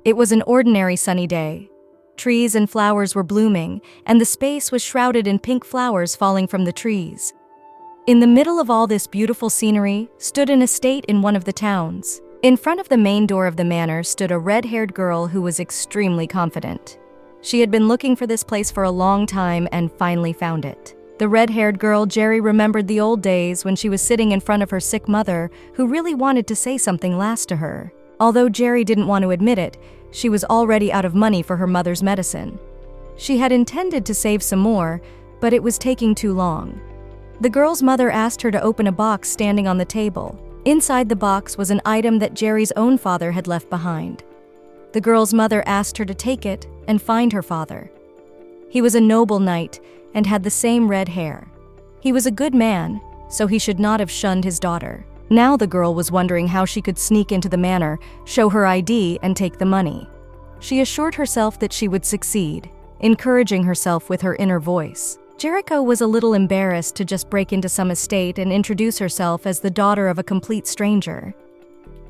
It was an ordinary sunny day. Trees and flowers were blooming, and the space was shrouded in pink flowers falling from the trees. In the middle of all this beautiful scenery stood an estate in one of the towns. In front of the main door of the manor stood a red-haired girl who was extremely confident. She had been looking for this place for a long time and finally found it. The red-haired girl, Jerry, remembered the old days when she was sitting in front of her sick mother, who really wanted to say something last to her. Although Jerry didn't want to admit it, she was already out of money for her mother's medicine. She had intended to save some more, but it was taking too long. The girl's mother asked her to open a box standing on the table. Inside the box was an item that Jerry's own father had left behind. The girl's mother asked her to take it and find her father. He was a noble knight and had the same red hair. He was a good man, so he should not have shunned his daughter. Now the girl was wondering how she could sneak into the manor, show her ID, and take the money. She assured herself that she would succeed, encouraging herself with her inner voice. Jericho was a little embarrassed to just break into some estate and introduce herself as the daughter of a complete stranger.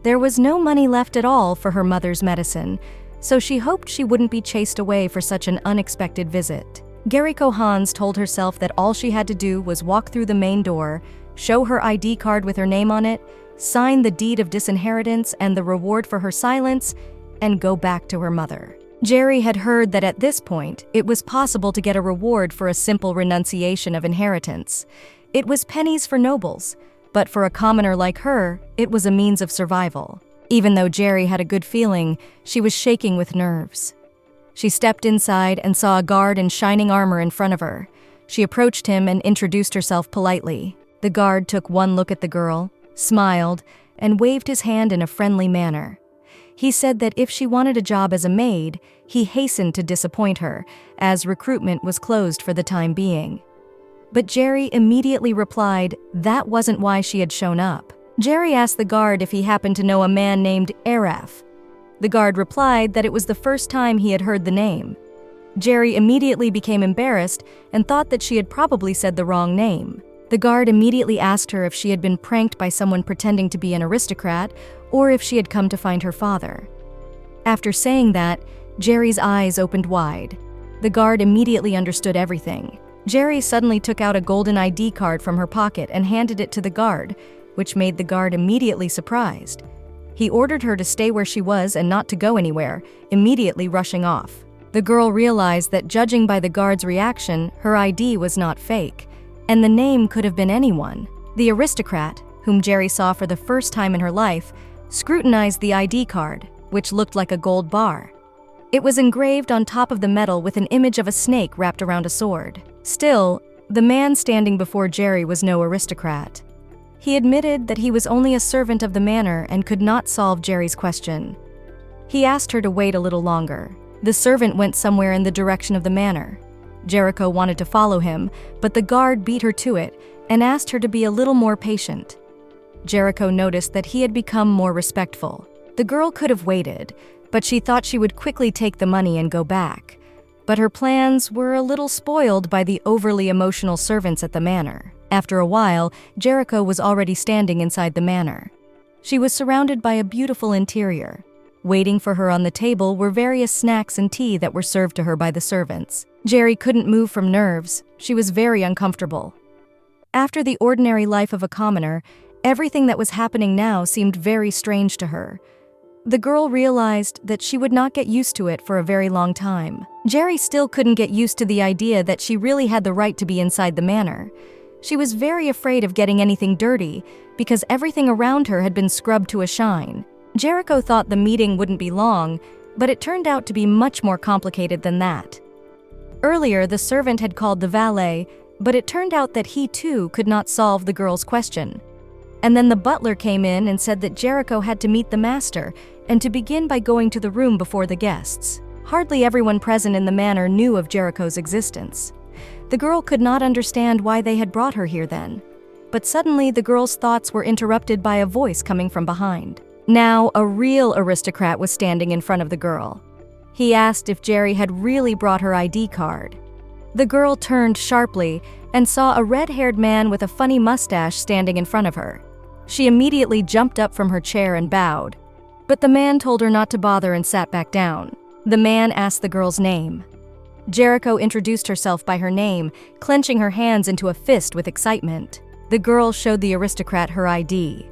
There was no money left at all for her mother's medicine, so she hoped she wouldn't be chased away for such an unexpected visit. Jericho Hans told herself that all she had to do was walk through the main door, show her ID card with her name on it, sign the deed of disinheritance and the reward for her silence, and go back to her mother. Jerry had heard that at this point, it was possible to get a reward for a simple renunciation of inheritance. It was pennies for nobles, but for a commoner like her, it was a means of survival. Even though Jerry had a good feeling, she was shaking with nerves. She stepped inside and saw a guard in shining armor in front of her. She approached him and introduced herself politely. The guard took one look at the girl, smiled, and waved his hand in a friendly manner. He said that if she wanted a job as a maid, he hastened to disappoint her, as recruitment was closed for the time being. But Jerry immediately replied that wasn't why she had shown up. Jerry asked the guard if he happened to know a man named Araf. The guard replied that it was the first time he had heard the name. Jerry immediately became embarrassed and thought that she had probably said the wrong name. The guard immediately asked her if she had been pranked by someone pretending to be an aristocrat or if she had come to find her father. After saying that, Jerry's eyes opened wide. The guard immediately understood everything. Jerry suddenly took out a golden ID card from her pocket and handed it to the guard, which made the guard immediately surprised. He ordered her to stay where she was and not to go anywhere, immediately rushing off. The girl realized that judging by the guard's reaction, her ID was not fake, and the name could have been anyone. The aristocrat, whom Jerry saw for the first time in her life, scrutinized the ID card, which looked like a gold bar. It was engraved on top of the metal with an image of a snake wrapped around a sword. Still, the man standing before Jerry was no aristocrat. He admitted that he was only a servant of the manor and could not solve Jerry's question. He asked her to wait a little longer. The servant went somewhere in the direction of the manor. Jericho wanted to follow him, but the guard beat her to it and asked her to be a little more patient. Jericho noticed that he had become more respectful. The girl could have waited, but she thought she would quickly take the money and go back. But her plans were a little spoiled by the overly emotional servants at the manor. After a while, Jericho was already standing inside the manor. She was surrounded by a beautiful interior. Waiting for her on the table were various snacks and tea that were served to her by the servants. Jerry couldn't move from nerves. She was very uncomfortable. After the ordinary life of a commoner, everything that was happening now seemed very strange to her. The girl realized that she would not get used to it for a very long time. Jerry still couldn't get used to the idea that she really had the right to be inside the manor. She was very afraid of getting anything dirty because everything around her had been scrubbed to a shine. Jericho thought the meeting wouldn't be long, but it turned out to be much more complicated than that. Earlier, the servant had called the valet, but it turned out that he too could not solve the girl's question. And then the butler came in and said that Jericho had to meet the master and to begin by going to the room before the guests. Hardly everyone present in the manor knew of Jericho's existence. The girl could not understand why they had brought her here then. But suddenly the girl's thoughts were interrupted by a voice coming from behind. Now, a real aristocrat was standing in front of the girl. He asked if Jerry had really brought her ID card. The girl turned sharply and saw a red-haired man with a funny mustache standing in front of her. She immediately jumped up from her chair and bowed. But the man told her not to bother and sat back down. The man asked the girl's name. Jericho introduced herself by her name, clenching her hands into a fist with excitement. The girl showed the aristocrat her ID.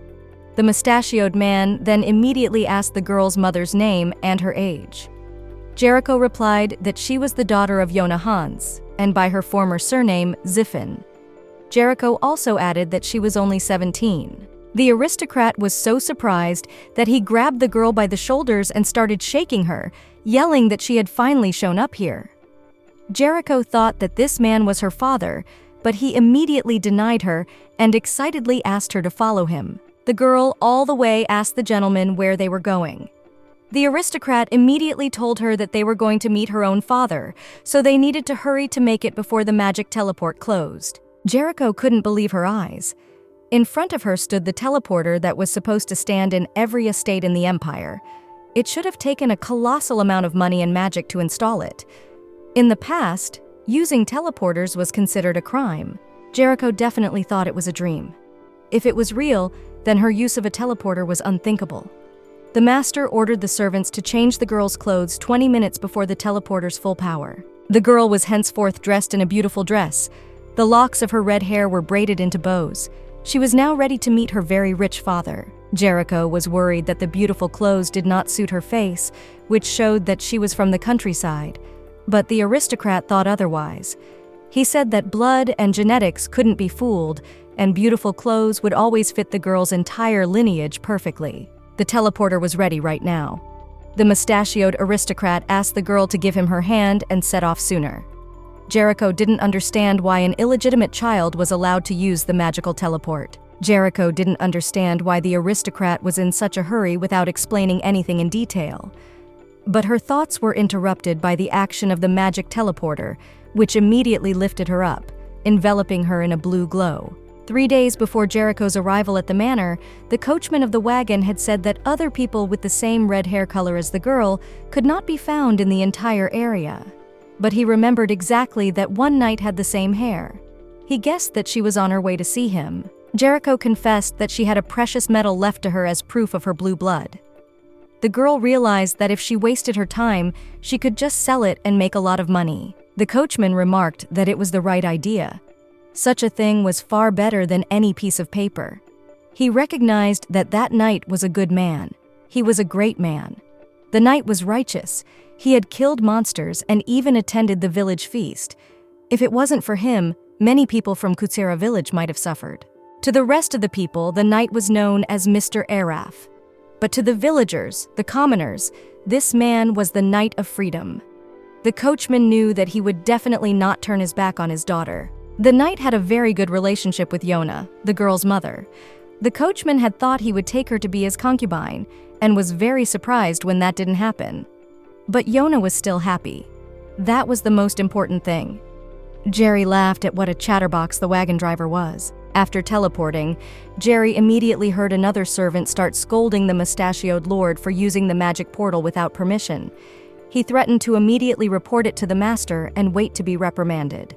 The mustachioed man then immediately asked the girl's mother's name and her age. Jericho replied that she was the daughter of Yona Hans, and by her former surname, Ziffin. Jericho also added that she was only 17. The aristocrat was so surprised that he grabbed the girl by the shoulders and started shaking her, yelling that she had finally shown up here. Jericho thought that this man was her father, but he immediately denied her and excitedly asked her to follow him. The girl all the way asked the gentleman where they were going. The aristocrat immediately told her that they were going to meet her own father, so they needed to hurry to make it before the magic teleport closed. Jericho couldn't believe her eyes. In front of her stood the teleporter that was supposed to stand in every estate in the empire. It should have taken a colossal amount of money and magic to install it. In the past, using teleporters was considered a crime. Jericho definitely thought it was a dream. If it was real, then her use of a teleporter was unthinkable. The master ordered the servants to change the girl's clothes 20 minutes before the teleporter's full power. The girl was henceforth dressed in a beautiful dress. The locks of her red hair were braided into bows. She was now ready to meet her very rich father. Jericho was worried that the beautiful clothes did not suit her face, which showed that she was from the countryside. But the aristocrat thought otherwise. He said that blood and genetics couldn't be fooled, and beautiful clothes would always fit the girl's entire lineage perfectly. The teleporter was ready right now. The mustachioed aristocrat asked the girl to give him her hand and set off sooner. Jericho didn't understand why an illegitimate child was allowed to use the magical teleport. Jericho didn't understand why the aristocrat was in such a hurry without explaining anything in detail. But her thoughts were interrupted by the action of the magic teleporter, which immediately lifted her up, enveloping her in a blue glow. 3 days before Jericho's arrival at the manor, the coachman of the wagon had said that other people with the same red hair color as the girl could not be found in the entire area. But he remembered exactly that one knight had the same hair. He guessed that she was on her way to see him. Jericho confessed that she had a precious metal left to her as proof of her blue blood. The girl realized that if she wasted her time, she could just sell it and make a lot of money. The coachman remarked that it was the right idea. Such a thing was far better than any piece of paper. He recognized that that knight was a good man. He was a great man. The knight was righteous. He had killed monsters and even attended the village feast. If it wasn't for him, many people from Kutsera village might have suffered. To the rest of the people, the knight was known as Mr. Araf. But to the villagers, the commoners, this man was the Knight of Freedom. The coachman knew that he would definitely not turn his back on his daughter. The knight had a very good relationship with Yona, the girl's mother. The coachman had thought he would take her to be his concubine, and was very surprised when that didn't happen. But Yona was still happy. That was the most important thing. Jerry laughed at what a chatterbox the wagon driver was. After teleporting, Jerry immediately heard another servant start scolding the mustachioed lord for using the magic portal without permission. He threatened to immediately report it to the master and wait to be reprimanded.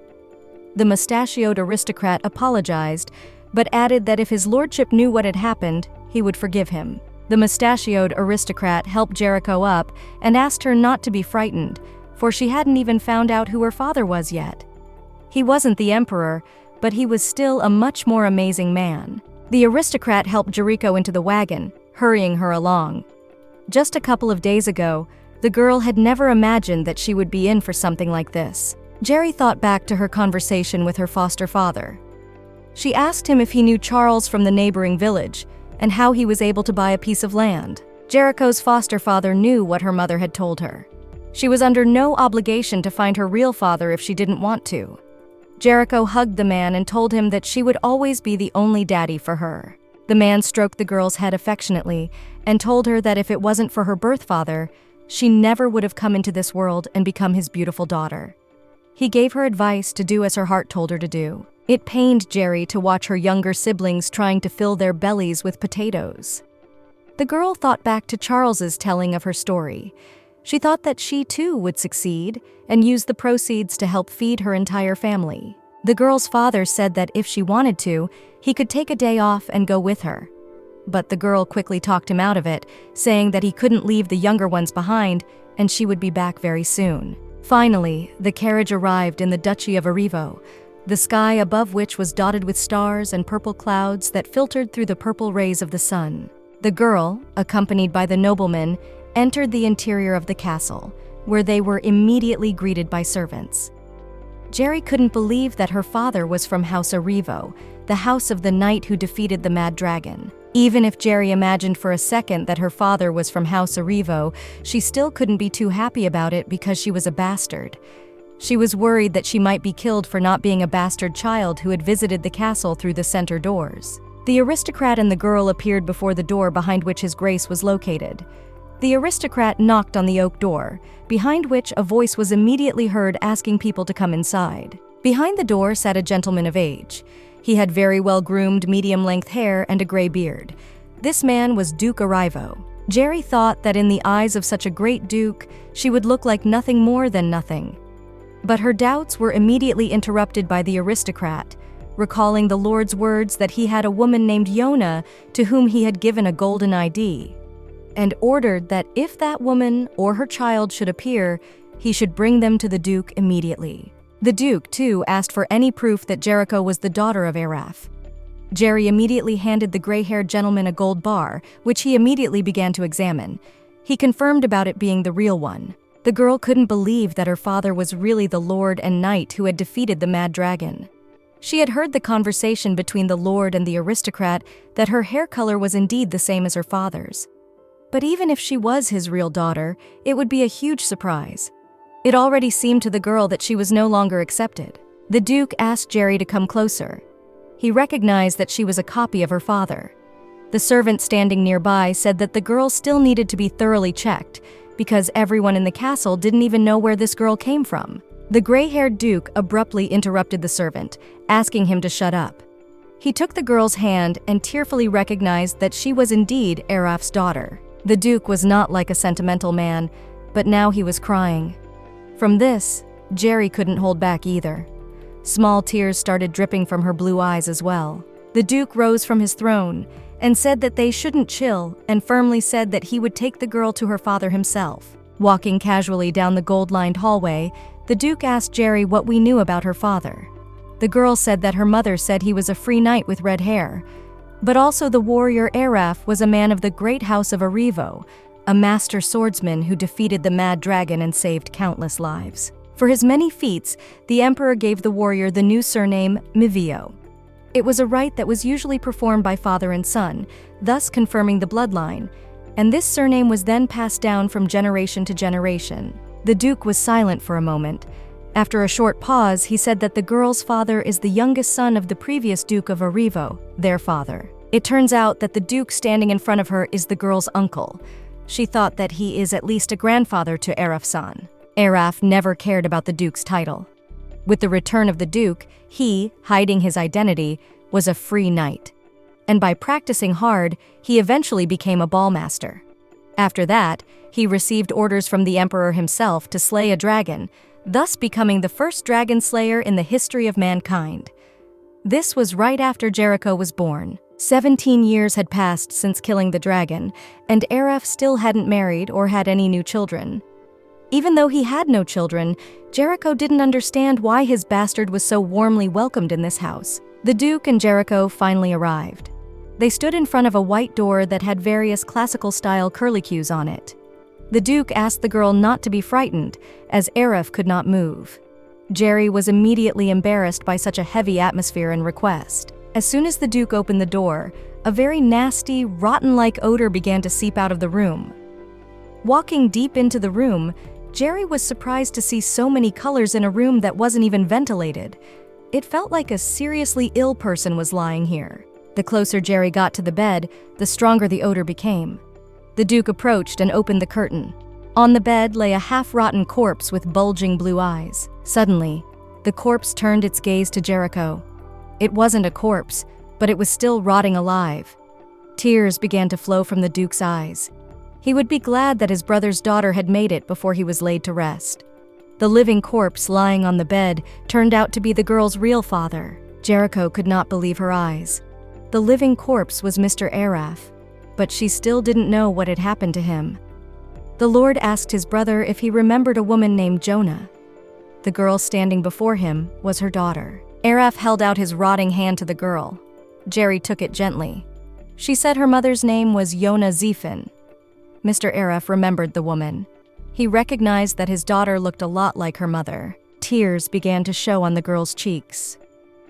The mustachioed aristocrat apologized, but added that if his lordship knew what had happened, he would forgive him. The mustachioed aristocrat helped Jericho up and asked her not to be frightened, for she hadn't even found out who her father was yet. He wasn't the emperor, but he was still a much more amazing man. The aristocrat helped Jericho into the wagon, hurrying her along. Just a couple of days ago, the girl had never imagined that she would be in for something like this. Jerry thought back to her conversation with her foster father. She asked him if he knew Charles from the neighboring village, and how he was able to buy a piece of land. Jericho's foster father knew what her mother had told her. She was under no obligation to find her real father if she didn't want to. Jericho hugged the man and told him that she would always be the only daddy for her. The man stroked the girl's head affectionately and told her that if it wasn't for her birth father, she never would have come into this world and become his beautiful daughter. He gave her advice to do as her heart told her to do. It pained Jerry to watch her younger siblings trying to fill their bellies with potatoes. The girl thought back to Charles's telling of her story. She thought that she too would succeed and use the proceeds to help feed her entire family. The girl's father said that if she wanted to, he could take a day off and go with her. but the girl quickly talked him out of it, saying that he couldn't leave the younger ones behind and she would be back very soon. Finally, the carriage arrived in the Duchy of Arrivo, the sky above which was dotted with stars and purple clouds that filtered through the purple rays of the sun. The girl, accompanied by the nobleman, entered the interior of the castle, where they were immediately greeted by servants. Jerry couldn't believe that her father was from House Arrivo, the house of the knight who defeated the Mad Dragon. Even if Jerry imagined for a second that her father was from House Arrivo, she still couldn't be too happy about it because she was a bastard. She was worried that she might be killed for not being a bastard child who had visited the castle through the center doors. The aristocrat and the girl appeared before the door behind which his grace was located. The aristocrat knocked on the oak door, behind which a voice was immediately heard asking people to come inside. Behind the door sat a gentleman of age. He had very well-groomed, medium-length hair and a gray beard. This man was Duke Arrivo. Jerry thought that in the eyes of such a great duke, she would look like nothing more than nothing. But her doubts were immediately interrupted by the aristocrat, recalling the Lord's words that he had a woman named Yona to whom he had given a golden ID, and ordered that if that woman or her child should appear, he should bring them to the Duke immediately. The Duke, too, asked for any proof that Jericho was the daughter of Araf. Jerry immediately handed the gray-haired gentleman a gold bar, which he immediately began to examine. He confirmed about it being the real one. The girl couldn't believe that her father was really the lord and knight who had defeated the Mad Dragon. She had heard the conversation between the lord and the aristocrat that her hair color was indeed the same as her father's. But even if she was his real daughter, it would be a huge surprise. It already seemed to the girl that she was no longer accepted. The Duke asked Jerry to come closer. He recognized that she was a copy of her father. The servant standing nearby said that the girl still needed to be thoroughly checked, because everyone in the castle didn't even know where this girl came from. The gray-haired Duke abruptly interrupted the servant, asking him to shut up. He took the girl's hand and tearfully recognized that she was indeed Araf's daughter. The Duke was not like a sentimental man, but now he was crying. From this, Jerry couldn't hold back either. Small tears started dripping from her blue eyes as well. The Duke rose from his throne and said that they shouldn't chill, and firmly said that he would take the girl to her father himself. Walking casually down the gold-lined hallway, the Duke asked Jerry what we knew about her father. The girl said that her mother said he was a free knight with red hair, but also the warrior Araf was a man of the great house of Arrivo, a master swordsman who defeated the Mad Dragon and saved countless lives. For his many feats, the emperor gave the warrior the new surname Mivio. It was a rite that was usually performed by father and son, thus confirming the bloodline, and this surname was then passed down from generation to generation. The Duke was silent for a moment. After a short pause, he said that the girl's father is the youngest son of the previous Duke of Arrivo, their father. It turns out that the Duke standing in front of her is the girl's uncle. She thought that he is at least a grandfather to Araf-san. Araf never cared about the Duke's title. With the return of the Duke, he, hiding his identity, was a free knight. And by practicing hard, he eventually became a ballmaster. After that, he received orders from the emperor himself to slay a dragon, thus becoming the first dragon slayer in the history of mankind. This was right after Jericho was born. 17 years had passed since killing the dragon, and Araf still hadn't married or had any new children. Even though he had no children, Jericho didn't understand why his bastard was so warmly welcomed in this house. The Duke and Jericho finally arrived. They stood in front of a white door that had various classical-style curlicues on it. The Duke asked the girl not to be frightened, as Araf could not move. Jerry was immediately embarrassed by such a heavy atmosphere and request. As soon as the Duke opened the door, a very nasty, rotten-like odor began to seep out of the room. Walking deep into the room, Jerry was surprised to see so many colors in a room that wasn't even ventilated. It felt like a seriously ill person was lying here. The closer Jerry got to the bed, the stronger the odor became. The Duke approached and opened the curtain. On the bed lay a half-rotten corpse with bulging blue eyes. Suddenly, the corpse turned its gaze to Jericho. It wasn't a corpse, but it was still rotting alive. Tears began to flow from the Duke's eyes. He would be glad that his brother's daughter had made it before he was laid to rest. The living corpse lying on the bed turned out to be the girl's real father. Jericho could not believe her eyes. The living corpse was Mr. Araf. but she still didn't know what had happened to him. The Lord asked his brother if he remembered a woman named Jonah. The girl standing before him was her daughter. Araf held out his rotting hand to the girl. Jerry took it gently. She said her mother's name was Yona Zephin. Mr. Araf remembered the woman. He recognized that his daughter looked a lot like her mother. Tears began to show on the girl's cheeks.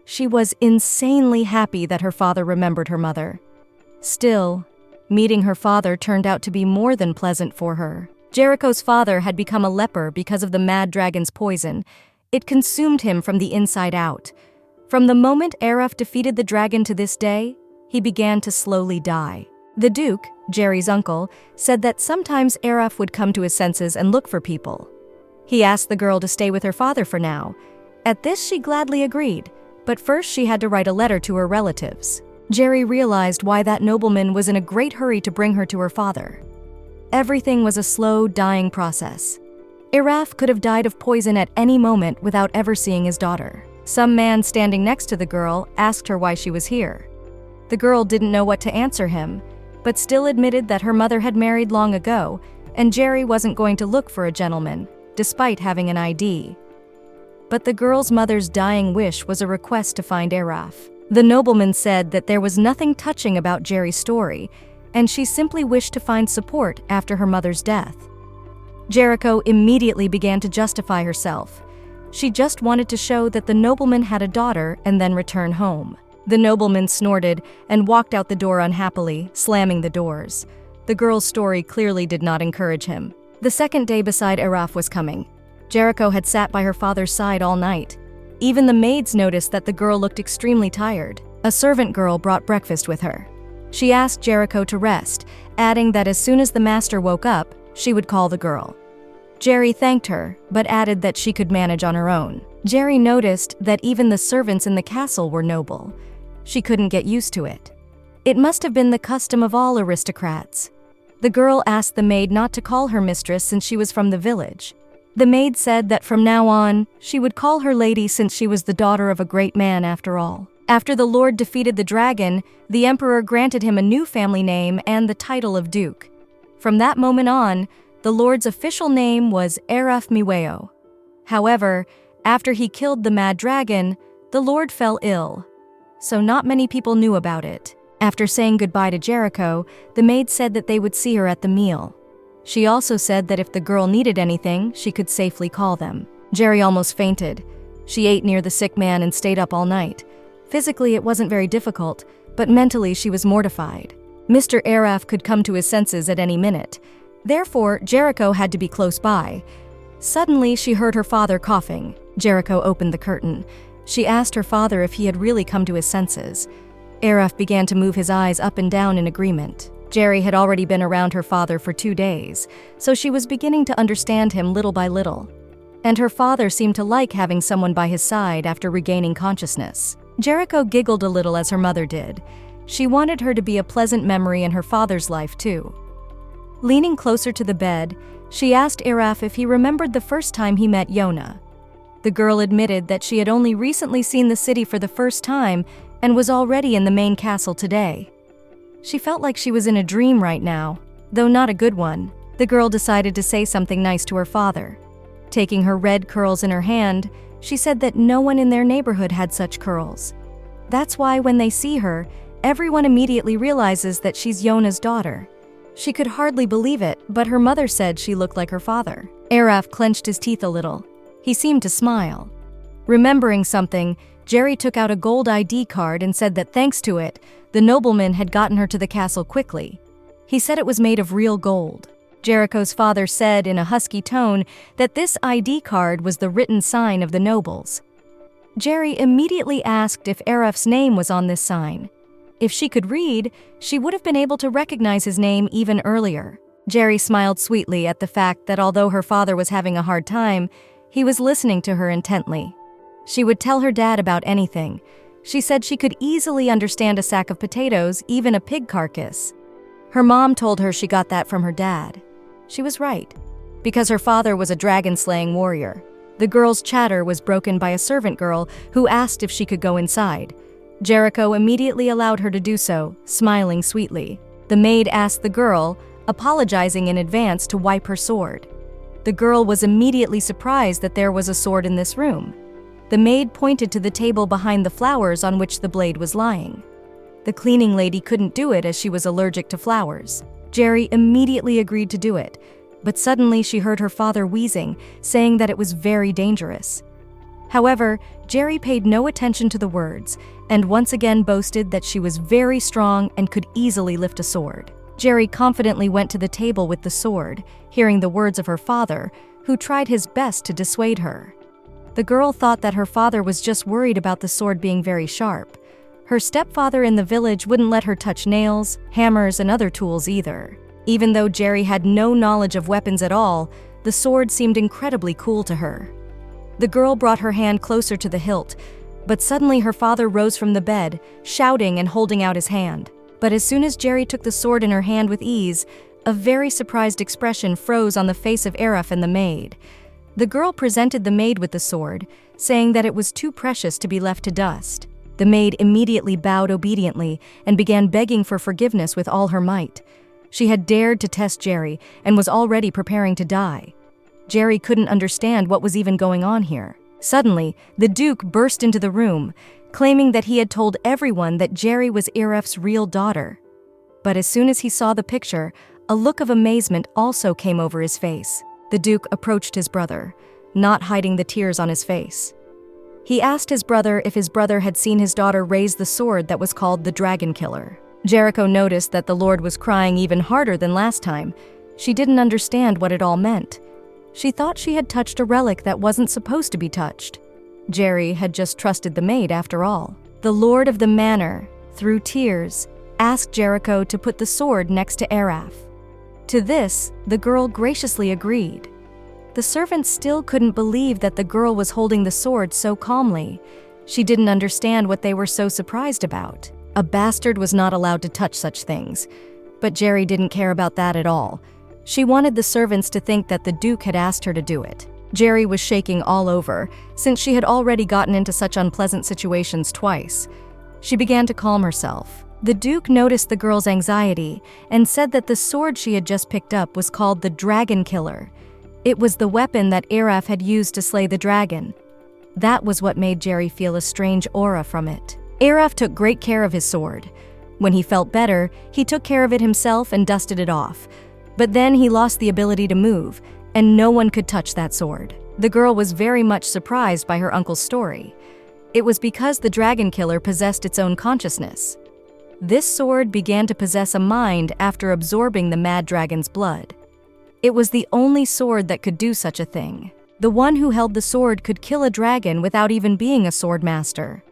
She was insanely happy that her father remembered her mother. Still, meeting her father turned out to be more than pleasant for her. Jericho's father had become a leper because of the mad dragon's poison. It consumed him from the inside out. From the moment Araf defeated the dragon to this day, he began to slowly die. The Duke, Jerry's uncle, said that sometimes Araf would come to his senses and look for people. He asked the girl to stay with her father for now. At this, she gladly agreed, but first she had to write a letter to her relatives. Jerry realized why that nobleman was in a great hurry to bring her to her father. Everything was a slow, dying process. Araf could have died of poison at any moment without ever seeing his daughter. Some man standing next to the girl asked her why she was here. The girl didn't know what to answer him, but still admitted that her mother had married long ago, and Jerry wasn't going to look for a gentleman, despite having an ID. But the girl's mother's dying wish was a request to find Araf. The nobleman said that there was nothing touching about Jerry's story, and she simply wished to find support after her mother's death. Jericho immediately began to justify herself. She just wanted to show that the nobleman had a daughter and then return home. The nobleman snorted and walked out the door unhappily, slamming the doors. The girl's story clearly did not encourage him. The second day beside Araf was coming. Jericho had sat by her father's side all night. Even the maids noticed that the girl looked extremely tired. A servant girl brought breakfast with her. She asked Jericho to rest, adding that as soon as the master woke up, she would call the girl. Jerry thanked her, but added that she could manage on her own. Jerry noticed that even the servants in the castle were noble. She couldn't get used to it. It must have been the custom of all aristocrats. The girl asked the maid not to call her mistress since she was from the village. The maid said that from now on, she would call her lady since she was the daughter of a great man after all. After the Lord defeated the dragon, the emperor granted him a new family name and the title of duke. From that moment on, the Lord's official name was Araf Miweo. However, after he killed the mad dragon, the Lord fell ill, so not many people knew about it. After saying goodbye to Jericho, the maid said that they would see her at the meal. She also said that if the girl needed anything, she could safely call them. Jerry almost fainted. She ate near the sick man and stayed up all night. Physically, it wasn't very difficult, but mentally she was mortified. Mr. Araf could come to his senses at any minute. Therefore, Jericho had to be close by. Suddenly, she heard her father coughing. Jericho opened the curtain. She asked her father if he had really come to his senses. Araf began to move his eyes up and down in agreement. Jerry had already been around her father for 2 days, so she was beginning to understand him little by little. And her father seemed to like having someone by his side after regaining consciousness. Jericho giggled a little as her mother did. She wanted her to be a pleasant memory in her father's life, too. Leaning closer to the bed, she asked Araf if he remembered the first time he met Yona. The girl admitted that she had only recently seen the city for the first time and was already in the main castle today. She felt like she was in a dream right now, though not a good one. The girl decided to say something nice to her father. Taking her red curls in her hand, she said that no one in their neighborhood had such curls. That's why when they see her, everyone immediately realizes that she's Yona's daughter. She could hardly believe it, but her mother said she looked like her father. Araf clenched his teeth a little. He seemed to smile. Remembering something, Jerry took out a gold ID card and said that thanks to it, the nobleman had gotten her to the castle quickly. He said it was made of real gold. Jericho's father said in a husky tone that this ID card was the written sign of the nobles. Jerry immediately asked if Araf's name was on this sign. If she could read, she would have been able to recognize his name even earlier. Jerry smiled sweetly at the fact that although her father was having a hard time, he was listening to her intently. She would tell her dad about anything. She said she could easily understand a sack of potatoes, even a pig carcass. Her mom told her she got that from her dad. She was right, because her father was a dragon-slaying warrior. The girl's chatter was broken by a servant girl who asked if she could go inside. Jericho immediately allowed her to do so, smiling sweetly. The maid asked the girl, apologizing in advance to wipe her sword. The girl was immediately surprised that there was a sword in this room. The maid pointed to the table behind the flowers on which the blade was lying. The cleaning lady couldn't do it as she was allergic to flowers. Jerry immediately agreed to do it, but suddenly she heard her father wheezing, saying that it was very dangerous. However, Jerry paid no attention to the words and once again boasted that she was very strong and could easily lift a sword. Jerry confidently went to the table with the sword, hearing the words of her father, who tried his best to dissuade her. The girl thought that her father was just worried about the sword being very sharp. Her stepfather in the village wouldn't let her touch nails, hammers, and other tools either. Even though Jerry had no knowledge of weapons at all, the sword seemed incredibly cool to her. The girl brought her hand closer to the hilt, but suddenly her father rose from the bed, shouting and holding out his hand. But as soon as Jerry took the sword in her hand with ease, a very surprised expression froze on the face of Araf and the maid. The girl presented the maid with the sword, saying that it was too precious to be left to dust. The maid immediately bowed obediently and began begging for forgiveness with all her might. She had dared to test Jerry and was already preparing to die. Jerry couldn't understand what was even going on here. Suddenly, the Duke burst into the room, claiming that he had told everyone that Jerry was Araf's real daughter. But as soon as he saw the picture, a look of amazement also came over his face. The Duke approached his brother, not hiding the tears on his face. He asked his brother if his brother had seen his daughter raise the sword that was called the Dragon Killer. Jericho noticed that the Lord was crying even harder than last time. She didn't understand what it all meant. She thought she had touched a relic that wasn't supposed to be touched. Jerry had just trusted the maid after all. The Lord of the Manor, through tears, asked Jericho to put the sword next to Araf. To this, the girl graciously agreed. The servant still couldn't believe that the girl was holding the sword so calmly. She didn't understand what they were so surprised about. A bastard was not allowed to touch such things. But Jerry didn't care about that at all. She wanted the servants to think that the Duke had asked her to do it. Jerry was shaking all over, since she had already gotten into such unpleasant situations twice. She began to calm herself. The Duke noticed the girl's anxiety and said that the sword she had just picked up was called the Dragon Killer. It was the weapon that Araf had used to slay the dragon. That was what made Jerry feel a strange aura from it. Araf took great care of his sword. When he felt better, he took care of it himself and dusted it off. But then he lost the ability to move, and no one could touch that sword. The girl was very much surprised by her uncle's story. It was because the Dragon Killer possessed its own consciousness. This sword began to possess a mind after absorbing the mad dragon's blood. It was the only sword that could do such a thing. The one who held the sword could kill a dragon without even being a sword master.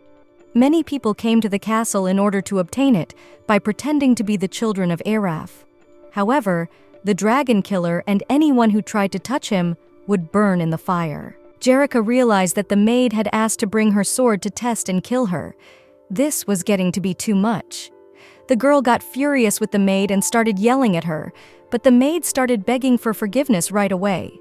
Many people came to the castle in order to obtain it by pretending to be the children of Araf. However, the Dragon Killer and anyone who tried to touch him would burn in the fire. Jericho realized that the maid had asked to bring her sword to test and kill her. This was getting to be too much. The girl got furious with the maid and started yelling at her, but the maid started begging for forgiveness right away.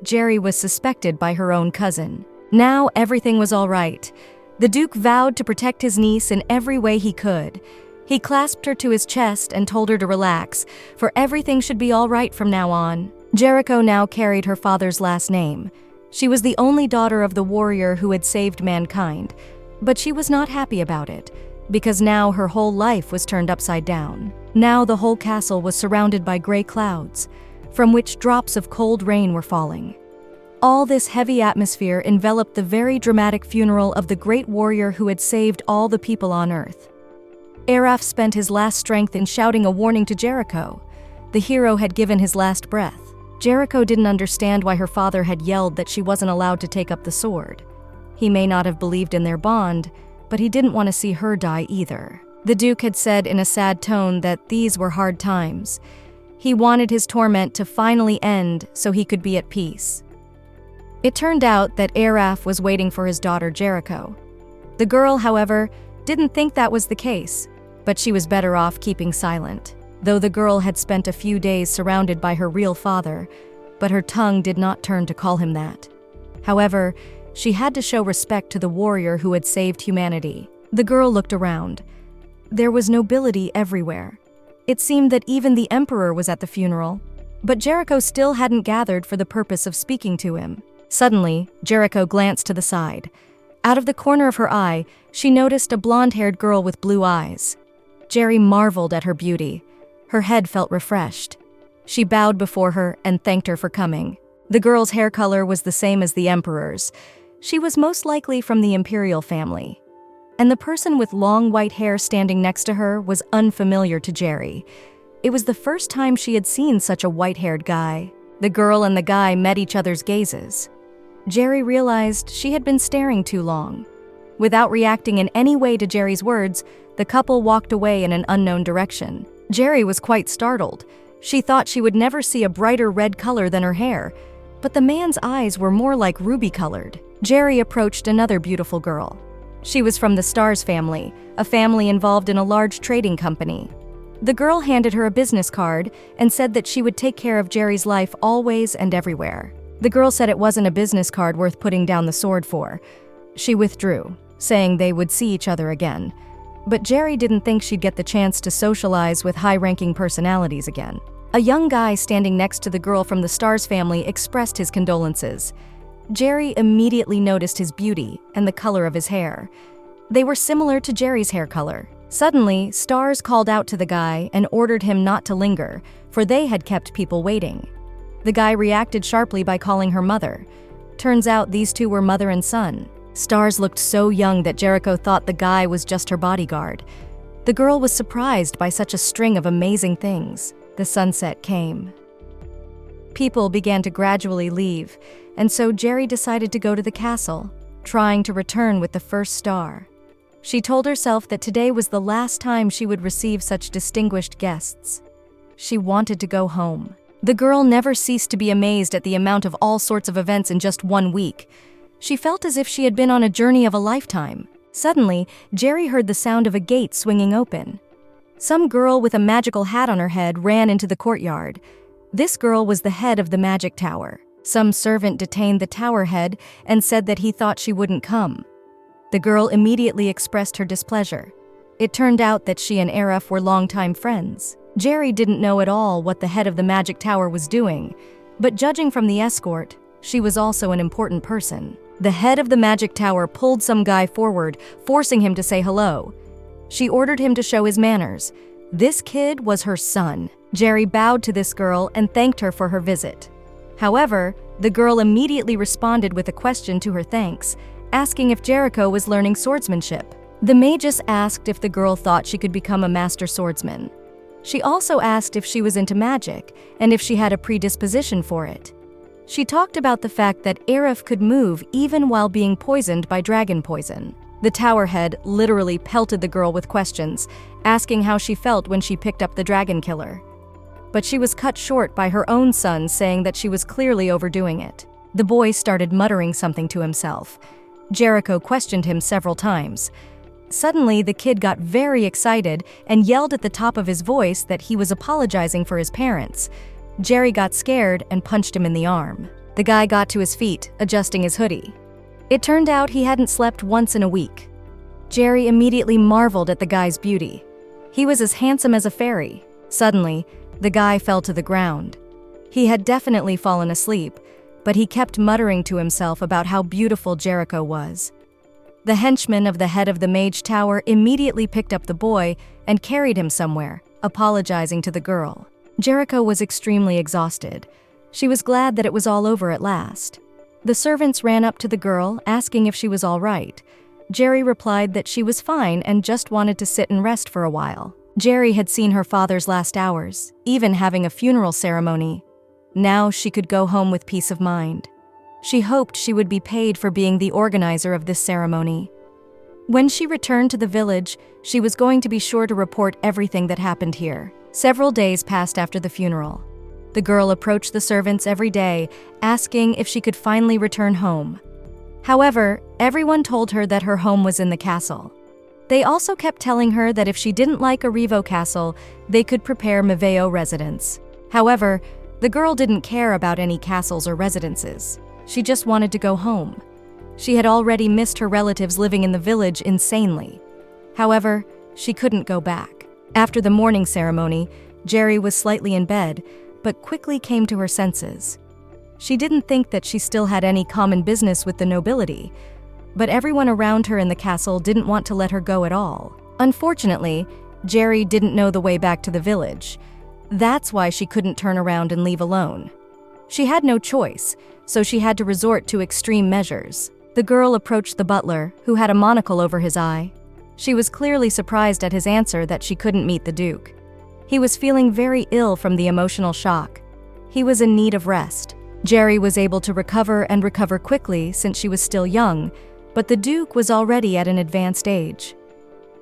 Jerry was suspected by her own cousin. Now everything was all right. The Duke vowed to protect his niece in every way he could. He clasped her to his chest and told her to relax, for everything should be all right from now on. Jericho now carried her father's last name. She was the only daughter of the warrior who had saved mankind, but she was not happy about it, because now her whole life was turned upside down. Now the whole castle was surrounded by gray clouds, from which drops of cold rain were falling. All this heavy atmosphere enveloped the very dramatic funeral of the great warrior who had saved all the people on earth. Araf spent his last strength in shouting a warning to Jericho. The hero had given his last breath. Jericho didn't understand why her father had yelled that she wasn't allowed to take up the sword. He may not have believed in their bond, but he didn't want to see her die either. The Duke had said in a sad tone that these were hard times. He wanted his torment to finally end so he could be at peace. It turned out that Araf was waiting for his daughter Jericho. The girl, however, didn't think that was the case, but she was better off keeping silent. Though the girl had spent a few days surrounded by her real father, but her tongue did not turn to call him that. However, she had to show respect to the warrior who had saved humanity. The girl looked around. There was nobility everywhere. It seemed that even the emperor was at the funeral, but Jericho still hadn't gathered for the purpose of speaking to him. Suddenly, Jericho glanced to the side. Out of the corner of her eye, she noticed a blonde-haired girl with blue eyes. Jerry marveled at her beauty. Her head felt refreshed. She bowed before her and thanked her for coming. The girl's hair color was the same as the emperor's. She was most likely from the imperial family. And the person with long white hair standing next to her was unfamiliar to Jerry. It was the first time she had seen such a white-haired guy. The girl and the guy met each other's gazes. Jerry realized she had been staring too long. Without reacting in any way to Jerry's words, the couple walked away in an unknown direction. Jerry was quite startled. She thought she would never see a brighter red color than her hair, but the man's eyes were more like ruby-colored. Jerry approached another beautiful girl. She was from the Stars family, a family involved in a large trading company. The girl handed her a business card and said that she would take care of Jerry's life always and everywhere. The girl said it wasn't a business card worth putting down the sword for. She withdrew, saying they would see each other again. But Jerry didn't think she'd get the chance to socialize with high-ranking personalities again. A young guy standing next to the girl from the Stars family expressed his condolences. Jerry immediately noticed his beauty and the color of his hair. They were similar to Jerry's hair color. Suddenly, Stars called out to the guy and ordered him not to linger, for they had kept people waiting. The guy reacted sharply by calling her mother. Turns out these two were mother and son. Stars looked so young that Jericho thought the guy was just her bodyguard. The girl was surprised by such a string of amazing things. The sunset came. People began to gradually leave, and so Jerry decided to go to the castle, trying to return with the first star. She told herself that today was the last time she would receive such distinguished guests. She wanted to go home. The girl never ceased to be amazed at the amount of all sorts of events in just 1 week. She felt as if she had been on a journey of a lifetime. Suddenly, Jerry heard the sound of a gate swinging open. Some girl with a magical hat on her head ran into the courtyard. This girl was the head of the magic tower. Some servant detained the tower head and said that he thought she wouldn't come. The girl immediately expressed her displeasure. It turned out that she and Arif were longtime friends. Jerry didn't know at all what the head of the magic tower was doing, but judging from the escort, she was also an important person. The head of the magic tower pulled some guy forward, forcing him to say hello. She ordered him to show his manners. This kid was her son. Jerry bowed to this girl and thanked her for her visit. However, the girl immediately responded with a question to her thanks, asking if Jericho was learning swordsmanship. The magus asked if the girl thought she could become a master swordsman. She also asked if she was into magic and if she had a predisposition for it. She talked about the fact that Arif could move even while being poisoned by dragon poison. The tower head literally pelted the girl with questions, asking how she felt when she picked up the dragon killer. But she was cut short by her own son saying that she was clearly overdoing it. The boy started muttering something to himself. Jericho questioned him several times. Suddenly, the kid got very excited and yelled at the top of his voice that he was apologizing for his parents. Jerry got scared and punched him in the arm. The guy got to his feet, adjusting his hoodie. It turned out he hadn't slept once in a week. Jerry immediately marveled at the guy's beauty. He was as handsome as a fairy. Suddenly, the guy fell to the ground. He had definitely fallen asleep, but he kept muttering to himself about how beautiful Jericho was. The henchman of the head of the mage tower immediately picked up the boy and carried him somewhere, apologizing to the girl. Jericho was extremely exhausted. She was glad that it was all over at last. The servants ran up to the girl, asking if she was all right. Jerry replied that she was fine and just wanted to sit and rest for a while. Jerry had seen her father's last hours, even having a funeral ceremony. Now she could go home with peace of mind. She hoped she would be paid for being the organizer of this ceremony. When she returned to the village, she was going to be sure to report everything that happened here. Several days passed after the funeral. The girl approached the servants every day, asking if she could finally return home. However, everyone told her that her home was in the castle. They also kept telling her that if she didn't like Arivo Castle, they could prepare Maveo residence. However, the girl didn't care about any castles or residences. She just wanted to go home. She had already missed her relatives living in the village insanely. However, she couldn't go back. After the morning ceremony, Jerry was slightly in bed, but quickly came to her senses. She didn't think that she still had any common business with the nobility, but everyone around her in the castle didn't want to let her go at all. Unfortunately, Jerry didn't know the way back to the village. That's why she couldn't turn around and leave alone. She had no choice, so she had to resort to extreme measures. The girl approached the butler, who had a monocle over his eye. She was clearly surprised at his answer that she couldn't meet the Duke. He was feeling very ill from the emotional shock. He was in need of rest. Jerry was able to recover quickly since she was still young, but the Duke was already at an advanced age.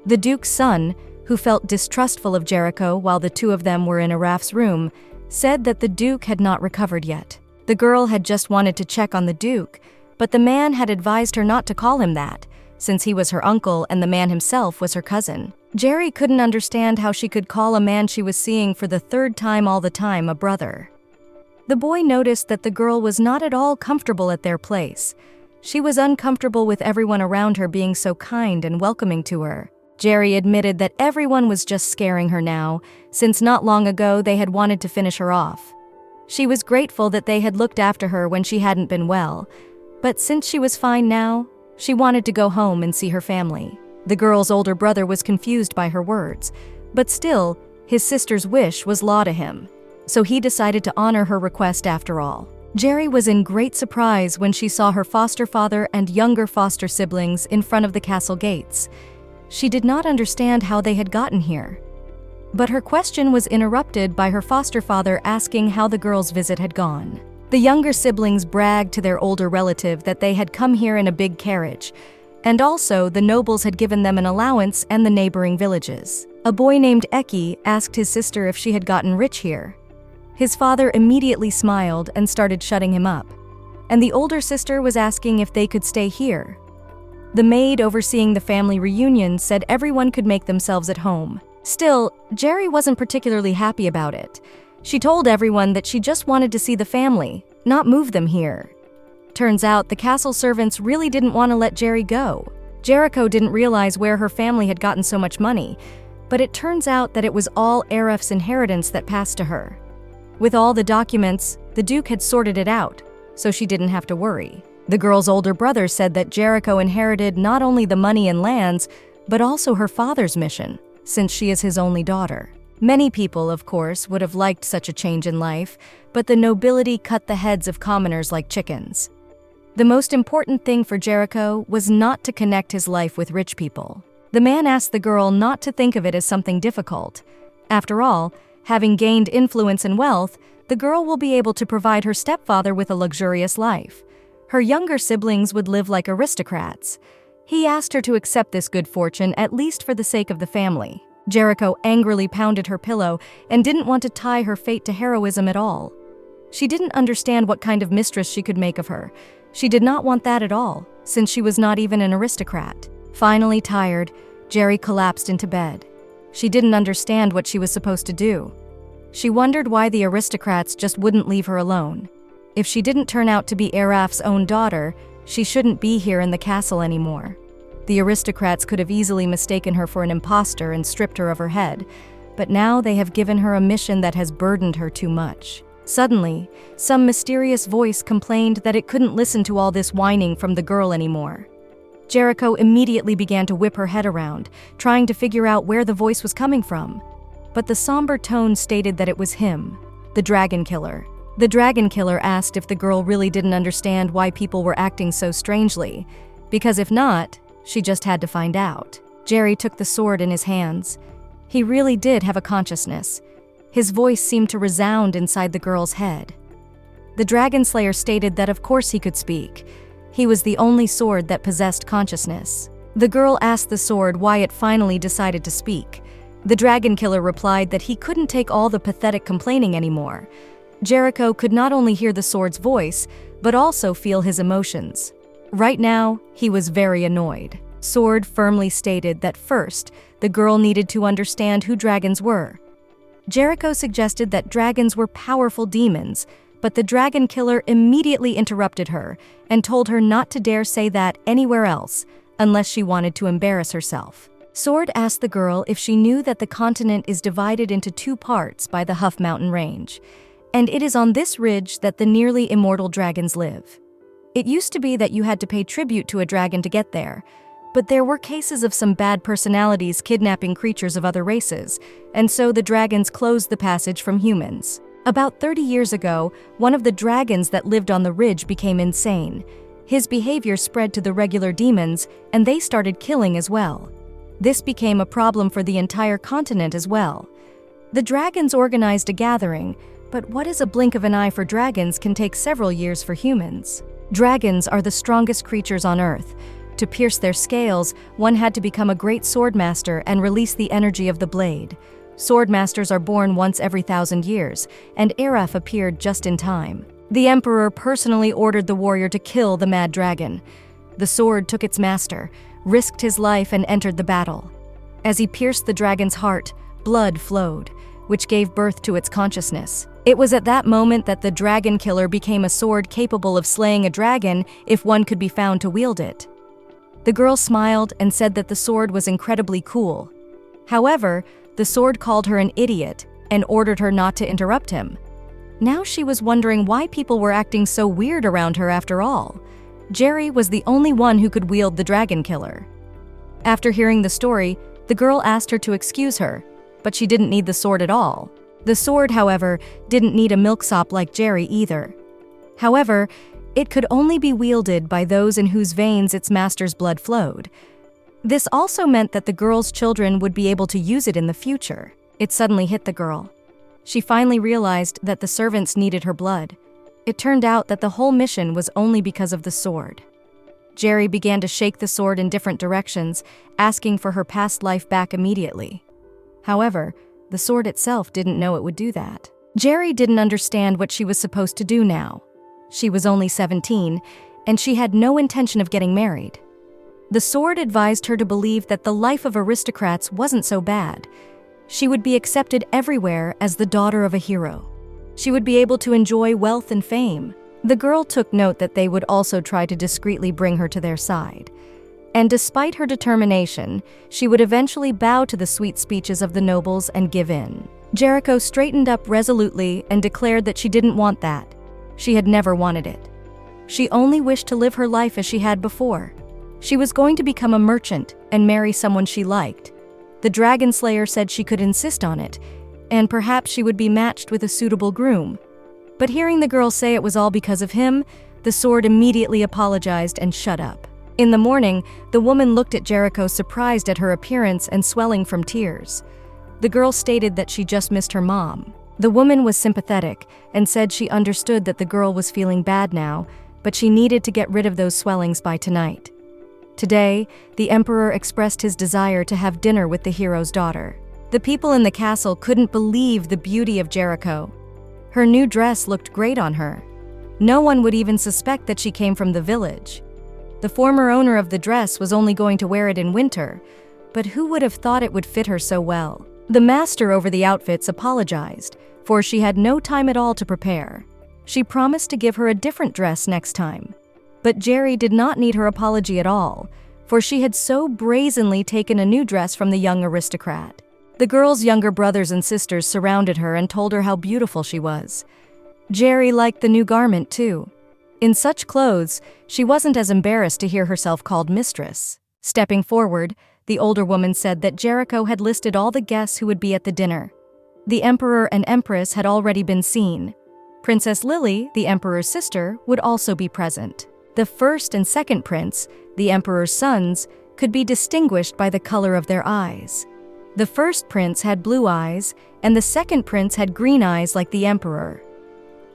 The Duke's son, who felt distrustful of Jericho while the two of them were in Araf's room, said that the Duke had not recovered yet. The girl had just wanted to check on the Duke, but the man had advised her not to call him that, since he was her uncle and the man himself was her cousin. Jerry couldn't understand how she could call a man she was seeing for the third time all the time a brother. The boy noticed that the girl was not at all comfortable at their place. She was uncomfortable with everyone around her being so kind and welcoming to her. Jerry admitted that everyone was just scaring her now, since not long ago they had wanted to finish her off. She was grateful that they had looked after her when she hadn't been well, but since she was fine now, she wanted to go home and see her family. The girl's older brother was confused by her words, but still, his sister's wish was law to him, so he decided to honor her request after all. Jerry was in great surprise when she saw her foster father and younger foster siblings in front of the castle gates. She did not understand how they had gotten here. But her question was interrupted by her foster father asking how the girl's visit had gone. The younger siblings bragged to their older relative that they had come here in a big carriage, and also the nobles had given them an allowance and the neighboring villages. A boy named Eki asked his sister if she had gotten rich here. His father immediately smiled and started shutting him up, and the older sister was asking if they could stay here. The maid overseeing the family reunion said everyone could make themselves at home. Still, Jerry wasn't particularly happy about it. She told everyone that she just wanted to see the family, not move them here. Turns out the castle servants really didn't want to let Jerry go. Jericho didn't realize where her family had gotten so much money, but it turns out that it was all Araf's inheritance that passed to her. With all the documents, the Duke had sorted it out, so she didn't have to worry. The girl's older brother said that Jericho inherited not only the money and lands, but also her father's mission, since she is his only daughter. Many people, of course, would have liked such a change in life, but the nobility cut the heads of commoners like chickens. The most important thing for Jericho was not to connect his life with rich people. The man asked the girl not to think of it as something difficult. After all, having gained influence and wealth, the girl will be able to provide her stepfather with a luxurious life. Her younger siblings would live like aristocrats. He asked her to accept this good fortune, at least for the sake of the family. Jericho angrily pounded her pillow and didn't want to tie her fate to heroism at all. She didn't understand what kind of mistress she could make of her. She did not want that at all, since she was not even an aristocrat. Finally tired, Jerry collapsed into bed. She didn't understand what she was supposed to do. She wondered why the aristocrats just wouldn't leave her alone. If she didn't turn out to be Araf's own daughter, she shouldn't be here in the castle anymore. The aristocrats could have easily mistaken her for an imposter and stripped her of her head, but now they have given her a mission that has burdened her too much. Suddenly, some mysterious voice complained that it couldn't listen to all this whining from the girl anymore. Jericho immediately began to whip her head around, trying to figure out where the voice was coming from. But the somber tone stated that it was him, the dragon killer. The dragon killer asked if the girl really didn't understand why people were acting so strangely, because if not, she just had to find out. Jerry took the sword in his hands. He really did have a consciousness. His voice seemed to resound inside the girl's head. The dragon slayer stated that of course he could speak. He was the only sword that possessed consciousness. The girl asked the sword why it finally decided to speak. The dragon killer replied that he couldn't take all the pathetic complaining anymore. Jericho could not only hear the sword's voice, but also feel his emotions. Right now, he was very annoyed. Sword firmly stated that first, the girl needed to understand who dragons were. Jericho suggested that dragons were powerful demons, but the dragon killer immediately interrupted her and told her not to dare say that anywhere else, unless she wanted to embarrass herself. Sword asked the girl if she knew that the continent is divided into two parts by the Huff Mountain Range, and it is on this ridge that the nearly immortal dragons live. It used to be that you had to pay tribute to a dragon to get there, but there were cases of some bad personalities kidnapping creatures of other races, and so the dragons closed the passage from humans. About 30 years ago, one of the dragons that lived on the ridge became insane. His behavior spread to the regular demons, and they started killing as well. This became a problem for the entire continent as well. The dragons organized a gathering, but what is a blink of an eye for dragons can take several years for humans. Dragons are the strongest creatures on Earth. To pierce their scales, one had to become a great swordmaster and release the energy of the blade. Swordmasters are born once every 1,000 years, and Araf appeared just in time. The emperor personally ordered the warrior to kill the mad dragon. The sword took its master, risked his life, and entered the battle. As he pierced the dragon's heart, blood flowed, which gave birth to its consciousness. It was at that moment that the dragon killer became a sword capable of slaying a dragon if one could be found to wield it. The girl smiled and said that the sword was incredibly cool. However, the sword called her an idiot and ordered her not to interrupt him. Now she was wondering why people were acting so weird around her after all. Jerry was the only one who could wield the dragon killer. After hearing the story, the girl asked her to excuse her, but she didn't need the sword at all. The sword, however, didn't need a milksop like Jerry either. However, it could only be wielded by those in whose veins its master's blood flowed. This also meant that the girl's children would be able to use it in the future. It suddenly hit the girl. She finally realized that the servants needed her blood. It turned out that the whole mission was only because of the sword. Jerry began to shake the sword in different directions, asking for her past life back immediately. However, the sword itself didn't know it would do that. Jerry didn't understand what she was supposed to do now. She was only 17, and she had no intention of getting married. The sword advised her to believe that the life of aristocrats wasn't so bad. She would be accepted everywhere as the daughter of a hero. She would be able to enjoy wealth and fame. The girl took note that they would also try to discreetly bring her to their side. And despite her determination, she would eventually bow to the sweet speeches of the nobles and give in. Jericho straightened up resolutely and declared that she didn't want that. She had never wanted it. She only wished to live her life as she had before. She was going to become a merchant and marry someone she liked. The dragon slayer said she could insist on it, and perhaps she would be matched with a suitable groom. But hearing the girl say it was all because of him, the sword immediately apologized and shut up. In the morning, the woman looked at Jericho surprised at her appearance and swelling from tears. The girl stated that she just missed her mom. The woman was sympathetic and said she understood that the girl was feeling bad now, but she needed to get rid of those swellings by tonight. Today, the emperor expressed his desire to have dinner with the hero's daughter. The people in the castle couldn't believe the beauty of Jericho. Her new dress looked great on her. No one would even suspect that she came from the village. The former owner of the dress was only going to wear it in winter, but who would have thought it would fit her so well? The master over the outfits apologized, for she had no time at all to prepare. She promised to give her a different dress next time. But Jerry did not need her apology at all, for she had so brazenly taken a new dress from the young aristocrat. The girl's younger brothers and sisters surrounded her and told her how beautiful she was. Jerry liked the new garment too. In such clothes, she wasn't as embarrassed to hear herself called mistress. Stepping forward, the older woman said that Jericho had listed all the guests who would be at the dinner. The emperor and empress had already been seen. Princess Lily, the emperor's sister, would also be present. The first and second prince, the emperor's sons, could be distinguished by the color of their eyes. The first prince had blue eyes, and the second prince had green eyes like the emperor.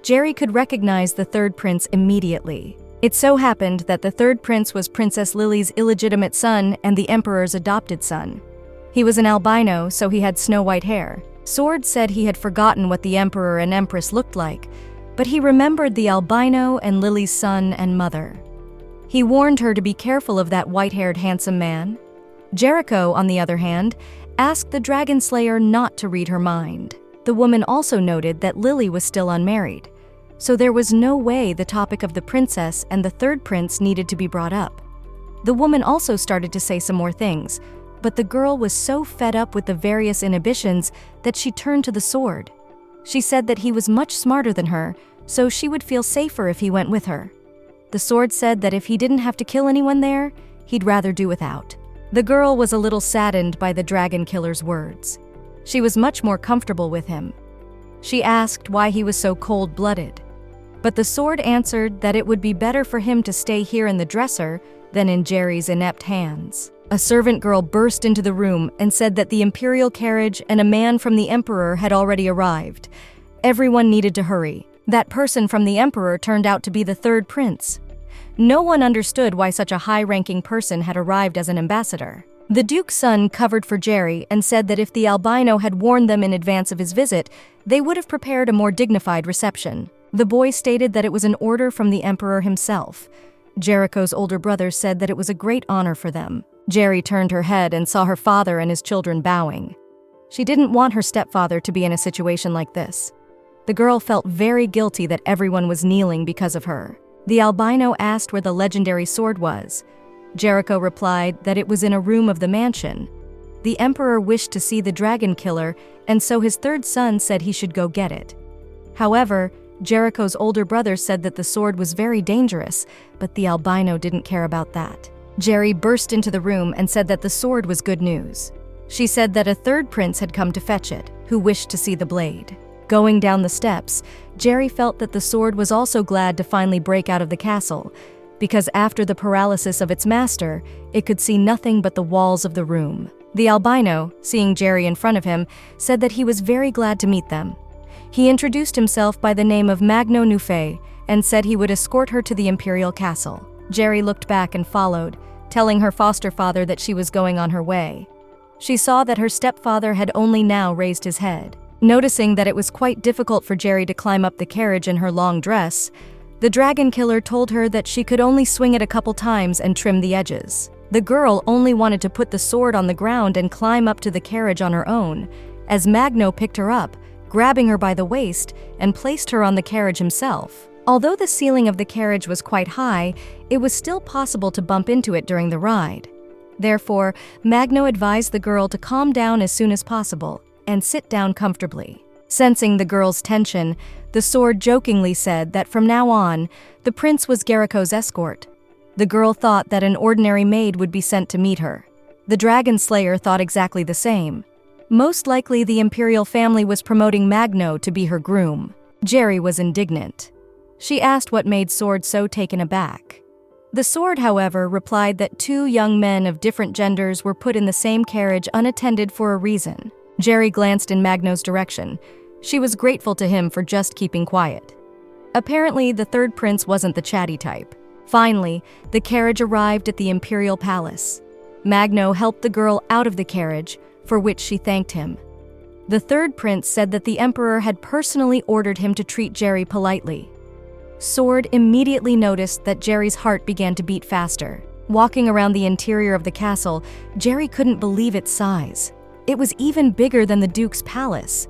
Jerry could recognize the third prince immediately. It so happened that the third prince was Princess Lily's illegitimate son and the emperor's adopted son. He was an albino, so he had snow-white hair. Sword said he had forgotten what the emperor and empress looked like, but he remembered the albino and Lily's son and mother. He warned her to be careful of that white-haired handsome man. Jericho, on the other hand, asked the dragon slayer not to read her mind. The woman also noted that Lily was still unmarried, so there was no way the topic of the princess and the third prince needed to be brought up. The woman also started to say some more things, but the girl was so fed up with the various inhibitions that she turned to the sword. She said that he was much smarter than her, so she would feel safer if he went with her. The sword said that if he didn't have to kill anyone there, he'd rather do without. The girl was a little saddened by the dragon killer's words. She was much more comfortable with him. She asked why he was so cold-blooded. But the sword answered that it would be better for him to stay here in the dresser than in Jerry's inept hands. A servant girl burst into the room and said that the imperial carriage and a man from the emperor had already arrived. Everyone needed to hurry. That person from the emperor turned out to be the third prince. No one understood why such a high-ranking person had arrived as an ambassador. The duke's son covered for Jerry and said that if the albino had warned them in advance of his visit, they would have prepared a more dignified reception. The boy stated that it was an order from the emperor himself. Jericho's older brother said that it was a great honor for them. Jerry turned her head and saw her father and his children bowing. She didn't want her stepfather to be in a situation like this. The girl felt very guilty that everyone was kneeling because of her. The albino asked where the legendary sword was. Jericho replied that it was in a room of the mansion. The emperor wished to see the dragon killer, and so his third son said he should go get it. However, Jericho's older brother said that the sword was very dangerous, but the albino didn't care about that. Jerry burst into the room and said that the sword was good news. She said that a third prince had come to fetch it, who wished to see the blade. Going down the steps, Jerry felt that the sword was also glad to finally break out of the castle, because after the paralysis of its master, it could see nothing but the walls of the room. The albino, seeing Jerry in front of him, said that he was very glad to meet them. He introduced himself by the name of Magno and said he would escort her to the imperial castle. Jerry looked back and followed, telling her foster father that she was going on her way. She saw that her stepfather had only now raised his head. Noticing that it was quite difficult for Jerry to climb up the carriage in her long dress, the dragon killer told her that she could only swing it a couple times and trim the edges. The girl only wanted to put the sword on the ground and climb up to the carriage on her own, as Magno picked her up, grabbing her by the waist, and placed her on the carriage himself. Although the ceiling of the carriage was quite high, it was still possible to bump into it during the ride. Therefore, Magno advised the girl to calm down as soon as possible and sit down comfortably. Sensing the girl's tension, the sword jokingly said that from now on, the prince was Jericho's escort. The girl thought that an ordinary maid would be sent to meet her. The dragon slayer thought exactly the same. Most likely the imperial family was promoting Magno to be her groom. Jerry was indignant. She asked what made Sword so taken aback. The sword, however, replied that two young men of different genders were put in the same carriage unattended for a reason. Jerry glanced in Magno's direction. She was grateful to him for just keeping quiet. Apparently, the third prince wasn't the chatty type. Finally, the carriage arrived at the imperial palace. Magno helped the girl out of the carriage, for which she thanked him. The third prince said that the emperor had personally ordered him to treat Jerry politely. Sword immediately noticed that Jerry's heart began to beat faster. Walking around the interior of the castle, Jerry couldn't believe its size. It was even bigger than the duke's palace.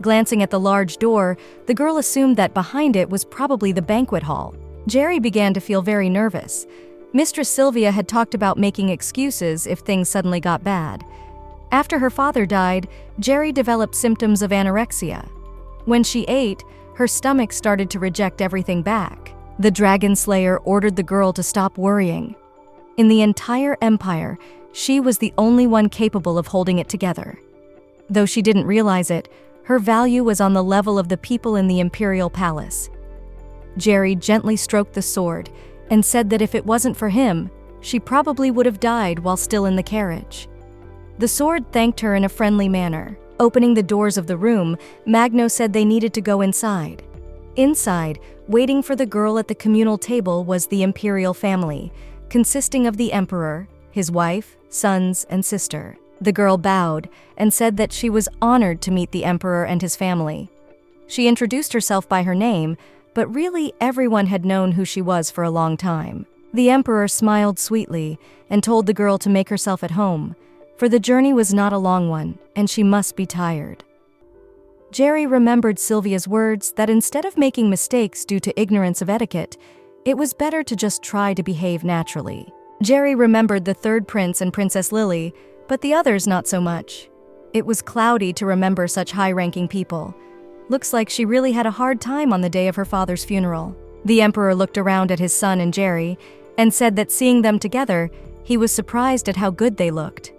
Glancing at the large door, the girl assumed that behind it was probably the banquet hall. Jerry began to feel very nervous. Mistress Sylvia had talked about making excuses if things suddenly got bad. After her father died, Jerry developed symptoms of anorexia. When she ate, her stomach started to reject everything back. The dragon slayer ordered the girl to stop worrying. In the entire empire, she was the only one capable of holding it together. Though she didn't realize it, her value was on the level of the people in the imperial palace. Jerry gently stroked the sword and said that if it wasn't for him, she probably would have died while still in the carriage. The sword thanked her in a friendly manner. Opening the doors of the room, Magno said they needed to go inside. Inside, waiting for the girl at the communal table was the imperial family, consisting of the emperor, his wife, sons, and sister. The girl bowed and said that she was honored to meet the emperor and his family. She introduced herself by her name, but really everyone had known who she was for a long time. The emperor smiled sweetly and told the girl to make herself at home, for the journey was not a long one, and she must be tired. Jerry remembered Sylvia's words that instead of making mistakes due to ignorance of etiquette, it was better to just try to behave naturally. Jerry remembered the third prince and Princess Lily, but the others not so much. It was cloudy to remember such high-ranking people. Looks like she really had a hard time on the day of her father's funeral. The emperor looked around at his son and Jerry and said that seeing them together, he was surprised at how good they looked.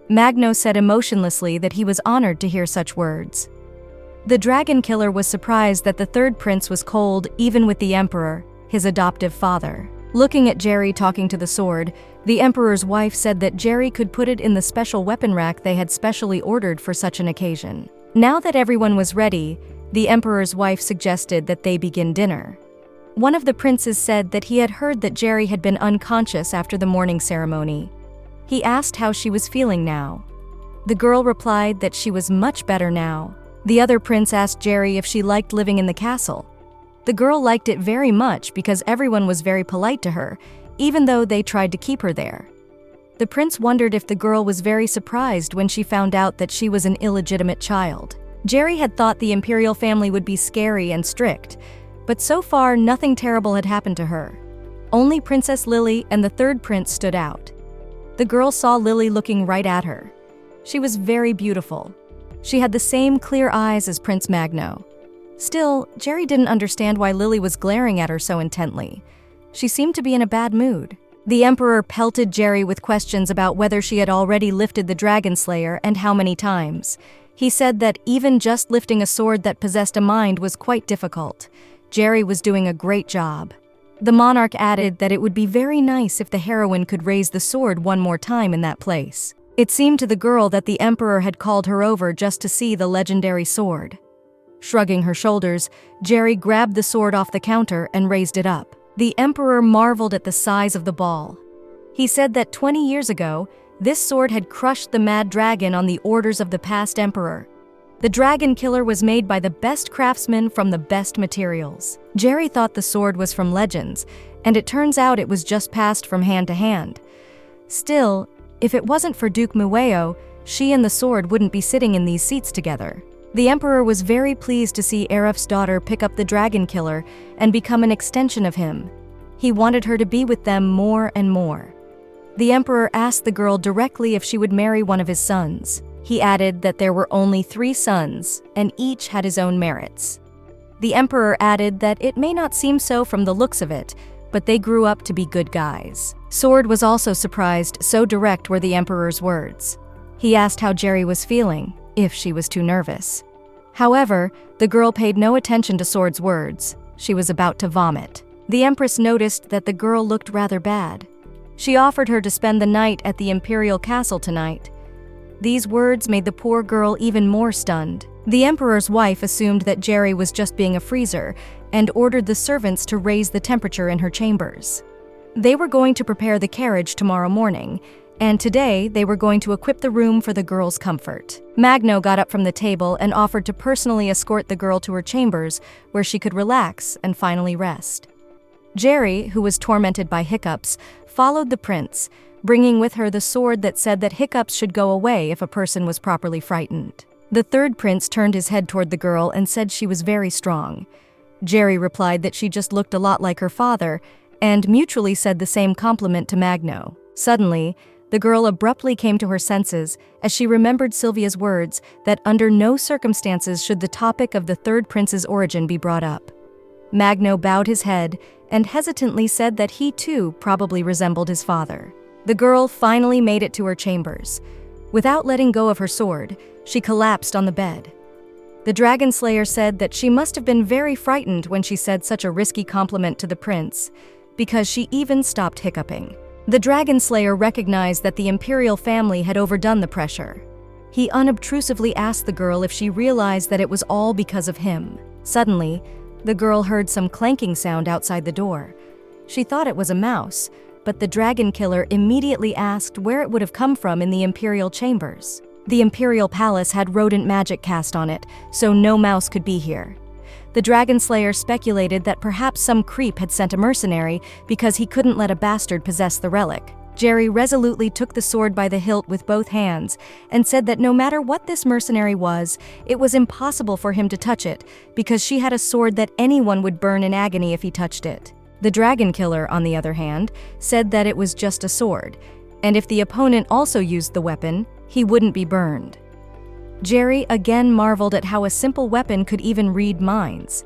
Magno said emotionlessly that he was honored to hear such words. The dragon killer was surprised that the third prince was cold even with the emperor, his adoptive father. Looking at Jerry talking to the sword, the emperor's wife said that Jerry could put it in the special weapon rack they had specially ordered for such an occasion. Now that everyone was ready, the emperor's wife suggested that they begin dinner. One of the princes said that he had heard that Jerry had been unconscious after the morning ceremony. He asked how she was feeling now. The girl replied that she was much better now. The other prince asked Jerry if she liked living in the castle. The girl liked it very much because everyone was very polite to her, even though they tried to keep her there. The prince wondered if the girl was very surprised when she found out that she was an illegitimate child. Jerry had thought the imperial family would be scary and strict, but so far nothing terrible had happened to her. Only Princess Lily and the third prince stood out. The girl saw Lily looking right at her. She was very beautiful. She had the same clear eyes as Prince Magno. Still, Jerry didn't understand why Lily was glaring at her so intently. She seemed to be in a bad mood. The emperor pelted Jerry with questions about whether she had already lifted the dragon slayer and how many times. He said that even just lifting a sword that possessed a mind was quite difficult. Jerry was doing a great job. The monarch added that it would be very nice if the heroine could raise the sword one more time in that place. It seemed to the girl that the emperor had called her over just to see the legendary sword. Shrugging her shoulders, Jerry grabbed the sword off the counter and raised it up. The emperor marveled at the size of the ball. He said that 20 years ago, this sword had crushed the mad dragon on the orders of the past emperor. The dragon killer was made by the best craftsmen from the best materials. Jerry thought the sword was from legends, and it turns out it was just passed from hand to hand. Still, if it wasn't for Duke Mueo, she and the sword wouldn't be sitting in these seats together. The emperor was very pleased to see Arif's daughter pick up the dragon killer and become an extension of him. He wanted her to be with them more and more. The emperor asked the girl directly if she would marry one of his sons. He added that there were only 3 sons, and each had his own merits. The emperor added that it may not seem so from the looks of it, but they grew up to be good guys. Sword was also surprised, so direct were the emperor's words. He asked how Jerry was feeling, if she was too nervous. However, the girl paid no attention to Sword's words. She was about to vomit. The empress noticed that the girl looked rather bad. She offered her to spend the night at the imperial castle tonight. These words made the poor girl even more stunned. The emperor's wife assumed that Jerry was just being a freezer and ordered the servants to raise the temperature in her chambers. They were going to prepare the carriage tomorrow morning, and today they were going to equip the room for the girl's comfort. Magno got up from the table and offered to personally escort the girl to her chambers where she could relax and finally rest. Jerry, who was tormented by hiccups, followed the prince, bringing with her the sword that said that hiccups should go away if a person was properly frightened. The third prince turned his head toward the girl and said she was very strong. Jerry replied that she just looked a lot like her father, and mutually said the same compliment to Magno. Suddenly, the girl abruptly came to her senses as she remembered Sylvia's words that under no circumstances should the topic of the third prince's origin be brought up. Magno bowed his head and hesitantly said that he too probably resembled his father. The girl finally made it to her chambers. Without letting go of her sword, she collapsed on the bed. The dragon slayer said that she must have been very frightened when she said such a risky compliment to the prince, because she even stopped hiccuping. The dragon slayer recognized that the imperial family had overdone the pressure. He unobtrusively asked the girl if she realized that it was all because of him. Suddenly, the girl heard some clanking sound outside the door. She thought it was a mouse, but the dragon killer immediately asked where it would have come from in the imperial chambers. The imperial palace had rodent magic cast on it, so no mouse could be here. The dragon slayer speculated that perhaps some creep had sent a mercenary because he couldn't let a bastard possess the relic. Jerry resolutely took the sword by the hilt with both hands and said that no matter what this mercenary was, it was impossible for him to touch it because she had a sword that anyone would burn in agony if he touched it. The dragon killer, on the other hand, said that it was just a sword, And if the opponent also used the weapon, he wouldn't be burned. Jerry again marveled at how a simple weapon could even read minds.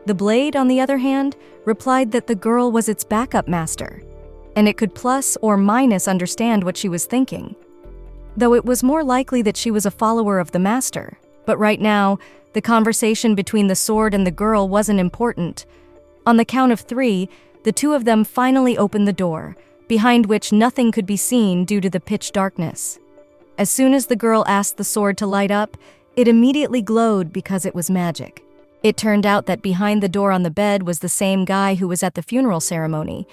The blade, on the other hand, replied that the girl was its backup master, and it could plus or minus understand what she was thinking. Though it was more likely that she was a follower of the master. But right now, the conversation between the sword and the girl wasn't important. On the count of 3, the two of them finally opened the door, behind which nothing could be seen due to the pitch darkness. As soon as the girl asked the sword to light up, it immediately glowed because it was magic. It turned out that behind the door on the bed was the same guy who was at the funeral ceremony.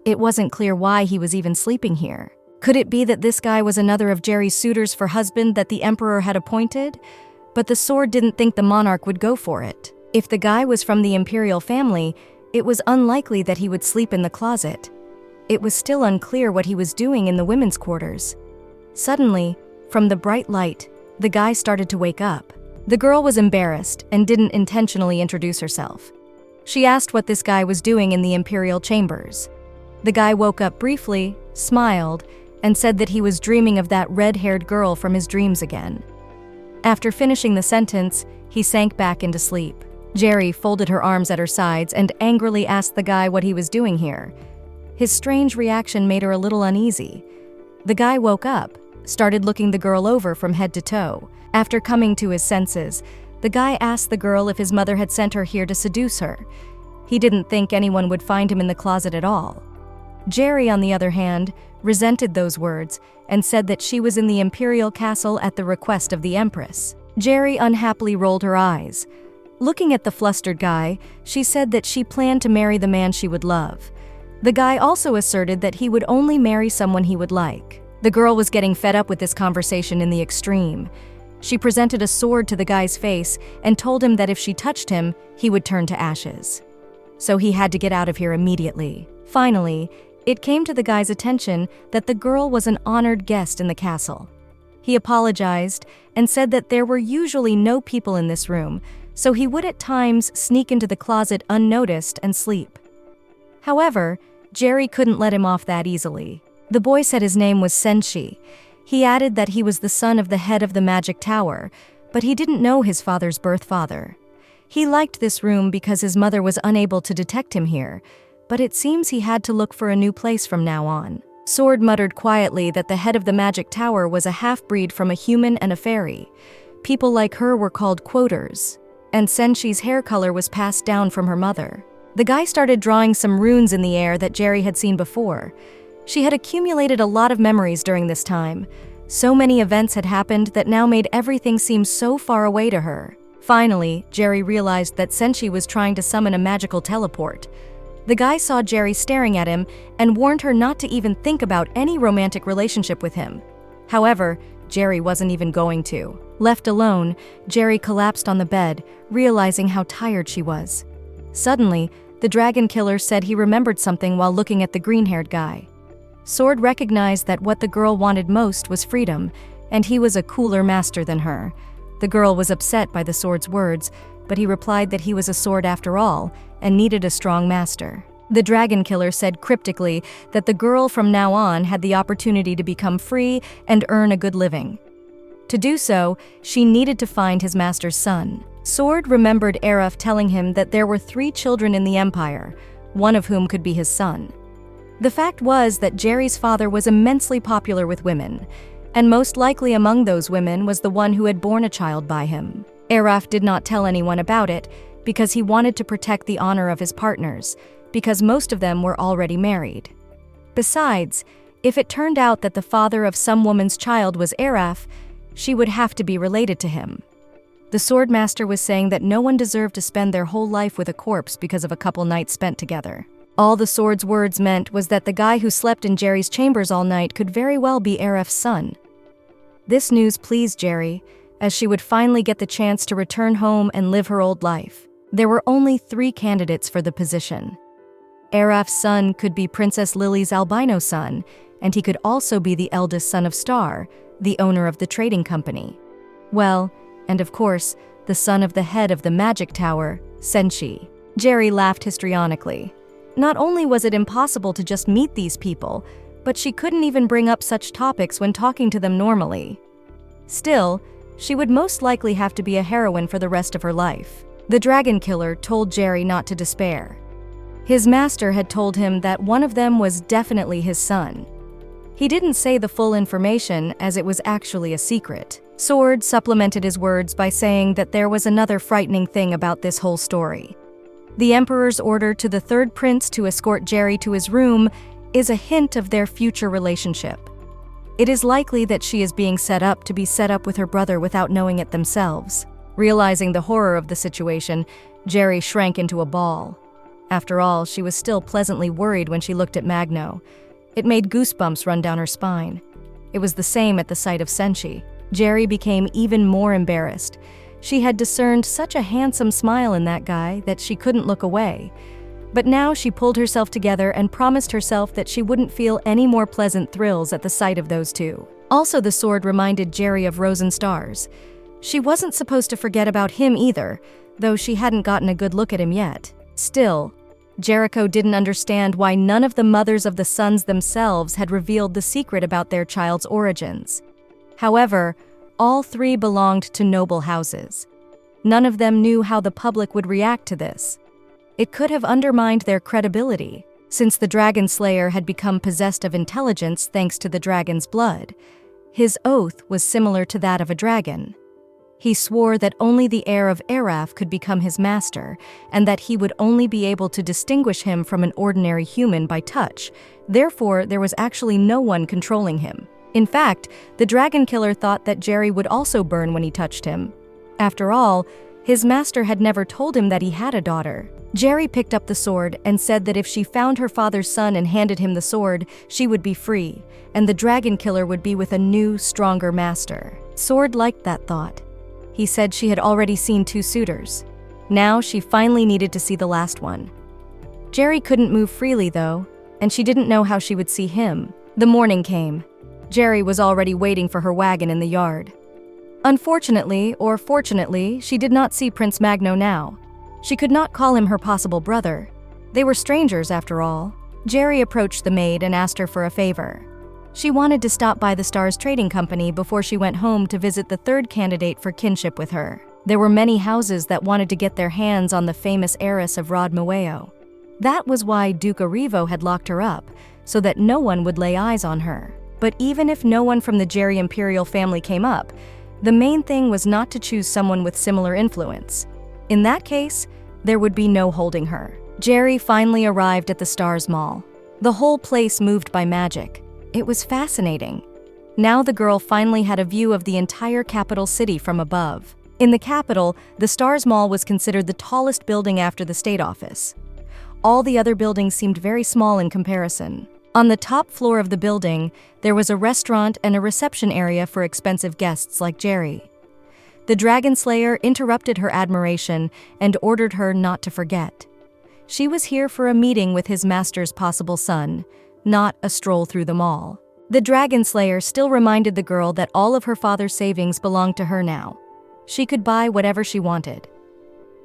It wasn't clear why he was even sleeping here. Could it be that this guy was another of Jerry's suitors for husband that the emperor had appointed? But the sword didn't think the monarch would go for it. If the guy was from the imperial family, it was unlikely that he would sleep in the closet. It was still unclear what he was doing in the women's quarters. Suddenly, from the bright light, the guy started to wake up. The girl was embarrassed and didn't intentionally introduce herself. She asked what this guy was doing in the imperial chambers. The guy woke up briefly, smiled, and said that he was dreaming of that red-haired girl from his dreams again. After finishing the sentence, he sank back into sleep. Jerry folded her arms at her sides and angrily asked the guy what he was doing here. His strange reaction made her a little uneasy. The guy woke up, started looking the girl over from head to toe. After coming to his senses, the guy asked the girl if his mother had sent her here to seduce her. He didn't think anyone would find him in the closet at all. Jerry, on the other hand, resented those words and said that she was in the imperial castle at the request of the empress. Jerry unhappily rolled her eyes. Looking at the flustered guy, she said that she planned to marry the man she would love. The guy also asserted that he would only marry someone he would like. The girl was getting fed up with this conversation in the extreme. She presented a sword to the guy's face and told him that if she touched him, he would turn to ashes. So he had to get out of here immediately. Finally, it came to the guy's attention that the girl was an honored guest in the castle. He apologized and said that there were usually no people in this room, so he would at times sneak into the closet unnoticed and sleep. However, Jerry couldn't let him off that easily. The boy said his name was Senshi. He added that he was the son of the head of the magic tower, but he didn't know his father's birth father. He liked this room because his mother was unable to detect him here, but it seems he had to look for a new place from now on. Sword muttered quietly that the head of the magic tower was a half-breed from a human and a fairy. People like her were called quoters, and Senshi's hair color was passed down from her mother. The guy started drawing some runes in the air that Jerry had seen before. She had accumulated a lot of memories during this time. So many events had happened that now made everything seem so far away to her. Finally, Jerry realized that Senshi was trying to summon a magical teleport. The guy saw Jerry staring at him and warned her not to even think about any romantic relationship with him. However, Jerry wasn't even going to. Left alone, Jerry collapsed on the bed, realizing how tired she was. Suddenly, the dragon killer said he remembered something while looking at the green-haired guy. Sword recognized that what the girl wanted most was freedom, and he was a cooler master than her. The girl was upset by the sword's words, but he replied that he was a sword after all, and needed a strong master. The dragon killer said cryptically that the girl from now on had the opportunity to become free and earn a good living. To do so, she needed to find his master's son. Sword remembered Araf telling him that there were 3 children in the empire, one of whom could be his son. The fact was that Jerry's father was immensely popular with women, and most likely among those women was the one who had borne a child by him. Araf did not tell anyone about it because he wanted to protect the honor of his partners, because most of them were already married. Besides, if it turned out that the father of some woman's child was Araf, she would have to be related to him. The swordmaster was saying that no one deserved to spend their whole life with a corpse because of a couple nights spent together. All the sword's words meant was that the guy who slept in Jerry's chambers all night could very well be Araf's son. This news pleased Jerry, as she would finally get the chance to return home and live her old life. There were only 3 candidates for the position. Araf's son could be Princess Lily's albino son, and he could also be the eldest son of Star, the owner of the trading company. Well, and of course, the son of the head of the magic tower, Senshi. Jerry laughed histrionically. Not only was it impossible to just meet these people, but she couldn't even bring up such topics when talking to them normally. Still, she would most likely have to be a heroine for the rest of her life. The dragon killer told Jerry not to despair. His master had told him that one of them was definitely his son. He didn't say the full information as it was actually a secret. Sword supplemented his words by saying that there was another frightening thing about this whole story. The Emperor's order to the third prince to escort Jerry to his room is a hint of their future relationship. It is likely that she is being set up to be set up with her brother without knowing it themselves. Realizing the horror of the situation, Jerry shrank into a ball. After all, she was still pleasantly worried when she looked at Magno. It made goosebumps run down her spine. It was the same at the sight of Senshi. Jerry became even more embarrassed. She had discerned such a handsome smile in that guy that she couldn't look away. But now she pulled herself together and promised herself that she wouldn't feel any more pleasant thrills at the sight of those two. Also, the sword reminded Jerry of Rosen stars. She wasn't supposed to forget about him either, though she hadn't gotten a good look at him yet. Still, Jericho didn't understand why none of the mothers of the sons themselves had revealed the secret about their child's origins. However, all three belonged to noble houses. None of them knew how the public would react to this. It could have undermined their credibility, since the dragon slayer had become possessed of intelligence thanks to the dragon's blood. His oath was similar to that of a dragon. He swore that only the heir of Araf could become his master, and that he would only be able to distinguish him from an ordinary human by touch. Therefore, there was actually no one controlling him. In fact, the dragon killer thought that Jerry would also burn when he touched him. After all, his master had never told him that he had a daughter. Jerry picked up the sword and said that if she found her father's son and handed him the sword, she would be free, and the dragon killer would be with a new, stronger master. Sword liked that thought. He said she had already seen 2 suitors. Now she finally needed to see the last one. Jerry couldn't move freely though, and she didn't know how she would see him. The morning came. Jerry was already waiting for her wagon in the yard. Unfortunately, or fortunately, she did not see Prince Magno now. She could not call him her possible brother. They were strangers after all. Jerry approached the maid and asked her for a favor. She wanted to stop by the Stars Trading Company before she went home to visit the third candidate for kinship with her. There were many houses that wanted to get their hands on the famous heiress of Rod Mueo. That was why Duke Arrivo had locked her up, so that no one would lay eyes on her. But even if no one from the Jerry imperial family came up, the main thing was not to choose someone with similar influence. In that case, there would be no holding her. Jerry finally arrived at the Stars Mall. The whole place moved by magic. It was fascinating. Now the girl finally had a view of the entire capital city from above. In the capital, the Stars Mall was considered the tallest building after the state office. All the other buildings seemed very small in comparison. On the top floor of the building, there was a restaurant and a reception area for expensive guests like Jerry. The Dragon Slayer interrupted her admiration and ordered her not to forget. She was here for a meeting with his master's possible son, not a stroll through the mall. The Dragon Slayer still reminded the girl that all of her father's savings belonged to her now. She could buy whatever she wanted.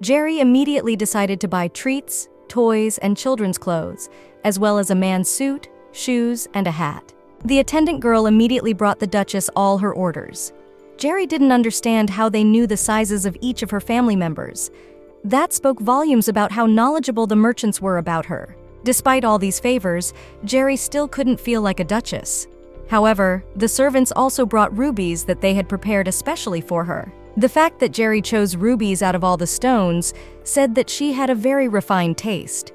Jerry immediately decided to buy treats, toys, and children's clothes, as well as a man's suit, shoes, and a hat. The attendant girl immediately brought the Duchess all her orders. Jerry didn't understand how they knew the sizes of each of her family members. That spoke volumes about how knowledgeable the merchants were about her. Despite all these favors, Jerry still couldn't feel like a duchess. However, the servants also brought rubies that they had prepared especially for her. The fact that Jerry chose rubies out of all the stones said that she had a very refined taste.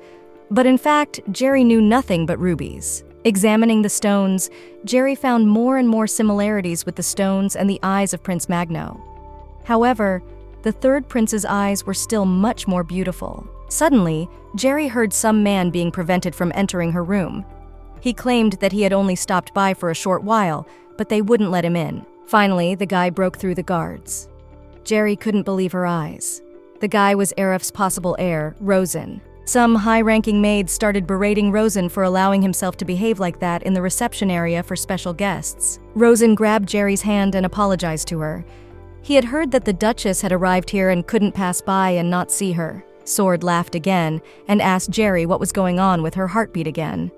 But in fact, Jerry knew nothing but rubies. Examining the stones, Jerry found more and more similarities with the stones and the eyes of Prince Magno. However, the third prince's eyes were still much more beautiful. Suddenly, Jerry heard some man being prevented from entering her room. He claimed that he had only stopped by for a short while, but they wouldn't let him in. Finally, the guy broke through the guards. Jerry couldn't believe her eyes. The guy was Araf's possible heir, Rosen. Some high-ranking maids started berating Rosen for allowing himself to behave like that in the reception area for special guests. Rosen grabbed Jerry's hand and apologized to her. He had heard that the Duchess had arrived here and couldn't pass by and not see her. Sword laughed again and asked Jerry what was going on with her heartbeat again.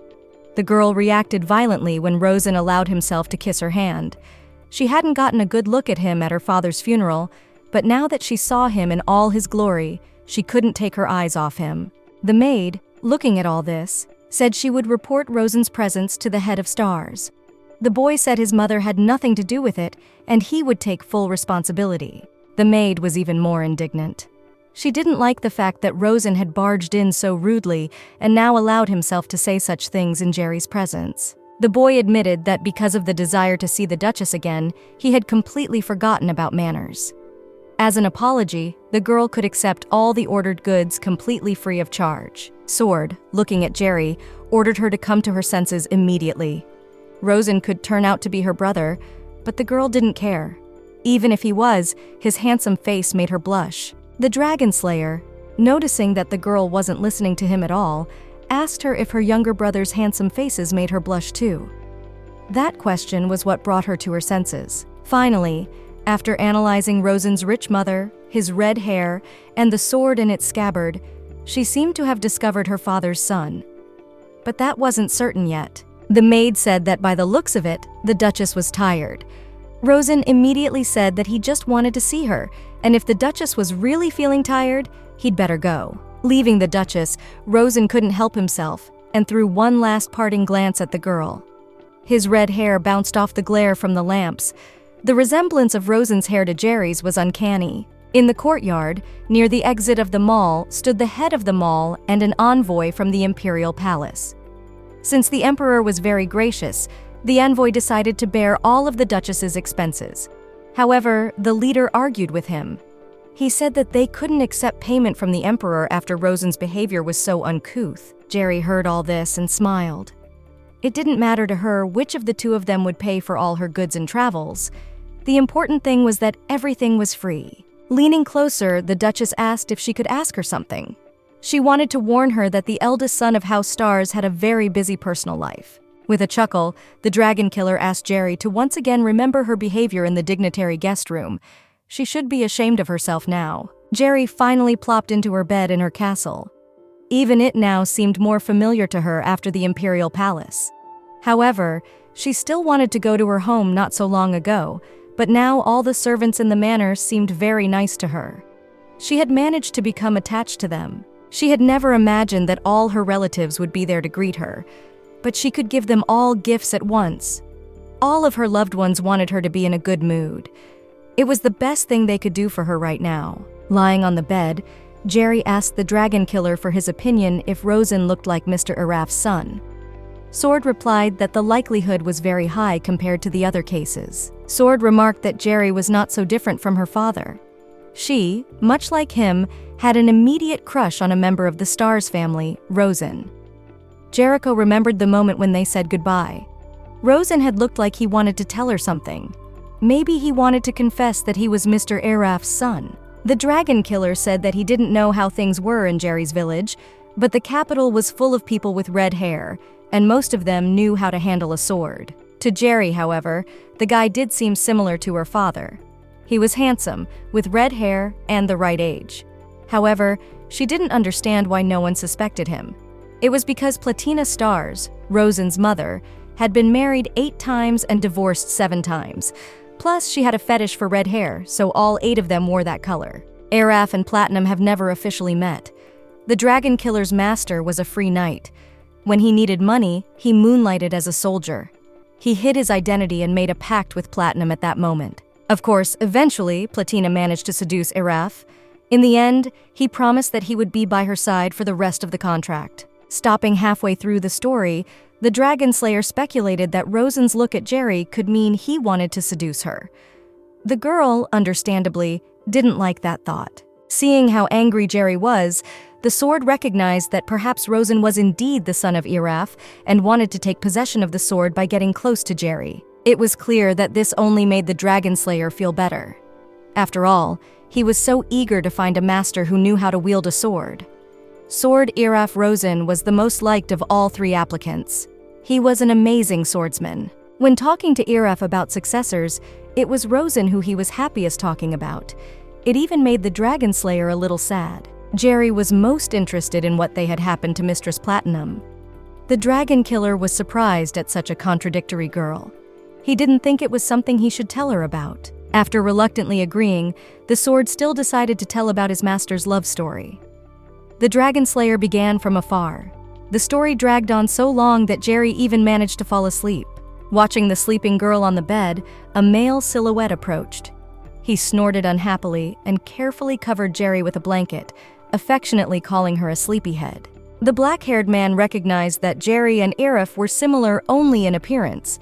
The girl reacted violently when Rosen allowed himself to kiss her hand. She hadn't gotten a good look at him at her father's funeral, but now that she saw him in all his glory, she couldn't take her eyes off him. The maid, looking at all this, said she would report Rosen's presence to the head of stars. The boy said his mother had nothing to do with it, and he would take full responsibility. The maid was even more indignant. She didn't like the fact that Rosen had barged in so rudely and now allowed himself to say such things in Jerry's presence. The boy admitted that because of the desire to see the Duchess again, he had completely forgotten about manners. As an apology, the girl could accept all the ordered goods completely free of charge. Sword, looking at Jerry, ordered her to come to her senses immediately. Rosen could turn out to be her brother, but the girl didn't care. Even if he was, his handsome face made her blush. The Dragon Slayer, noticing that the girl wasn't listening to him at all, asked her if her younger brother's handsome faces made her blush too. That question was what brought her to her senses. Finally, after analyzing Rosen's rich mother, his red hair, and the sword in its scabbard, she seemed to have discovered her father's son. But that wasn't certain yet. The maid said that by the looks of it, the Duchess was tired. Rosen immediately said that he just wanted to see her, and if the Duchess was really feeling tired, he'd better go. Leaving the Duchess, Rosen couldn't help himself and threw one last parting glance at the girl. His red hair bounced off the glare from the lamps. The resemblance of Rosen's hair to Jerry's was uncanny. In the courtyard, near the exit of the mall, stood the head of the mall and an envoy from the imperial palace. Since the emperor was very gracious, the envoy decided to bear all of the Duchess's expenses. However, the leader argued with him. He said that they couldn't accept payment from the emperor after Rosen's behavior was so uncouth. Jerry heard all this and smiled. It didn't matter to her which of the two of them would pay for all her goods and travels. The important thing was that everything was free. Leaning closer, the Duchess asked if she could ask her something. She wanted to warn her that the eldest son of House Stars had a very busy personal life. With a chuckle, the Dragon Killer asked Jerry to once again remember her behavior in the dignitary guest room. She should be ashamed of herself now. Jerry finally plopped into her bed in her castle. Even it now seemed more familiar to her after the imperial palace. However, she still wanted to go to her home not so long ago, but now all the servants in the manor seemed very nice to her. She had managed to become attached to them. She had never imagined that all her relatives would be there to greet her, but she could give them all gifts at once. All of her loved ones wanted her to be in a good mood. It was the best thing they could do for her right now. Lying on the bed, Jerry asked the Dragon Killer for his opinion if Rosen looked like Mr. Araf's son. Sword replied that the likelihood was very high compared to the other cases. Sword remarked that Jerry was not so different from her father. She, much like him, had an immediate crush on a member of the Stars family, Rosen. Jericho remembered the moment when they said goodbye. Rosen had looked like he wanted to tell her something. Maybe he wanted to confess that he was Mr. Araf's son. The Dragon Killer said that he didn't know how things were in Jerry's village, but the capital was full of people with red hair, and most of them knew how to handle a sword. To Jerry, however, the guy did seem similar to her father. He was handsome, with red hair and the right age. However, she didn't understand why no one suspected him. It was because Platina Stars, Rosen's mother, had been married 8 times and divorced 7 times. Plus, she had a fetish for red hair, so all 8 of them wore that color. Araf and Platinum have never officially met. The Dragon Killer's master was a free knight. When he needed money, he moonlighted as a soldier. He hid his identity and made a pact with Platinum at that moment. Of course, eventually, Platina managed to seduce Araf. In the end, he promised that he would be by her side for the rest of the contract. Stopping halfway through the story, the Dragon Slayer speculated that Rosen's look at Jerry could mean he wanted to seduce her. The girl, understandably, didn't like that thought. Seeing how angry Jerry was, the sword recognized that perhaps Rosen was indeed the son of Araf and wanted to take possession of the sword by getting close to Jerry. It was clear that this only made the Dragon Slayer feel better. After all, he was so eager to find a master who knew how to wield a sword. Sword Araf Rosen was the most liked of all 3 applicants. He was an amazing swordsman. When talking to Araf about successors, it was Rosen who he was happiest talking about. It even made the Dragon Slayer a little sad. Jerry was most interested in what they had happened to Mistress Platinum. The dragon killer was surprised at such a contradictory girl. He didn't think it was something he should tell her about. After reluctantly agreeing, the sword still decided to tell about his master's love story. The dragon slayer began from afar. The story dragged on so long that Jerry even managed to fall asleep. Watching the sleeping girl on the bed, a male silhouette approached. He snorted unhappily and carefully covered Jerry with a blanket, affectionately calling her a sleepyhead. The black-haired man recognized that Jerry and Arif were similar only in appearance.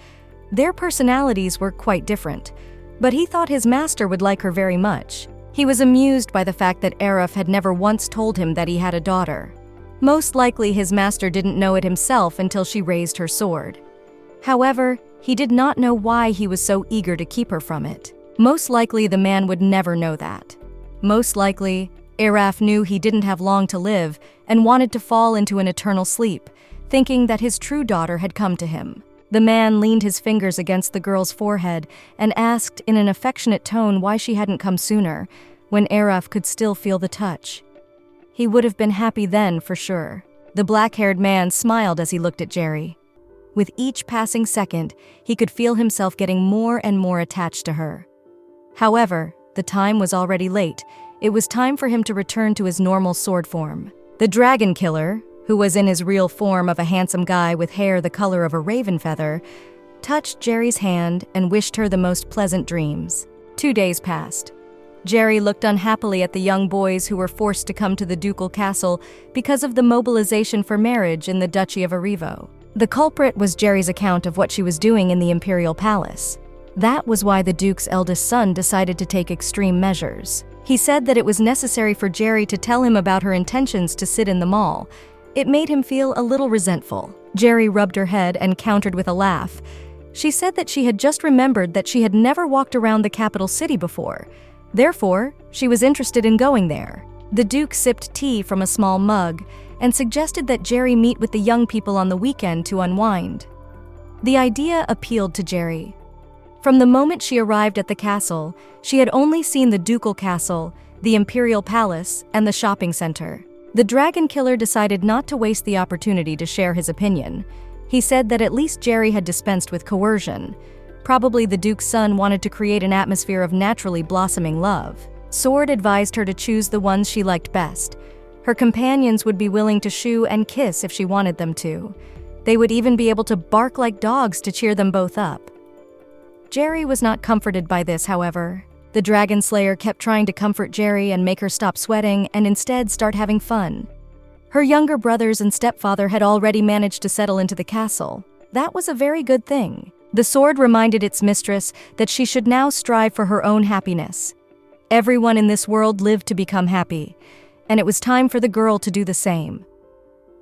Their personalities were quite different, but he thought his master would like her very much. He was amused by the fact that Arif had never once told him that he had a daughter. Most likely his master didn't know it himself until she raised her sword. However, he did not know why he was so eager to keep her from it. Most likely the man would never know that. Most likely, Arif knew he didn't have long to live and wanted to fall into an eternal sleep, thinking that his true daughter had come to him. The man leaned his fingers against the girl's forehead and asked in an affectionate tone why she hadn't come sooner, when Arif could still feel the touch. He would have been happy then for sure. The black-haired man smiled as he looked at Jerry. With each passing second, he could feel himself getting more and more attached to her. However, the time was already late. It was time for him to return to his normal sword form. The dragon killer, who was in his real form of a handsome guy with hair the color of a raven feather, touched Jerry's hand and wished her the most pleasant dreams. 2 days passed. Jerry looked unhappily at the young boys who were forced to come to the ducal castle because of the mobilization for marriage in the Duchy of Arrivo. The culprit was Jerry's account of what she was doing in the imperial palace. That was why the Duke's eldest son decided to take extreme measures. He said that it was necessary for Jerry to tell him about her intentions to sit in the mall. It made him feel a little resentful. Jerry rubbed her head and countered with a laugh. She said that she had just remembered that she had never walked around the capital city before. Therefore, she was interested in going there. The Duke sipped tea from a small mug and suggested that Jerry meet with the young people on the weekend to unwind. The idea appealed to Jerry. From the moment she arrived at the castle, she had only seen the ducal castle, the imperial palace, and the shopping center. The dragon killer decided not to waste the opportunity to share his opinion. He said that at least Jerry had dispensed with coercion. Probably the Duke's son wanted to create an atmosphere of naturally blossoming love. Sword advised her to choose the ones she liked best. Her companions would be willing to shoo and kiss if she wanted them to. They would even be able to bark like dogs to cheer them both up. Jerry was not comforted by this, however. The dragon slayer kept trying to comfort Jerry and make her stop sweating and instead start having fun. Her younger brothers and stepfather had already managed to settle into the castle. That was a very good thing. The sword reminded its mistress that she should now strive for her own happiness. Everyone in this world lived to become happy, and it was time for the girl to do the same.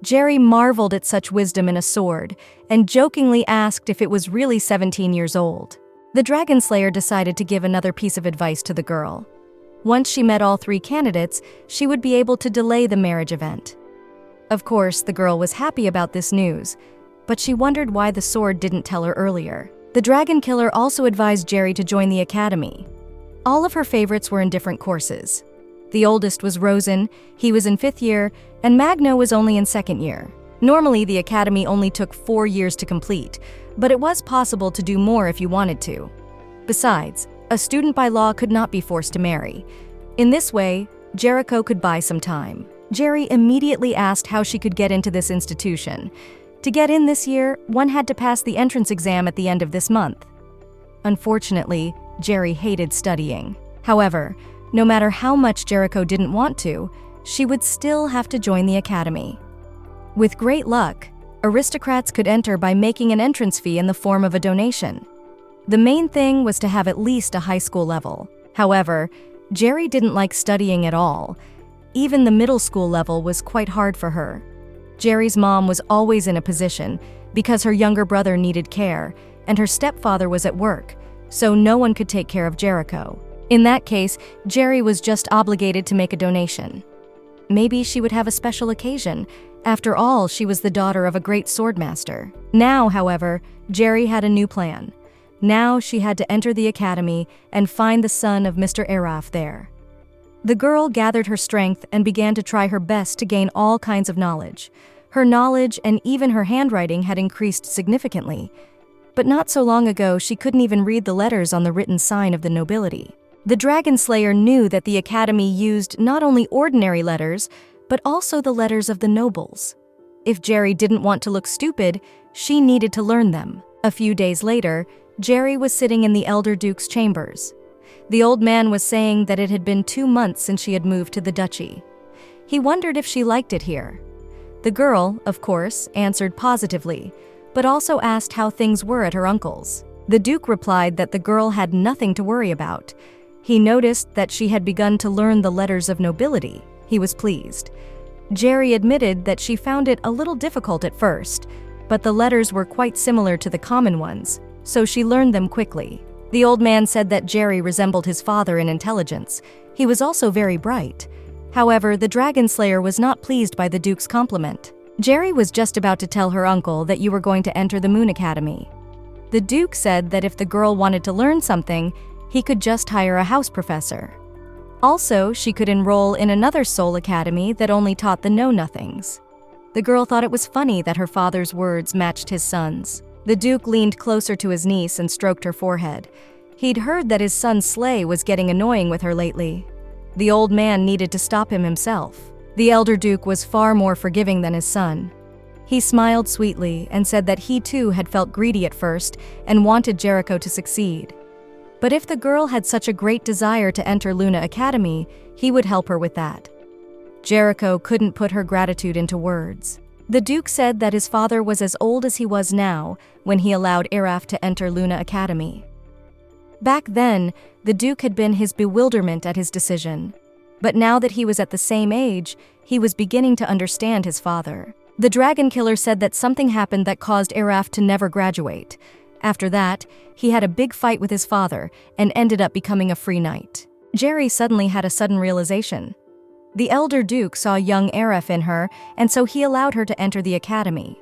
Jerry marveled at such wisdom in a sword and jokingly asked if it was really 17 years old. The dragon slayer decided to give another piece of advice to the girl. Once she met all 3 candidates, she would be able to delay the marriage event. Of course, the girl was happy about this news, but she wondered why the sword didn't tell her earlier. The dragon killer also advised Jerry to join the academy. All of her favorites were in different courses. The oldest was Rosen, he was in 5th year, and Magno was only in 2nd year. Normally, the academy only took 4 years to complete, but it was possible to do more if you wanted to. Besides, a student by law could not be forced to marry. In this way, Jericho could buy some time. Jerry immediately asked how she could get into this institution. To get in this year, one had to pass the entrance exam at the end of this month. Unfortunately, Jerry hated studying. However, no matter how much Jericho didn't want to, she would still have to join the academy. With great luck, aristocrats could enter by making an entrance fee in the form of a donation. The main thing was to have at least a high school level. However, Jerry didn't like studying at all. Even the middle school level was quite hard for her. Jerry's mom was always in a position because her younger brother needed care, and her stepfather was at work, so no one could take care of Jericho. In that case, Jerry was just obligated to make a donation. Maybe she would have a special occasion. After all, she was the daughter of a great swordmaster. Now, however, Jerry had a new plan. Now she had to enter the academy and find the son of Mr. Araf there. The girl gathered her strength and began to try her best to gain all kinds of knowledge. Her knowledge and even her handwriting had increased significantly. But not so long ago, she couldn't even read the letters on the written sign of the nobility. The Dragon Slayer knew that the academy used not only ordinary letters, but also the letters of the nobles. If Jerry didn't want to look stupid, she needed to learn them. A few days later, Jerry was sitting in the elder duke's chambers. The old man was saying that it had been 2 months since she had moved to the duchy. He wondered if she liked it here. The girl, of course, answered positively, but also asked how things were at her uncle's. The duke replied that the girl had nothing to worry about. He noticed that she had begun to learn the letters of nobility. He was pleased. Jerry admitted that she found it a little difficult at first, but the letters were quite similar to the common ones, so she learned them quickly. The old man said that Jerry resembled his father in intelligence. He was also very bright. However, the Dragon Slayer was not pleased by the duke's compliment. Jerry was just about to tell her uncle that you were going to enter the Moon Academy. The duke said that if the girl wanted to learn something, he could just hire a house professor. Also, she could enroll in another soul academy that only taught the know-nothings. The girl thought it was funny that her father's words matched his son's. The duke leaned closer to his niece and stroked her forehead. He'd heard that his son Slay was getting annoying with her lately. The old man needed to stop him himself. The elder duke was far more forgiving than his son. He smiled sweetly and said that he too had felt greedy at first and wanted Jericho to succeed. But if the girl had such a great desire to enter Luna Academy, he would help her with that. Jericho couldn't put her gratitude into words. The duke said that his father was as old as he was now when he allowed Iraf to enter Luna Academy. Back then, the duke had been his bewilderment at his decision. But now that he was at the same age, he was beginning to understand his father. The dragon killer said that something happened that caused Iraf to never graduate. After that, he had a big fight with his father and ended up becoming a free knight. Jerry suddenly had a sudden realization. The elder duke saw young Iraf in her, and so he allowed her to enter the academy.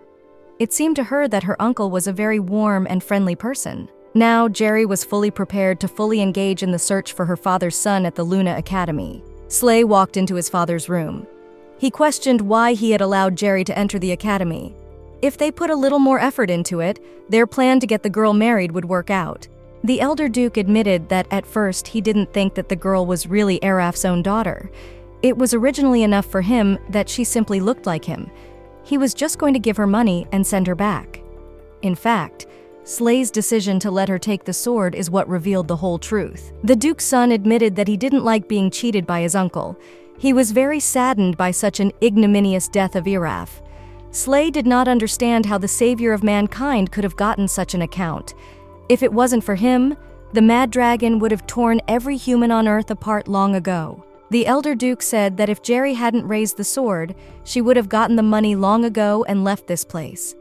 It seemed to her that her uncle was a very warm and friendly person. Now, Jerry was fully prepared to fully engage in the search for her father's son at the Luna Academy. Slay walked into his father's room. He questioned why he had allowed Jerry to enter the academy. If they put a little more effort into it, their plan to get the girl married would work out. The elder duke admitted that at first he didn't think that the girl was really Iraf's own daughter. It was originally enough for him that she simply looked like him. He was just going to give her money and send her back. In fact, Slay's decision to let her take the sword is what revealed the whole truth. The duke's son admitted that he didn't like being cheated by his uncle. He was very saddened by such an ignominious death of Iraf. Slay did not understand how the savior of mankind could have gotten such an account. If it wasn't for him, the mad dragon would have torn every human on Earth apart long ago. The elder duke said that if Jerry hadn't raised the sword, she would have gotten the money long ago and left this place.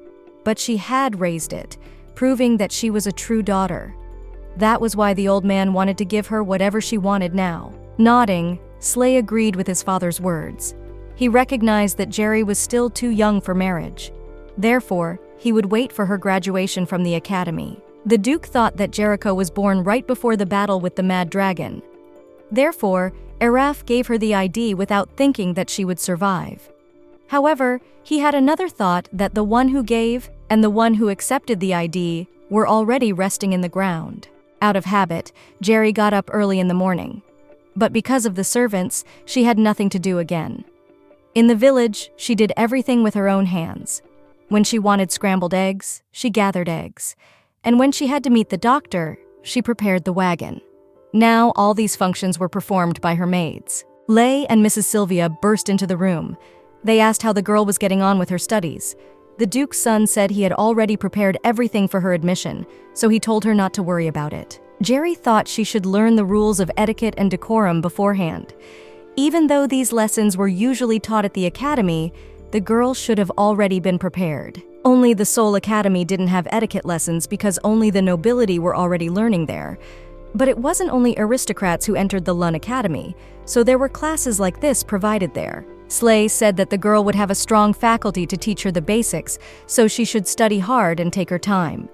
But she had raised it, proving that she was a true daughter. That was why the old man wanted to give her whatever she wanted now. Nodding, Slay agreed with his father's words. He recognized that Jerry was still too young for marriage. Therefore, he would wait for her graduation from the academy. The duke thought that Jericho was born right before the battle with the mad dragon. Therefore, Iraf gave her the ID without thinking that she would survive. However, he had another thought that the one who gave and the one who accepted the ID were already resting in the ground. Out of habit, Jerry got up early in the morning. But because of the servants, she had nothing to do again. In the village, she did everything with her own hands. When she wanted scrambled eggs, she gathered eggs. And when she had to meet the doctor, she prepared the wagon. Now, all these functions were performed by her maids. Lay and Mrs. Sylvia burst into the room. They asked how the girl was getting on with her studies. The duke's son said he had already prepared everything for her admission, so he told her not to worry about it. Jerry thought she should learn the rules of etiquette and decorum beforehand. Even though these lessons were usually taught at the academy, the girl should have already been prepared. Only the Soul Academy didn't have etiquette lessons because only the nobility were already learning there. But it wasn't only aristocrats who entered the Lun Academy, so there were classes like this provided there. Slay said that the girl would have a strong faculty to teach her the basics, so she should study hard and take her time.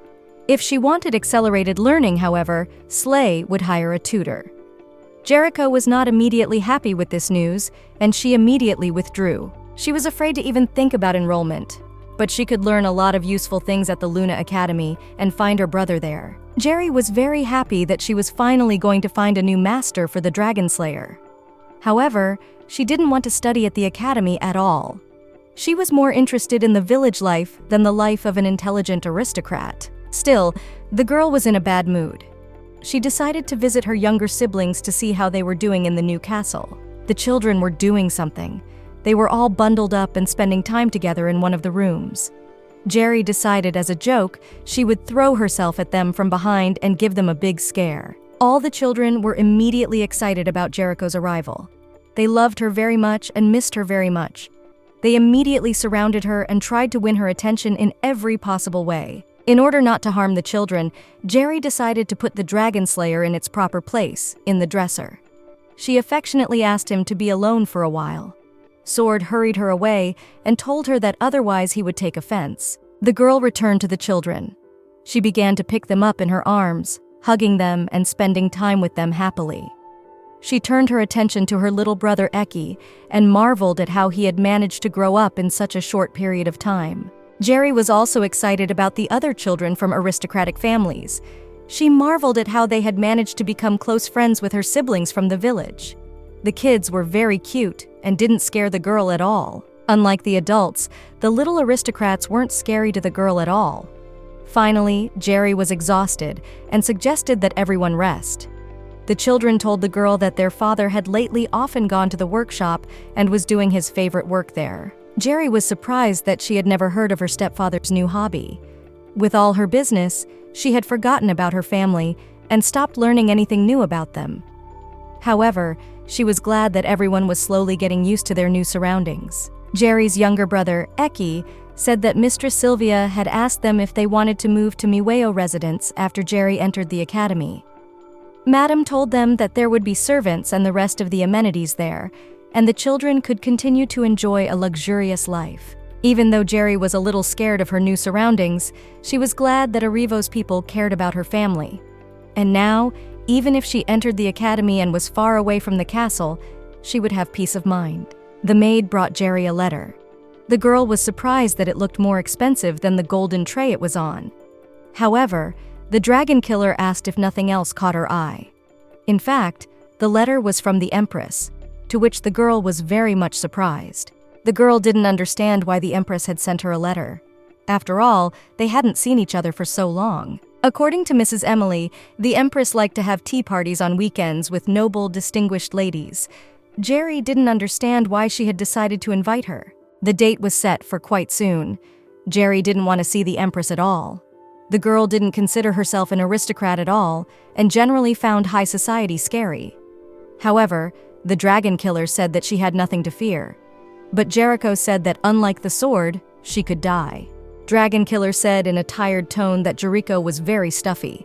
If she wanted accelerated learning, however, Slay would hire a tutor. Jericho was not immediately happy with this news, and she immediately withdrew. She was afraid to even think about enrollment, but she could learn a lot of useful things at the Luna Academy and find her brother there. Jerry was very happy that she was finally going to find a new master for the Dragon Slayer. However, she didn't want to study at the academy at all. She was more interested in the village life than the life of an intelligent aristocrat. Still, the girl was in a bad mood. She decided to visit her younger siblings to see how they were doing in the new castle. The children were doing something. They were all bundled up and spending time together in one of the rooms. Jerry decided as a joke she would throw herself at them from behind and give them a big scare. All the children were immediately excited about Jericho's arrival. They loved her very much and missed her very much. They immediately surrounded her and tried to win her attention in every possible way. In order not to harm the children, Jerry decided to put the Dragon Slayer in its proper place, in the dresser. She affectionately asked him to be alone for a while. Sword hurried her away and told her that otherwise he would take offense. The girl returned to the children. She began to pick them up in her arms, hugging them and spending time with them happily. She turned her attention to her little brother Eki and marveled at how he had managed to grow up in such a short period of time. Jerry was also excited about the other children from aristocratic families. She marveled at how they had managed to become close friends with her siblings from the village. The kids were very cute and didn't scare the girl at all. Unlike the adults, the little aristocrats weren't scary to the girl at all. Finally, Jerry was exhausted and suggested that everyone rest. The children told the girl that their father had lately often gone to the workshop and was doing his favorite work there. Jerry was surprised that she had never heard of her stepfather's new hobby. With all her business, she had forgotten about her family and stopped learning anything new about them. However, she was glad that everyone was slowly getting used to their new surroundings. Jerry's younger brother, Eki, said that Mistress Sylvia had asked them if they wanted to move to Miweo residence after Jerry entered the academy. Madam told them that there would be servants and the rest of the amenities there, and the children could continue to enjoy a luxurious life. Even though Jerry was a little scared of her new surroundings, she was glad that Arrivo's people cared about her family. And now, even if she entered the academy and was far away from the castle, she would have peace of mind. The maid brought Jerry a letter. The girl was surprised that it looked more expensive than the golden tray it was on. However, the dragon killer asked if nothing else caught her eye. In fact, the letter was from the empress, to which the girl was very much surprised. The girl didn't understand why the empress had sent her a letter. After all, they hadn't seen each other for so long. According to Mrs. Emily, the empress liked to have tea parties on weekends with noble, distinguished ladies. Jerry didn't understand why she had decided to invite her. The date was set for quite soon. Jerry didn't want to see the empress at all. The girl didn't consider herself an aristocrat at all and generally found high society scary. However, the dragon killer said that she had nothing to fear. But Jericho said that unlike the sword, she could die. Dragon Killer said in a tired tone that Jericho was very stuffy.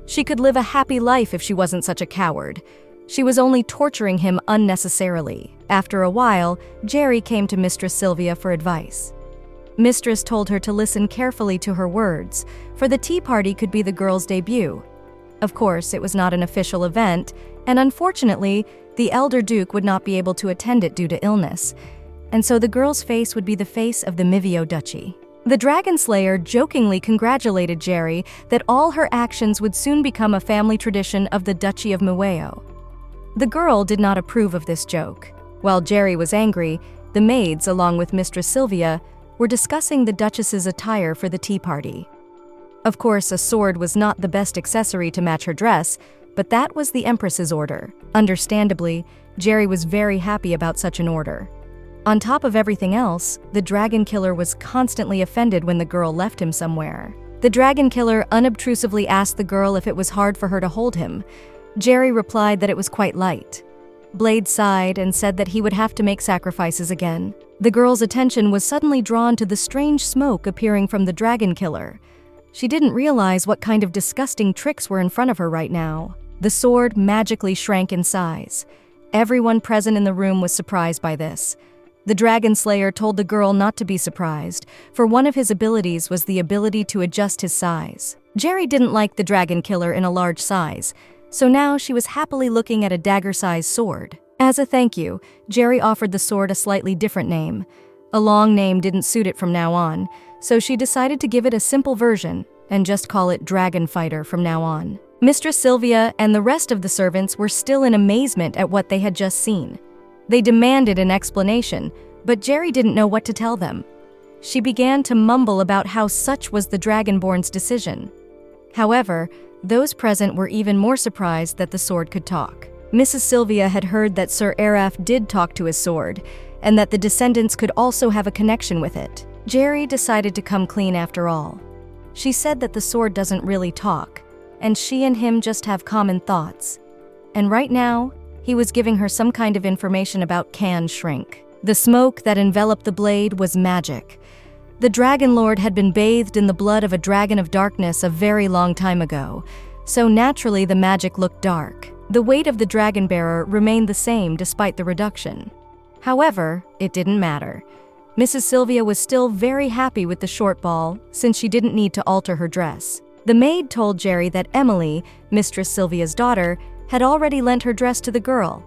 She could live a happy life if she wasn't such a coward. She was only torturing him unnecessarily. After a while, Jerry came to Mistress Sylvia for advice. Mistress told her to listen carefully to her words, for the tea party could be the girl's debut. Of course, it was not an official event, and unfortunately, the elder duke would not be able to attend it due to illness, and so the girl's face would be the face of the Mivio Duchy. The Dragon Slayer jokingly congratulated Jerry that all her actions would soon become a family tradition of the Duchy of Miweo. The girl did not approve of this joke. While Jerry was angry, the maids, along with Mistress Sylvia, were discussing the Duchess's attire for the tea party. Of course, a sword was not the best accessory to match her dress, but that was the Empress's order. Understandably, Jerry was very happy about such an order. On top of everything else, the Dragon Killer was constantly offended when the girl left him somewhere. The Dragon Killer unobtrusively asked the girl if it was hard for her to hold him. Jerry replied that it was quite light. Blade sighed and said that he would have to make sacrifices again. The girl's attention was suddenly drawn to the strange smoke appearing from the Dragon Killer. She didn't realize what kind of disgusting tricks were in front of her right now. The sword magically shrank in size. Everyone present in the room was surprised by this. The Dragon Slayer told the girl not to be surprised, for one of his abilities was the ability to adjust his size. Jerry didn't like the Dragon Killer in a large size, so now she was happily looking at a dagger-sized sword. As a thank you, Jerry offered the sword a slightly different name. A long name didn't suit it from now on, so she decided to give it a simple version and just call it Dragon Fighter from now on. Mistress Sylvia and the rest of the servants were still in amazement at what they had just seen. They demanded an explanation, but Jerry didn't know what to tell them. She began to mumble about how such was the Dragonborn's decision. However, those present were even more surprised that the sword could talk. Mrs. Sylvia had heard that Sir Araf did talk to his sword, and that the descendants could also have a connection with it. Jerry decided to come clean after all. She said that the sword doesn't really talk, and she and him just have common thoughts. And right now, he was giving her some kind of information about can shrink. The smoke that enveloped the blade was magic. The Dragon Lord had been bathed in the blood of a dragon of darkness a very long time ago, so naturally the magic looked dark. The weight of the dragon bearer remained the same despite the reduction. However, it didn't matter. Mrs. Sylvia was still very happy with the short ball, since she didn't need to alter her dress. The maid told Jerry that Emily, Mistress Sylvia's daughter, had already lent her dress to the girl.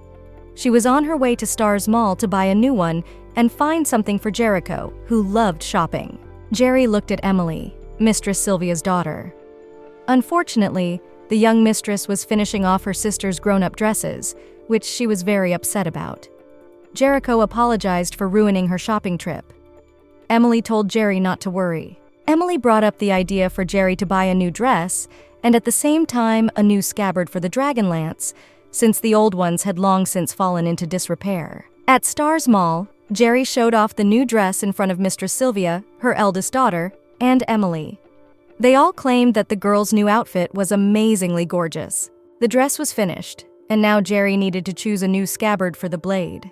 She was on her way to Stars Mall to buy a new one and find something for Jericho, who loved shopping. Jerry looked at Emily, Mistress Sylvia's daughter. Unfortunately, the young mistress was finishing off her sister's grown-up dresses, which she was very upset about. Jericho apologized for ruining her shopping trip. Emily told Jerry not to worry. Emily brought up the idea for Jerry to buy a new dress, and at the same time a new scabbard for the dragon lance, since the old ones had long since fallen into disrepair. At Stars Mall, Jerry showed off the new dress in front of Mistress Sylvia, her eldest daughter, and Emily. They all claimed that the girl's new outfit was amazingly gorgeous. The dress was finished, and now Jerry needed to choose a new scabbard for the blade.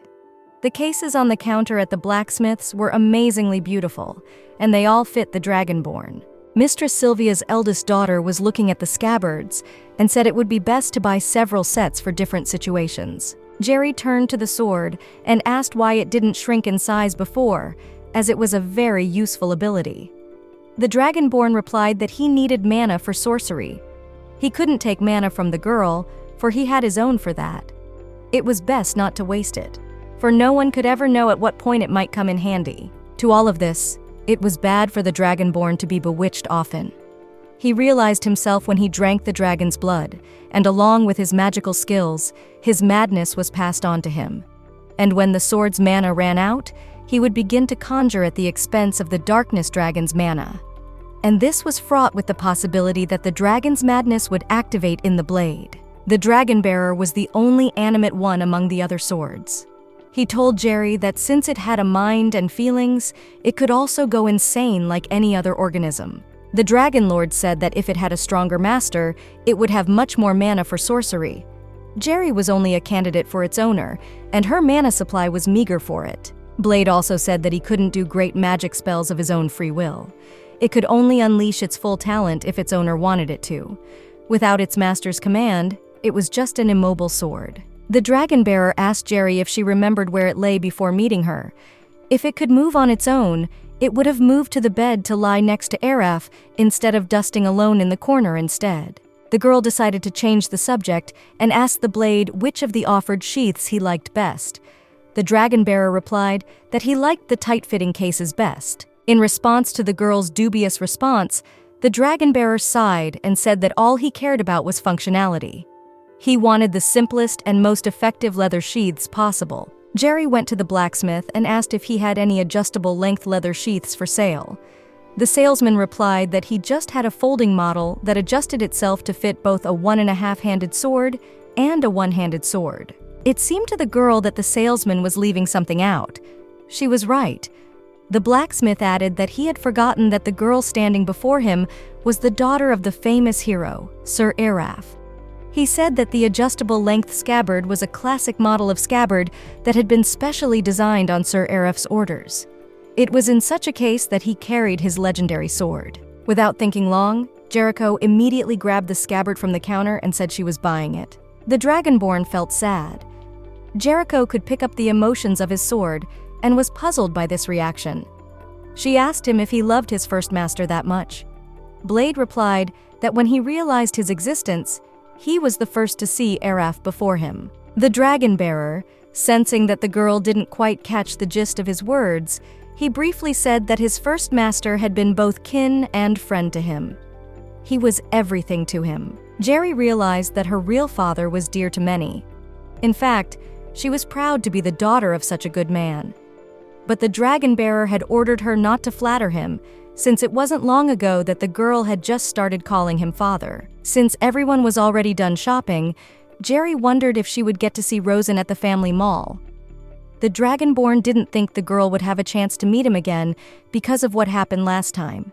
The cases on the counter at the blacksmith's were amazingly beautiful, and they all fit the Dragonborn. Mistress Sylvia's eldest daughter was looking at the scabbards and said it would be best to buy several sets for different situations. Jerry turned to the sword and asked why it didn't shrink in size before, as it was a very useful ability. The Dragonborn replied that he needed mana for sorcery. He couldn't take mana from the girl, for he had his own for that. It was best not to waste it, for no one could ever know at what point it might come in handy. To all of this, it was bad for the Dragonborn to be bewitched often. He realized himself when he drank the dragon's blood, and along with his magical skills, his madness was passed on to him. And when the sword's mana ran out, he would begin to conjure at the expense of the darkness dragon's mana. And this was fraught with the possibility that the dragon's madness would activate in the blade. The dragon bearer was the only animate one among the other swords. He told Jerry that since it had a mind and feelings, it could also go insane like any other organism. The Dragon Lord said that if it had a stronger master, it would have much more mana for sorcery. Jerry was only a candidate for its owner, and her mana supply was meager for it. Blade also said that he couldn't do great magic spells of his own free will. It could only unleash its full talent if its owner wanted it to. Without its master's command, it was just an immobile sword. The dragon bearer asked Jerry if she remembered where it lay before meeting her. If it could move on its own, it would have moved to the bed to lie next to Araf instead of dusting alone in the corner instead. The girl decided to change the subject and asked the blade which of the offered sheaths he liked best. The dragon bearer replied that he liked the tight-fitting cases best. In response to the girl's dubious response, the dragon bearer sighed and said that all he cared about was functionality. He wanted the simplest and most effective leather sheaths possible. Jerry went to the blacksmith and asked if he had any adjustable length leather sheaths for sale. The salesman replied that he just had a folding model that adjusted itself to fit both a 1.5-handed sword and a one-handed sword. It seemed to the girl that the salesman was leaving something out. She was right. The blacksmith added that he had forgotten that the girl standing before him was the daughter of the famous hero, Sir Araf. He said that the adjustable length scabbard was a classic model of scabbard that had been specially designed on Sir Araf's orders. It was in such a case that he carried his legendary sword. Without thinking long, Jericho immediately grabbed the scabbard from the counter and said she was buying it. The Dragonborn felt sad. Jericho could pick up the emotions of his sword and was puzzled by this reaction. She asked him if he loved his first master that much. Blade replied that when he realized his existence, he was the first to see Araf before him. The dragon bearer, sensing that the girl didn't quite catch the gist of his words, He briefly said that his first master had been both kin and friend to him. He was everything to him. Jerry realized that her real father was dear to many. In fact, she was proud to be the daughter of such a good man. But the dragon bearer had ordered her not to flatter him, since it wasn't long ago that the girl had just started calling him father. Since everyone was already done shopping, Jerry wondered if she would get to see Rosen at the family mall. The Dragonborn didn't think the girl would have a chance to meet him again because of what happened last time.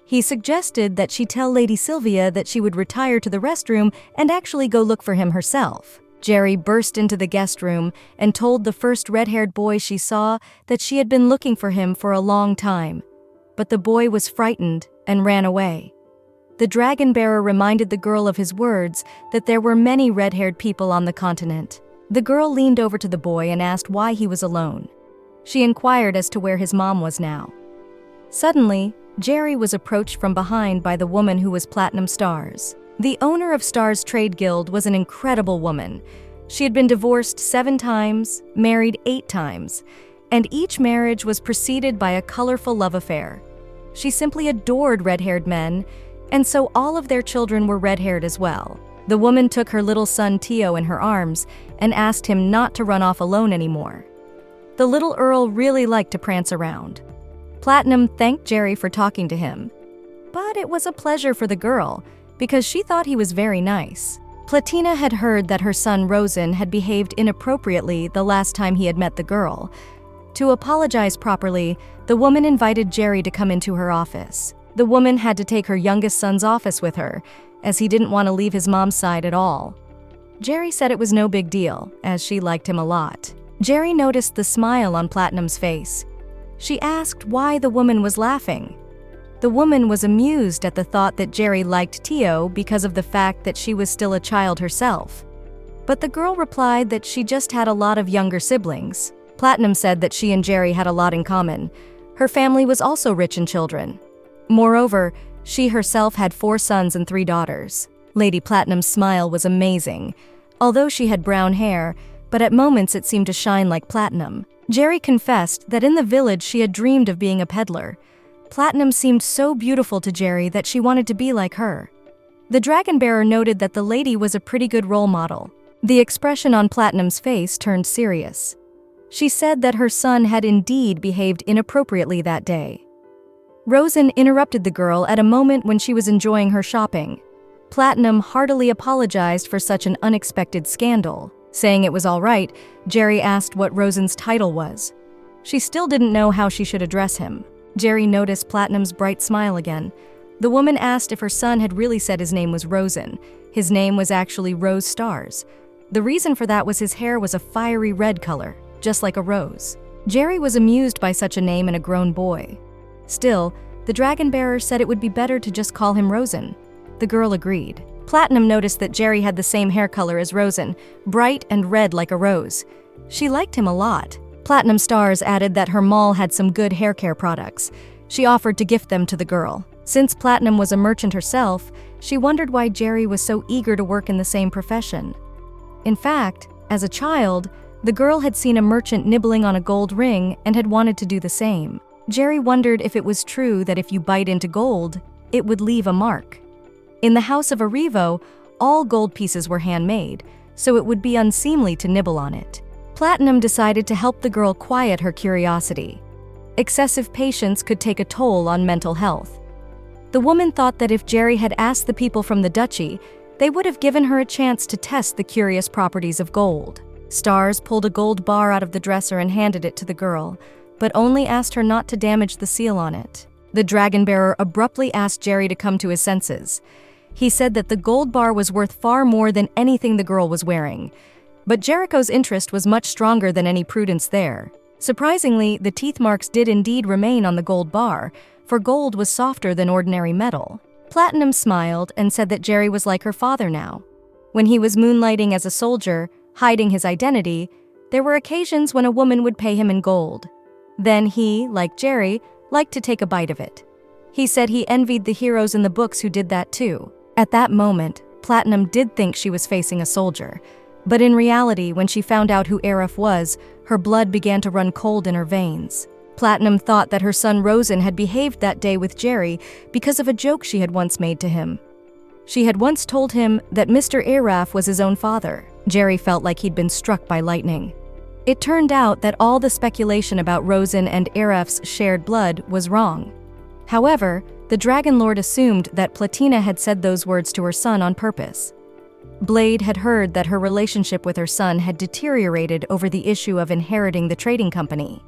He suggested that she tell Lady Sylvia that she would retire to the restroom and actually go look for him herself. Jerry burst into the guest room and told the first red-haired boy she saw that she had been looking for him for a long time. But the boy was frightened and ran away. The dragon bearer reminded the girl of his words that there were many red-haired people on the continent. The girl leaned over to the boy and asked why he was alone. She inquired as to where his mom was now. Suddenly, Jerry was approached from behind by the woman who was Platinum Stars. The owner of Stars Trade Guild was an incredible woman. She had been divorced 7 times, married 8 times, and each marriage was preceded by a colorful love affair. She simply adored red-haired men, and so all of their children were red-haired as well. The woman took her little son Tio in her arms and asked him not to run off alone anymore. The little Earl really liked to prance around. Platinum thanked Jerry for talking to him, but it was a pleasure for the girl because she thought he was very nice. Platina had heard that her son Rosen had behaved inappropriately the last time he had met the girl. To apologize properly, the woman invited Jerry to come into her office. The woman had to take her youngest son's office with her, as he didn't want to leave his mom's side at all. Jerry said it was no big deal, as she liked him a lot. Jerry noticed the smile on Platinum's face. She asked why the woman was laughing. The woman was amused at the thought that Jerry liked Tio because of the fact that she was still a child herself. But the girl replied that she just had a lot of younger siblings. Platinum said that she and Jerry had a lot in common. Her family was also rich in children. Moreover, she herself had 4 sons and 3 daughters. Lady Platinum's smile was amazing, although she had brown hair, but at moments it seemed to shine like platinum. Jerry confessed that in the village she had dreamed of being a peddler. Platinum seemed so beautiful to Jerry that she wanted to be like her. The dragon bearer noted that the lady was a pretty good role model. The expression on Platinum's face turned serious. She said that her son had indeed behaved inappropriately that day. Rosen interrupted the girl at a moment when she was enjoying her shopping. Platinum heartily apologized for such an unexpected scandal. Saying it was all right, Jerry asked what Rosen's title was. She still didn't know how she should address him. Jerry noticed Platinum's bright smile again. The woman asked if her son had really said his name was Rosen. His name was actually Rose Stars. The reason for that was his hair was a fiery red color, just like a rose. Jerry was amused by such a name in a grown boy. Still, the dragon bearer said it would be better to just call him Rosen. The girl agreed. Platinum noticed that Jerry had the same hair color as Rosen, bright and red like a rose. She liked him a lot. Platinum Stars added that her mall had some good hair care products. She offered to gift them to the girl. Since Platinum was a merchant herself, she wondered why Jerry was so eager to work in the same profession. In fact, as a child, the girl had seen a merchant nibbling on a gold ring and had wanted to do the same. Jerry wondered if it was true that if you bite into gold, it would leave a mark. In the house of Arrivo, all gold pieces were handmade, so it would be unseemly to nibble on it. Platinum decided to help the girl quiet her curiosity. Excessive patience could take a toll on mental health. The woman thought that if Jerry had asked the people from the duchy, they would have given her a chance to test the curious properties of gold. Stars pulled a gold bar out of the dresser and handed it to the girl, but only asked her not to damage the seal on it. The dragon bearer abruptly asked Jerry to come to his senses. He said that the gold bar was worth far more than anything the girl was wearing, but Jericho's interest was much stronger than any prudence there. Surprisingly, the teeth marks did indeed remain on the gold bar, for gold was softer than ordinary metal. Platinum smiled and said that Jerry was like her father now. When he was moonlighting as a soldier, hiding his identity, there were occasions when a woman would pay him in gold. Then he, like Jerry, liked to take a bite of it. He said he envied the heroes in the books who did that too. At that moment, Platinum did think she was facing a soldier, but in reality, when she found out who Arif was, her blood began to run cold in her veins. Platinum thought that her son Rosen had behaved that day with Jerry because of a joke she had once made to him. She had once told him that Mr. Araf was his own father. Jerry felt like he'd been struck by lightning. It turned out that all the speculation about Rosen and Araf's shared blood was wrong. However, the Dragon Lord assumed that Platina had said those words to her son on purpose. Blade had heard that her relationship with her son had deteriorated over the issue of inheriting the trading company.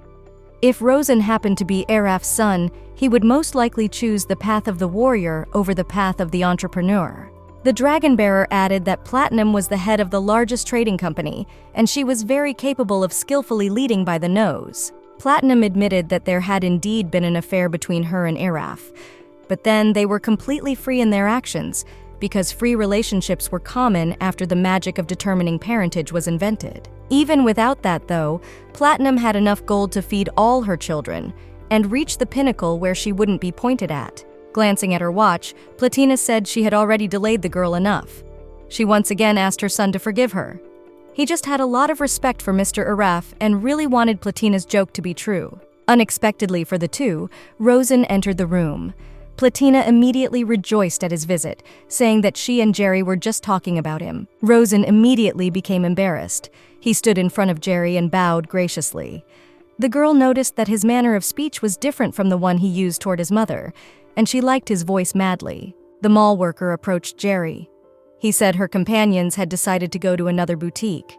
If Rosen happened to be Araf's son, he would most likely choose the path of the warrior over the path of the entrepreneur. The Dragon Bearer added that Platinum was the head of the largest trading company, and she was very capable of skillfully leading by the nose. Platinum admitted that there had indeed been an affair between her and Araf, but then they were completely free in their actions, because free relationships were common after the magic of determining parentage was invented. Even without that, though, Platinum had enough gold to feed all her children and reach the pinnacle where she wouldn't be pointed at. Glancing at her watch, Platina said she had already delayed the girl enough. She once again asked her son to forgive her. He just had a lot of respect for Mr. Araf and really wanted Platina's joke to be true. Unexpectedly for the two, Rosen entered the room. Platina immediately rejoiced at his visit, saying that she and Jerry were just talking about him. Rosen immediately became embarrassed. He stood in front of Jerry and bowed graciously. The girl noticed that his manner of speech was different from the one he used toward his mother, and she liked his voice madly. The mall worker approached Jerry. He said her companions had decided to go to another boutique.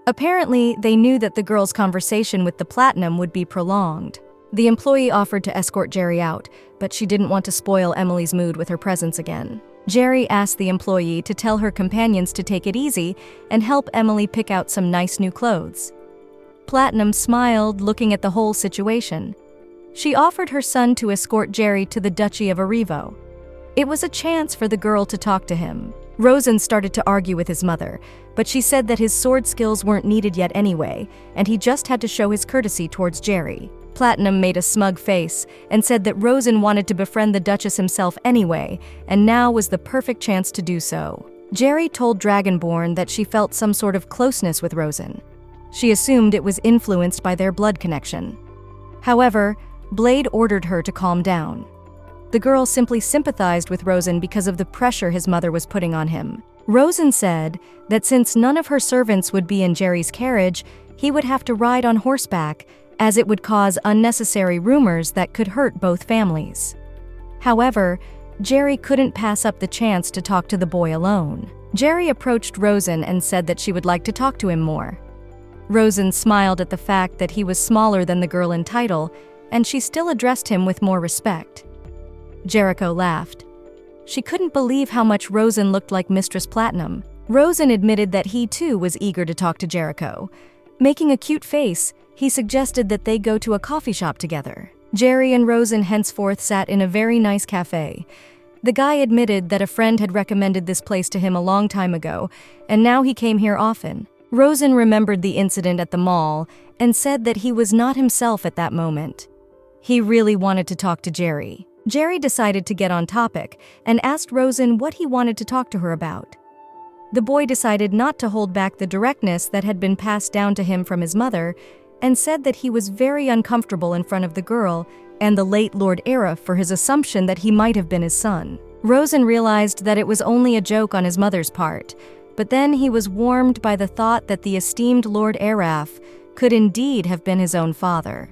Apparently, they knew that the girl's conversation with the Platinum would be prolonged. The employee offered to escort Jerry out, but she didn't want to spoil Emily's mood with her presence again. Jerry asked the employee to tell her companions to take it easy and help Emily pick out some nice new clothes. Platinum smiled, looking at the whole situation. She offered her son to escort Jerry to the Duchy of Arrivo. It was a chance for the girl to talk to him. Rosen started to argue with his mother, but she said that his sword skills weren't needed yet anyway, and he just had to show his courtesy towards Jerry. Platinum made a smug face and said that Rosen wanted to befriend the Duchess himself anyway, and now was the perfect chance to do so. Jerry told Dragonborn that she felt some sort of closeness with Rosen. She assumed it was influenced by their blood connection. However, Blade ordered her to calm down. The girl simply sympathized with Rosen because of the pressure his mother was putting on him. Rosen said that since none of her servants would be in Jerry's carriage, he would have to ride on horseback, as it would cause unnecessary rumors that could hurt both families. However, Jerry couldn't pass up the chance to talk to the boy alone. Jerry approached Rosen and said that she would like to talk to him more. Rosen smiled at the fact that he was smaller than the girl in title, and she still addressed him with more respect. Jericho laughed. She couldn't believe how much Rosen looked like Mistress Platinum. Rosen admitted that he too was eager to talk to Jericho. Making a cute face, he suggested that they go to a coffee shop together. Jerry and Rosen henceforth sat in a very nice cafe. The guy admitted that a friend had recommended this place to him a long time ago, and now he came here often. Rosen remembered the incident at the mall and said that he was not himself at that moment. He really wanted to talk to Jerry. Jerry decided to get on topic and asked Rosen what he wanted to talk to her about. The boy decided not to hold back the directness that had been passed down to him from his mother, and said that he was very uncomfortable in front of the girl and the late Lord Araf for his assumption that he might have been his son. Rosen realized that it was only a joke on his mother's part, but then he was warmed by the thought that the esteemed Lord Araf could indeed have been his own father.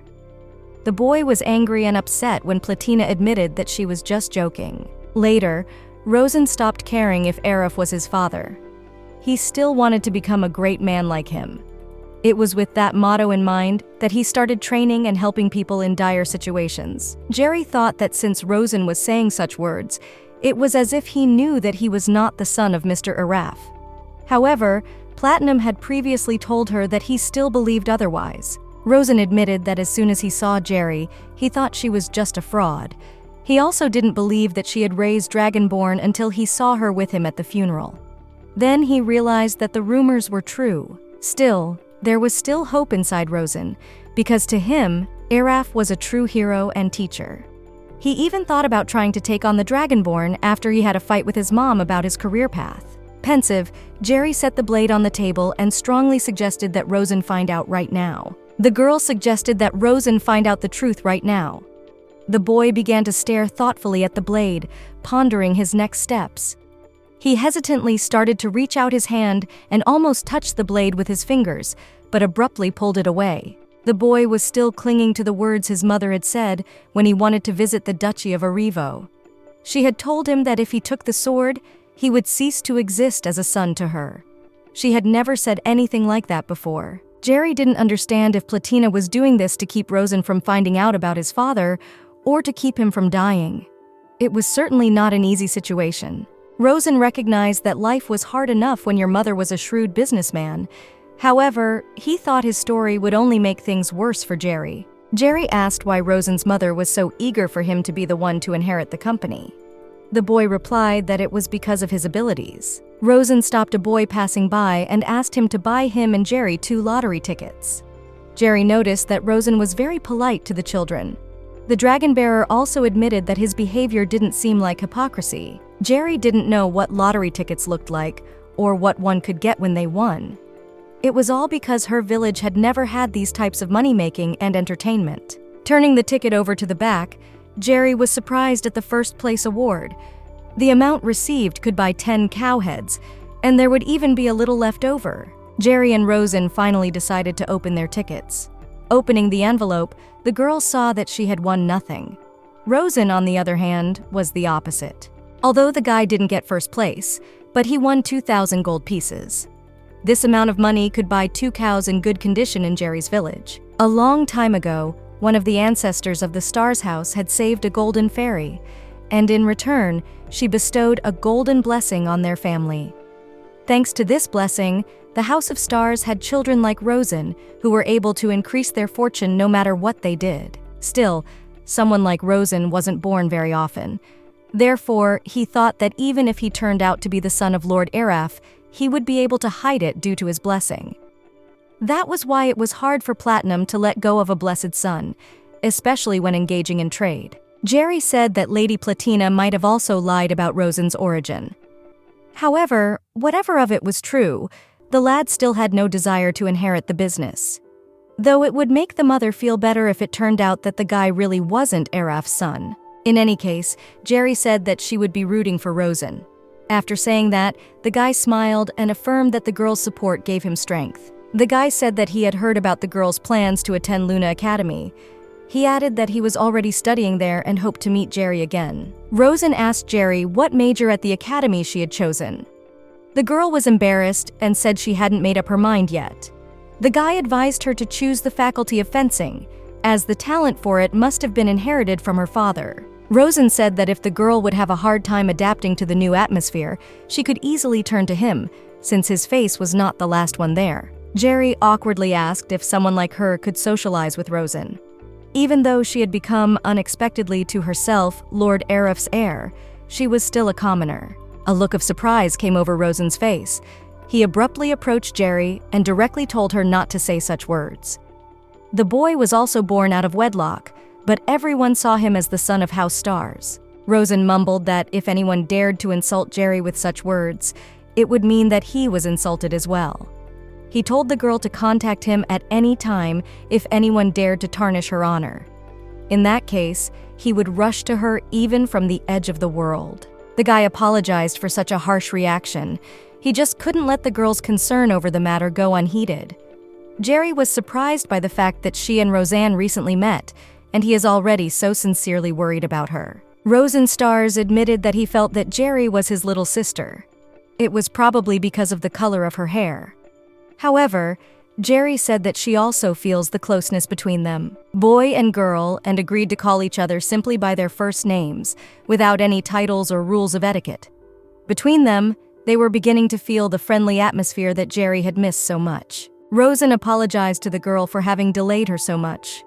The boy was angry and upset when Platina admitted that she was just joking. Later, Rosen stopped caring if Araf was his father. He still wanted to become a great man like him. It was with that motto in mind that he started training and helping people in dire situations. Jerry thought that since Rosen was saying such words, it was as if he knew that he was not the son of Mr. Araf. However, Platinum had previously told her that he still believed otherwise. Rosen admitted that as soon as he saw Jerry, he thought she was just a fraud. He also didn't believe that she had raised Dragonborn until he saw her with him at the funeral. Then he realized that the rumors were true. Still, there was still hope inside Rosen, because to him, Araf was a true hero and teacher. He even thought about trying to take on the Dragonborn after he had a fight with his mom about his career path. Pensive, Jerry set the blade on the table and strongly suggested that Rosen find out right now. The girl suggested that Rosen find out the truth right now. The boy began to stare thoughtfully at the blade, pondering his next steps. He hesitantly started to reach out his hand and almost touched the blade with his fingers, but abruptly pulled it away. The boy was still clinging to the words his mother had said when he wanted to visit the Duchy of Arrivo. She had told him that if he took the sword, he would cease to exist as a son to her. She had never said anything like that before. Jerry didn't understand if Platina was doing this to keep Rosen from finding out about his father or to keep him from dying. It was certainly not an easy situation. Rosen recognized that life was hard enough when your mother was a shrewd businessman. However, he thought his story would only make things worse for Jerry. Jerry asked why Rosen's mother was so eager for him to be the one to inherit the company. The boy replied that it was because of his abilities. Rosen stopped a boy passing by and asked him to buy him and Jerry 2 lottery tickets. Jerry noticed that Rosen was very polite to the children. The dragon bearer also admitted that his behavior didn't seem like hypocrisy. Jerry didn't know what lottery tickets looked like or what one could get when they won. It was all because her village had never had these types of money-making and entertainment. Turning the ticket over to the back, Jerry was surprised at the first place award. The amount received could buy 10 cow heads, and there would even be a little left over. Jerry and Rosen finally decided to open their tickets. Opening the envelope, the girl saw that she had won nothing. Rosen, on the other hand, was the opposite. Although the guy didn't get first place, but he won 2,000 gold pieces. This amount of money could buy 2 cows in good condition in Jerry's village. A long time ago, one of the ancestors of the Stars house had saved a golden fairy, and in return, she bestowed a golden blessing on their family. Thanks to this blessing, the House of Stars had children like Rosen, who were able to increase their fortune no matter what they did. Still, someone like Rosen wasn't born very often. Therefore, he thought that even if he turned out to be the son of Lord Araf, he would be able to hide it due to his blessing. That was why it was hard for Platinum to let go of a blessed son, especially when engaging in trade. Jerry said that Lady Platina might have also lied about Rosen's origin. However, whatever of it was true, the lad still had no desire to inherit the business. Though it would make the mother feel better if it turned out that the guy really wasn't Araf's son. In any case, Jerry said that she would be rooting for Rosen. After saying that, the guy smiled and affirmed that the girl's support gave him strength. The guy said that he had heard about the girl's plans to attend Luna Academy. He added that he was already studying there and hoped to meet Jerry again. Rosen asked Jerry what major at the academy she had chosen. The girl was embarrassed and said she hadn't made up her mind yet. The guy advised her to choose the faculty of fencing, as the talent for it must have been inherited from her father. Rosen said that if the girl would have a hard time adapting to the new atmosphere, she could easily turn to him, since his face was not the last one there. Jerry awkwardly asked if someone like her could socialize with Rosen. Even though she had become, unexpectedly to herself, Lord Araf's heir, she was still a commoner. A look of surprise came over Rosen's face. He abruptly approached Jerry and directly told her not to say such words. The boy was also born out of wedlock, but everyone saw him as the son of House Stars. Rosen mumbled that if anyone dared to insult Jerry with such words, it would mean that he was insulted as well. He told the girl to contact him at any time if anyone dared to tarnish her honor. In that case, he would rush to her even from the edge of the world. The guy apologized for such a harsh reaction. He just couldn't let the girl's concern over the matter go unheeded. Jerry was surprised by the fact that she and Roseanne recently met, and he is already so sincerely worried about her. Rosen Stars admitted that he felt that Jerry was his little sister. It was probably because of the color of her hair. However, Jerry said that she also feels the closeness between them, boy and girl, and agreed to call each other simply by their first names, without any titles or rules of etiquette. Between them, they were beginning to feel the friendly atmosphere that Jerry had missed so much. Rosen apologized to the girl for having delayed her so much.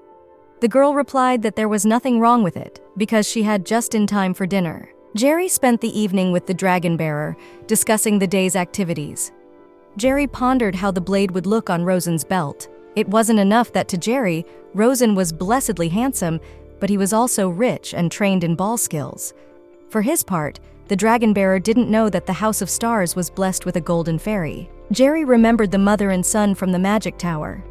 The girl replied that there was nothing wrong with it, because she had just in time for dinner. Jerry spent the evening with the dragon bearer, discussing the day's activities. Jerry pondered how the blade would look on Rosen's belt. It wasn't enough that to Jerry, Rosen was blessedly handsome, but he was also rich and trained in ball skills. For his part, the dragon bearer didn't know that the House of Stars was blessed with a golden fairy. Jerry remembered the mother and son from the magic tower.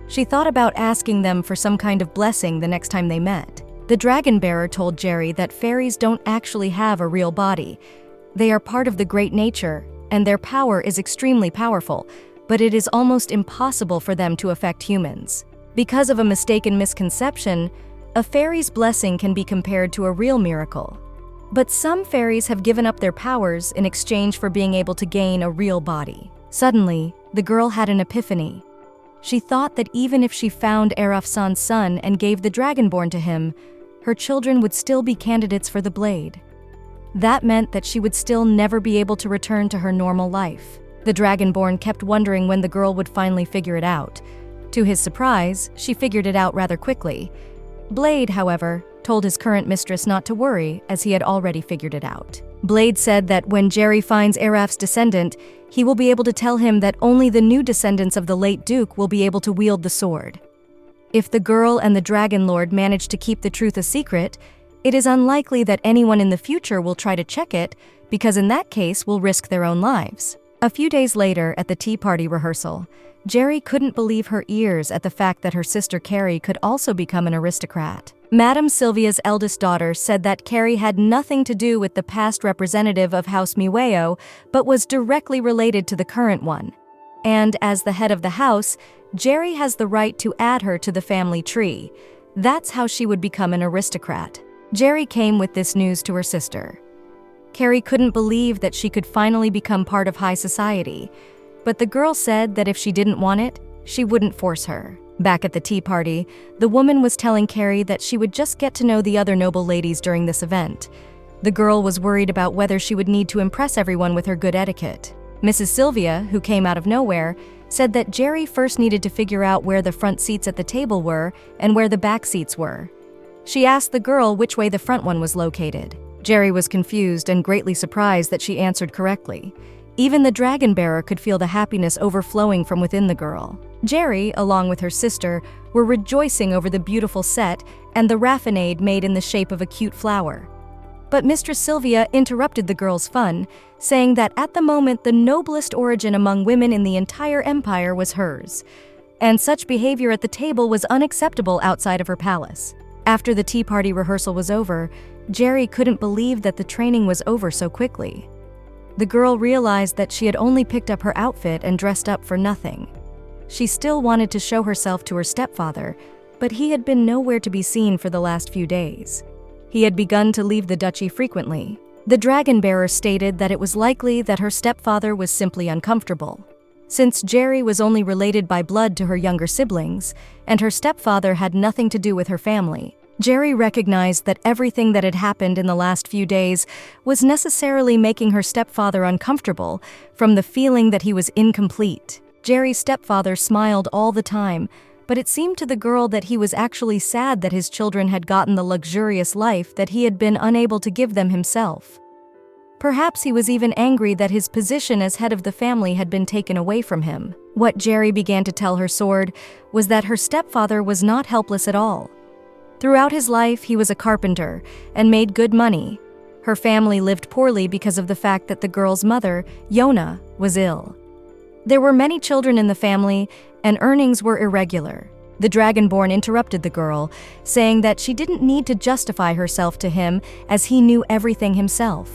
She thought about asking them for some kind of blessing the next time they met. The dragon bearer told Jerry that fairies don't actually have a real body. They are part of the great nature, and their power is extremely powerful, but it is almost impossible for them to affect humans. Because of a mistaken misconception, a fairy's blessing can be compared to a real miracle. But some fairies have given up their powers in exchange for being able to gain a real body. Suddenly, the girl had an epiphany. She thought that even if she found Erafsan's son and gave the dragonborn to him, her children would still be candidates for the blade. That meant that she would still never be able to return to her normal life. The dragonborn kept wondering when the girl would finally figure it out. To his surprise, she figured it out rather quickly. Blade, however, told his current mistress not to worry, as he had already figured it out. Blade said that when Jerry finds Eraf's descendant, he will be able to tell him that only the new descendants of the late Duke will be able to wield the sword. If the girl and the Dragon Lord manage to keep the truth a secret, it is unlikely that anyone in the future will try to check it, because in that case will risk their own lives. A few days later, at the tea party rehearsal, Jerry couldn't believe her ears at the fact that her sister Carrie could also become an aristocrat. Madame Sylvia's eldest daughter said that Carrie had nothing to do with the past representative of House Miweo, but was directly related to the current one. And as the head of the house, Jerry has the right to add her to the family tree. That's how she would become an aristocrat. Jerry came with this news to her sister. Carrie couldn't believe that she could finally become part of high society, but the girl said that if she didn't want it, she wouldn't force her. Back at the tea party, the woman was telling Carrie that she would just get to know the other noble ladies during this event. The girl was worried about whether she would need to impress everyone with her good etiquette. Mrs. Sylvia, who came out of nowhere, said that Jerry first needed to figure out where the front seats at the table were and where the back seats were. She asked the girl which way the front one was located. Jerry was confused and greatly surprised that she answered correctly. Even the dragon bearer could feel the happiness overflowing from within the girl. Jerry, along with her sister, were rejoicing over the beautiful set and the raffinade made in the shape of a cute flower. But Mistress Sylvia interrupted the girls' fun, saying that at the moment the noblest origin among women in the entire empire was hers, and such behavior at the table was unacceptable outside of her palace. After the tea party rehearsal was over, Jerry couldn't believe that the training was over so quickly. The girl realized that she had only picked up her outfit and dressed up for nothing. She still wanted to show herself to her stepfather, but he had been nowhere to be seen for the last few days. He had begun to leave the duchy frequently. The dragon bearer stated that it was likely that her stepfather was simply uncomfortable. Since Jerry was only related by blood to her younger siblings, and her stepfather had nothing to do with her family, Jerry recognized that everything that had happened in the last few days was necessarily making her stepfather uncomfortable from the feeling that he was incomplete. Jerry's stepfather smiled all the time, but it seemed to the girl that he was actually sad that his children had gotten the luxurious life that he had been unable to give them himself. Perhaps he was even angry that his position as head of the family had been taken away from him. What Jerry began to tell her sword was that her stepfather was not helpless at all. Throughout his life, he was a carpenter and made good money. Her family lived poorly because of the fact that the girl's mother, Yona, was ill. There were many children in the family, and earnings were irregular. The Dragonborn interrupted the girl, saying that she didn't need to justify herself to him as he knew everything himself.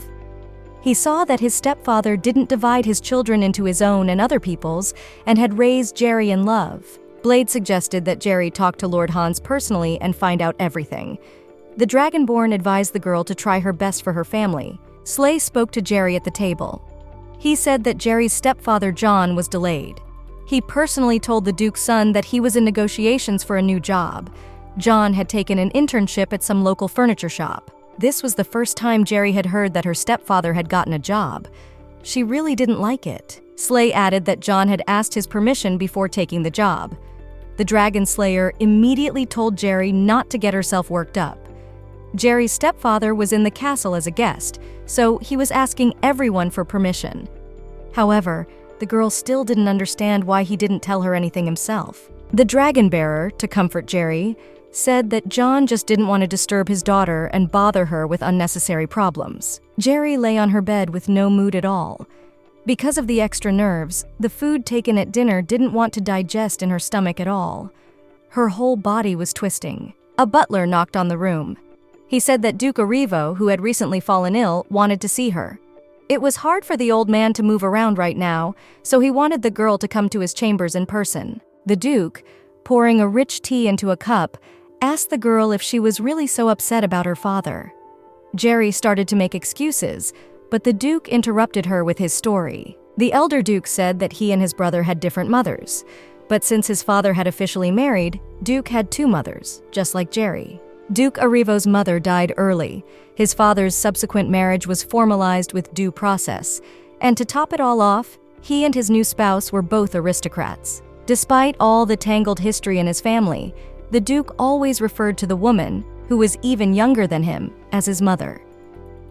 He saw that his stepfather didn't divide his children into his own and other people's, and had raised Jerry in love. Blade suggested that Jerry talk to Lord Hans personally and find out everything. The Dragonborn advised the girl to try her best for her family. Slay spoke to Jerry at the table. He said that Jerry's stepfather John was delayed. He personally told the Duke's son that he was in negotiations for a new job. John had taken an internship at some local furniture shop. This was the first time Jerry had heard that her stepfather had gotten a job. She really didn't like it. Slay added that John had asked his permission before taking the job. The Dragon Slayer immediately told Jerry not to get herself worked up. Jerry's stepfather was in the castle as a guest, so he was asking everyone for permission. However, the girl still didn't understand why he didn't tell her anything himself. The Dragon Bearer, to comfort Jerry, said that John just didn't want to disturb his daughter and bother her with unnecessary problems. Jerry lay on her bed with no mood at all. Because of the extra nerves, the food taken at dinner didn't want to digest in her stomach at all. Her whole body was twisting. A butler knocked on the room. He said that Duke Arrivo, who had recently fallen ill, wanted to see her. It was hard for the old man to move around right now, so he wanted the girl to come to his chambers in person. The Duke, pouring a rich tea into a cup, asked the girl if she was really so upset about her father. Jerry started to make excuses, but the Duke interrupted her with his story. The elder Duke said that he and his brother had different mothers, but since his father had officially married, Duke had two mothers, just like Jerry. Duke Arrivo's mother died early. His father's subsequent marriage was formalized with due process, and to top it all off, he and his new spouse were both aristocrats. Despite all the tangled history in his family, the Duke always referred to the woman, who was even younger than him, as his mother.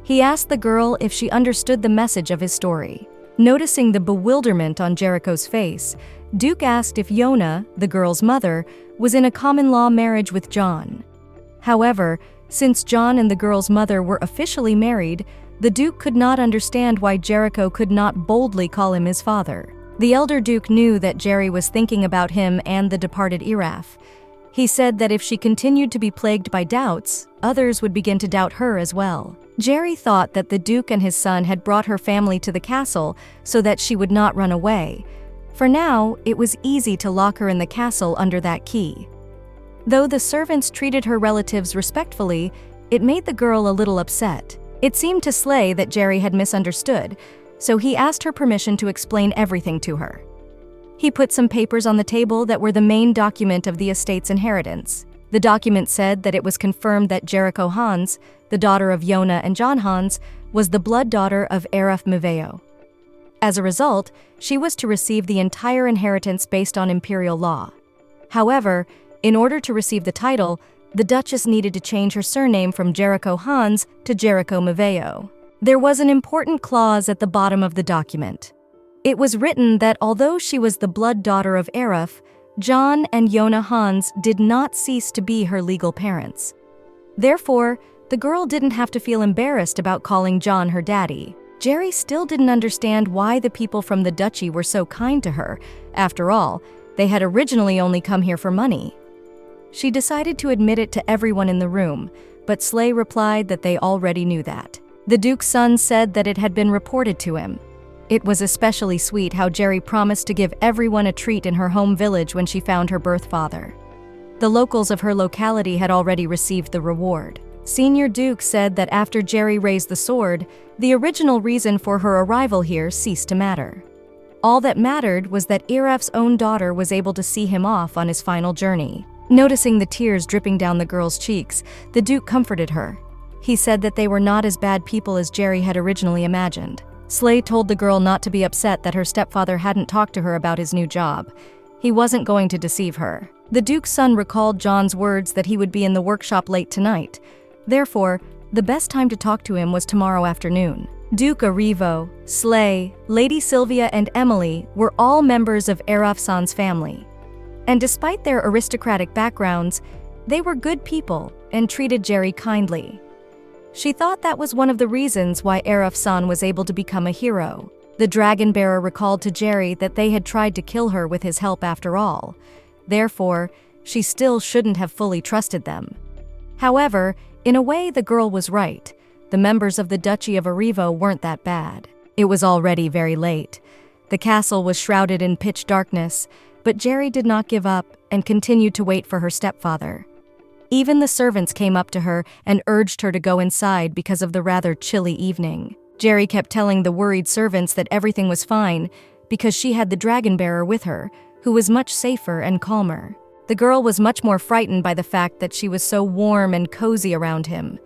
He asked the girl if she understood the message of his story. Noticing the bewilderment on Jericho's face, Duke asked if Yona, the girl's mother, was in a common-law marriage with John. However, since John and the girl's mother were officially married, the Duke could not understand why Jericho could not boldly call him his father. The elder Duke knew that Jerry was thinking about him and the departed Iraf. He said that if she continued to be plagued by doubts, others would begin to doubt her as well. Jerry thought that the Duke and his son had brought her family to the castle so that she would not run away. For now, it was easy to lock her in the castle under that key. Though the servants treated her relatives respectfully, it made the girl a little upset. It seemed to Slay that Jerry had misunderstood, so he asked her permission to explain everything to her. He put some papers on the table that were the main document of the estate's inheritance. The document said that it was confirmed that Jericho Hans, the daughter of Yona and John Hans, was the blood daughter of Araf Miveo. As a result, she was to receive the entire inheritance based on imperial law. However, in order to receive the title, the Duchess needed to change her surname from Jericho Hans to Jericho Miveo. There was an important clause at the bottom of the document. It was written that although she was the blood daughter of Araf, John and Yona Hans did not cease to be her legal parents. Therefore, the girl didn't have to feel embarrassed about calling John her daddy. Jerry still didn't understand why the people from the duchy were so kind to her. After all, they had originally only come here for money. She decided to admit it to everyone in the room, but Slay replied that they already knew that. The Duke's son said that it had been reported to him. It was especially sweet how Jerry promised to give everyone a treat in her home village when she found her birth father. The locals of her locality had already received the reward. Senior Duke said that after Jerry raised the sword, the original reason for her arrival here ceased to matter. All that mattered was that Iraf's own daughter was able to see him off on his final journey. Noticing the tears dripping down the girl's cheeks, the Duke comforted her. He said that they were not as bad people as Jerry had originally imagined. Slay told the girl not to be upset that her stepfather hadn't talked to her about his new job. He wasn't going to deceive her. The Duke's son recalled John's words that he would be in the workshop late tonight. Therefore, the best time to talk to him was tomorrow afternoon. Duke Arrivo, Slay, Lady Sylvia, and Emily were all members of Arafsan's family. And despite their aristocratic backgrounds, they were good people and treated Jerry kindly. She thought that was one of the reasons why Araf-san was able to become a hero. The dragon bearer recalled to Jerry that they had tried to kill her with his help after all. Therefore, she still shouldn't have fully trusted them. However, in a way, the girl was right. The members of the Duchy of Arrivo weren't that bad. It was already very late. The castle was shrouded in pitch darkness, but Jerry did not give up and continued to wait for her stepfather. Even the servants came up to her and urged her to go inside because of the rather chilly evening. Jerry kept telling the worried servants that everything was fine because she had the dragon bearer with her, who was much safer and calmer. The girl was much more frightened by the fact that she was so warm and cozy around him.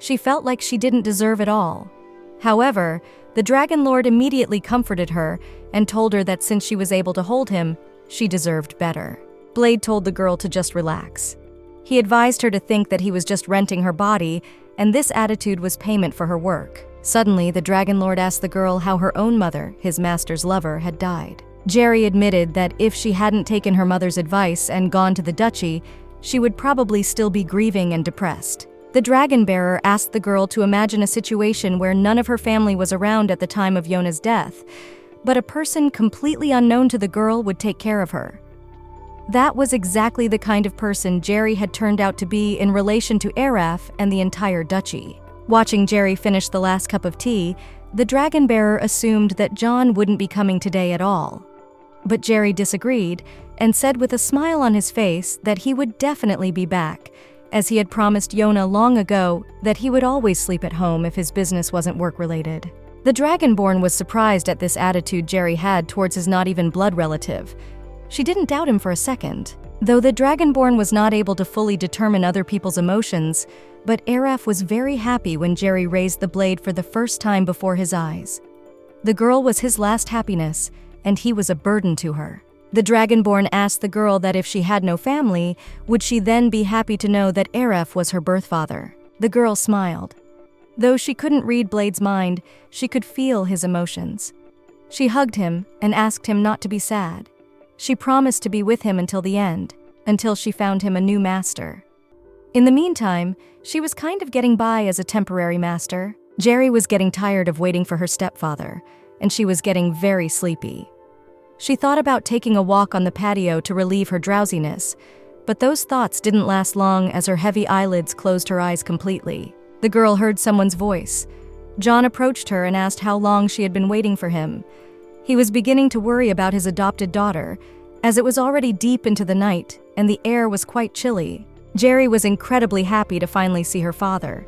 She felt like she didn't deserve it all. However, the Dragon Lord immediately comforted her and told her that since she was able to hold him, she deserved better. Blade told the girl to just relax. He advised her to think that he was just renting her body, and this attitude was payment for her work. Suddenly, the Dragon Lord asked the girl how her own mother, his master's lover, had died. Jerry admitted that if she hadn't taken her mother's advice and gone to the duchy, she would probably still be grieving and depressed. The dragon bearer asked the girl to imagine a situation where none of her family was around at the time of Yona's death, but a person completely unknown to the girl would take care of her. That was exactly the kind of person Jerry had turned out to be in relation to Araf and the entire duchy. Watching Jerry finish the last cup of tea, the dragon bearer assumed that John wouldn't be coming today at all. But Jerry disagreed and said with a smile on his face that he would definitely be back, as he had promised Yona long ago that he would always sleep at home if his business wasn't work-related. The Dragonborn was surprised at this attitude Jerry had towards his not-even-blood relative. She didn't doubt him for a second. Though the Dragonborn was not able to fully determine other people's emotions, but Araf was very happy when Jerry raised the blade for the first time before his eyes. The girl was his last happiness, and he was a burden to her. The Dragonborn asked the girl that if she had no family, would she then be happy to know that Araf was her birth father? The girl smiled. Though she couldn't read Blade's mind, she could feel his emotions. She hugged him and asked him not to be sad. She promised to be with him until the end, until she found him a new master. In the meantime, she was kind of getting by as a temporary master. Jerry was getting tired of waiting for her stepfather, and she was getting very sleepy. She thought about taking a walk on the patio to relieve her drowsiness, but those thoughts didn't last long as her heavy eyelids closed her eyes completely. The girl heard someone's voice. John approached her and asked how long she had been waiting for him. He was beginning to worry about his adopted daughter, as it was already deep into the night and the air was quite chilly. Jerry was incredibly happy to finally see her father.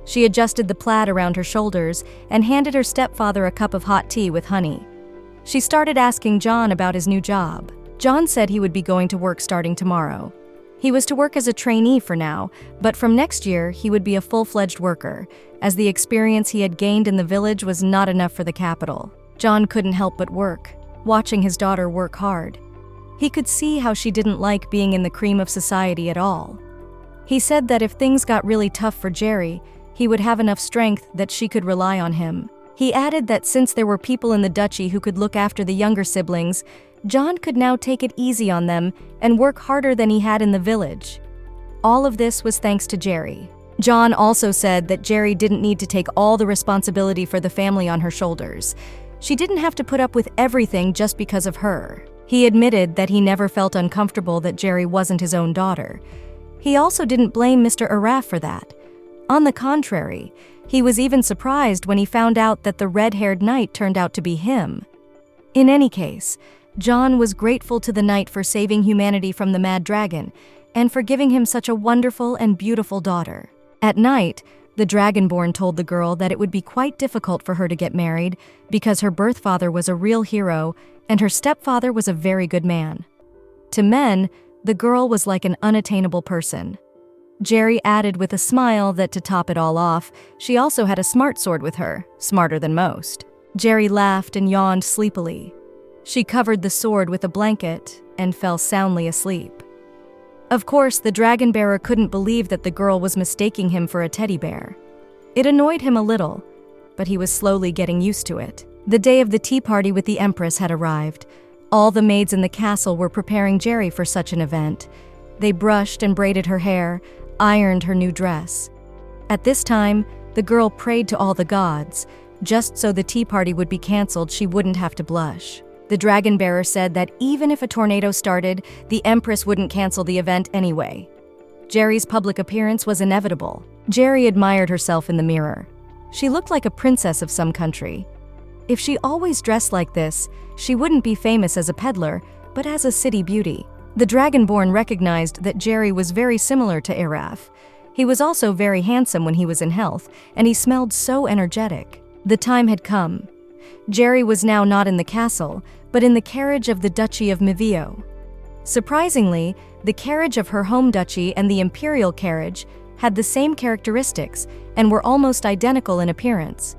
She adjusted the plaid around her shoulders and handed her stepfather a cup of hot tea with honey. She started asking John about his new job. John said he would be going to work starting tomorrow. He was to work as a trainee for now, but from next year he would be a full-fledged worker, as the experience he had gained in the village was not enough for the capital. John couldn't help but work, watching his daughter work hard. He could see how she didn't like being in the cream of society at all. He said that if things got really tough for Jerry, he would have enough strength that she could rely on him. He added that since there were people in the duchy who could look after the younger siblings, John could now take it easy on them and work harder than he had in the village. All of this was thanks to Jerry. John also said that Jerry didn't need to take all the responsibility for the family on her shoulders. She didn't have to put up with everything just because of her. He admitted that he never felt uncomfortable that Jerry wasn't his own daughter. He also didn't blame Mr. Araf for that. On the contrary, he was even surprised when he found out that the red-haired knight turned out to be him. In any case, John was grateful to the knight for saving humanity from the mad dragon and for giving him such a wonderful and beautiful daughter. At night, the Dragonborn told the girl that it would be quite difficult for her to get married because her birth father was a real hero and her stepfather was a very good man. To men, the girl was like an unattainable person. Jerry added with a smile that to top it all off, she also had a smart sword with her, smarter than most. Jerry laughed and yawned sleepily. She covered the sword with a blanket and fell soundly asleep. Of course, the dragon bearer couldn't believe that the girl was mistaking him for a teddy bear. It annoyed him a little, but he was slowly getting used to it. The day of the tea party with the empress had arrived. All the maids in the castle were preparing Jerry for such an event. They brushed and braided her hair, ironed her new dress. At this time, the girl prayed to all the gods. Just so the tea party would be canceled, she wouldn't have to blush. The dragon bearer said that even if a tornado started, the empress wouldn't cancel the event anyway. Jerry's public appearance was inevitable. Jerry admired herself in the mirror. She looked like a princess of some country. If she always dressed like this, she wouldn't be famous as a peddler, but as a city beauty. The Dragonborn recognized that Jerry was very similar to Araf. He was also very handsome when he was in health, and he smelled so energetic. The time had come. Jerry was now not in the castle, but in the carriage of the Duchy of Mivio. Surprisingly, the carriage of her home duchy and the imperial carriage had the same characteristics and were almost identical in appearance.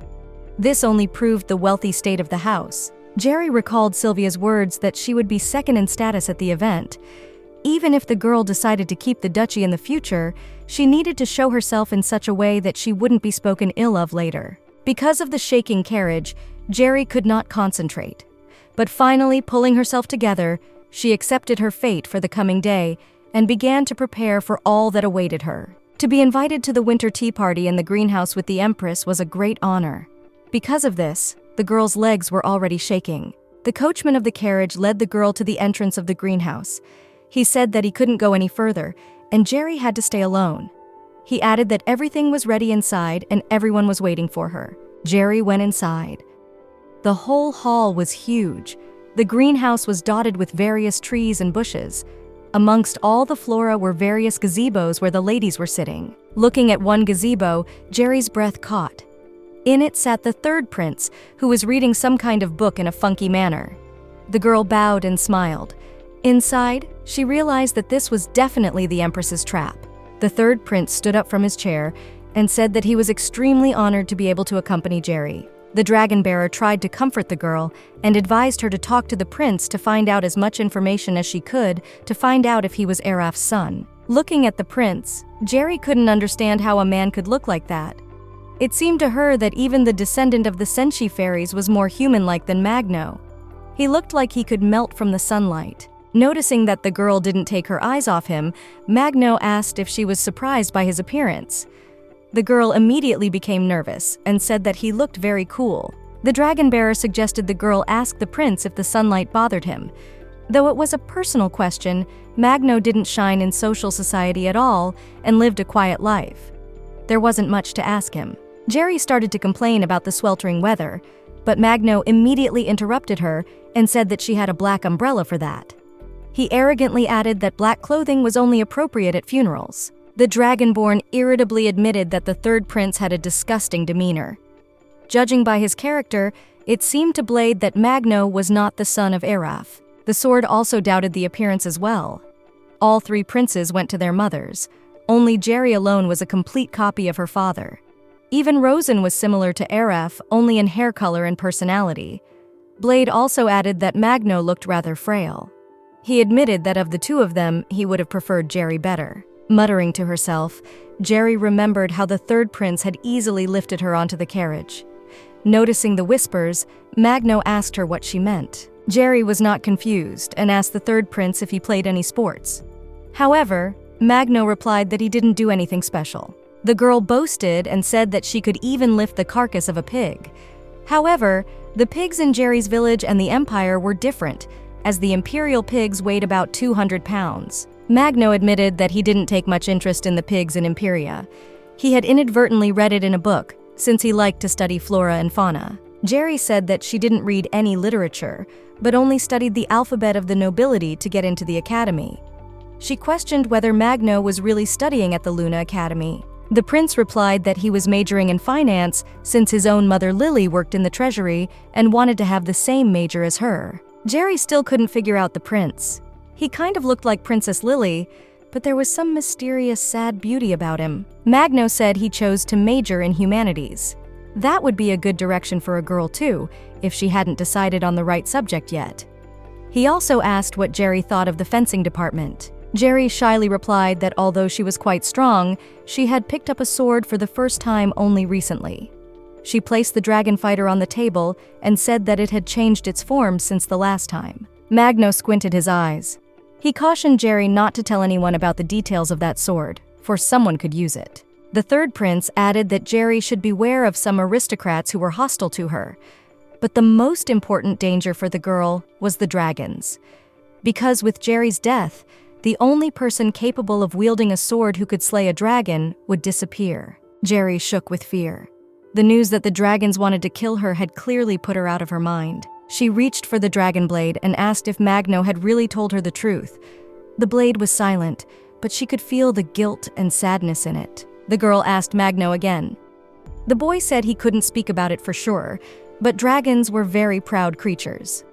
This only proved the wealthy state of the house. Jerry recalled Sylvia's words that she would be second in status at the event. Even if the girl decided to keep the duchy in the future, she needed to show herself in such a way that she wouldn't be spoken ill of later. Because of the shaking carriage, Jerry could not concentrate. But finally, pulling herself together, she accepted her fate for the coming day and began to prepare for all that awaited her. To be invited to the winter tea party in the greenhouse with the Empress was a great honor. Because of this, the girl's legs were already shaking. The coachman of the carriage led the girl to the entrance of the greenhouse. He said that he couldn't go any further, and Jerry had to stay alone. He added that everything was ready inside and everyone was waiting for her. Jerry went inside. The whole hall was huge. The greenhouse was dotted with various trees and bushes. Amongst all the flora were various gazebos where the ladies were sitting. Looking at one gazebo, Jerry's breath caught. In it sat the third prince, who was reading some kind of book in a funky manner. The girl bowed and smiled. Inside, she realized that this was definitely the Empress's trap. The third prince stood up from his chair and said that he was extremely honored to be able to accompany Jerry. The dragon bearer tried to comfort the girl and advised her to talk to the prince to find out as much information as she could to find out if he was Araf's son. Looking at the prince, Jerry couldn't understand how a man could look like that. It seemed to her that even the descendant of the Senshi fairies was more human-like than Magno. He looked like he could melt from the sunlight. Noticing that the girl didn't take her eyes off him, Magno asked if she was surprised by his appearance. The girl immediately became nervous and said that he looked very cool. The dragon bearer suggested the girl ask the prince if the sunlight bothered him. Though it was a personal question, Magno didn't shine in social society at all and lived a quiet life. There wasn't much to ask him. Jerry started to complain about the sweltering weather, but Magno immediately interrupted her and said that she had a black umbrella for that. He arrogantly added that black clothing was only appropriate at funerals. The Dragonborn irritably admitted that the third prince had a disgusting demeanor. Judging by his character, it seemed to Blade that Magno was not the son of Araf. The sword also doubted the appearance as well. All three princes went to their mothers. Only Jerry alone was a complete copy of her father. Even Rosen was similar to Araf, only in hair color and personality. Blade also added that Magno looked rather frail. He admitted that of the two of them, he would have preferred Jerry better. Muttering to herself, Jerry remembered how the third prince had easily lifted her onto the carriage. Noticing the whispers, Magno asked her what she meant. Jerry was not confused and asked the third prince if he played any sports. However, Magno replied that he didn't do anything special. The girl boasted and said that she could even lift the carcass of a pig. However, the pigs in Jerry's village and the Empire were different, as the imperial pigs weighed about 200 pounds. Magno admitted that he didn't take much interest in the pigs in Imperia. He had inadvertently read it in a book, since he liked to study flora and fauna. Jerry said that she didn't read any literature, but only studied the alphabet of the nobility to get into the academy. She questioned whether Magno was really studying at the Luna Academy. The prince replied that he was majoring in finance since his own mother Lily worked in the treasury and wanted to have the same major as her. Jerry still couldn't figure out the prince. He kind of looked like Princess Lily, but there was some mysterious sad beauty about him. Magno said he chose to major in humanities. That would be a good direction for a girl too, if she hadn't decided on the right subject yet. He also asked what Jerry thought of the fencing department. Jerry shyly replied that although she was quite strong, she had picked up a sword for the first time only recently. She placed the dragon fighter on the table and said that it had changed its form since the last time. Magno squinted his eyes. He cautioned Jerry not to tell anyone about the details of that sword, for someone could use it. The third prince added that Jerry should beware of some aristocrats who were hostile to her. But the most important danger for the girl was the dragons. Because with Jerry's death, the only person capable of wielding a sword who could slay a dragon would disappear. Jerry shook with fear. The news that the dragons wanted to kill her had clearly put her out of her mind. She reached for the dragon blade and asked if Magno had really told her the truth. The blade was silent, but she could feel the guilt and sadness in it. The girl asked Magno again. The boy said he couldn't speak about it for sure, but dragons were very proud creatures.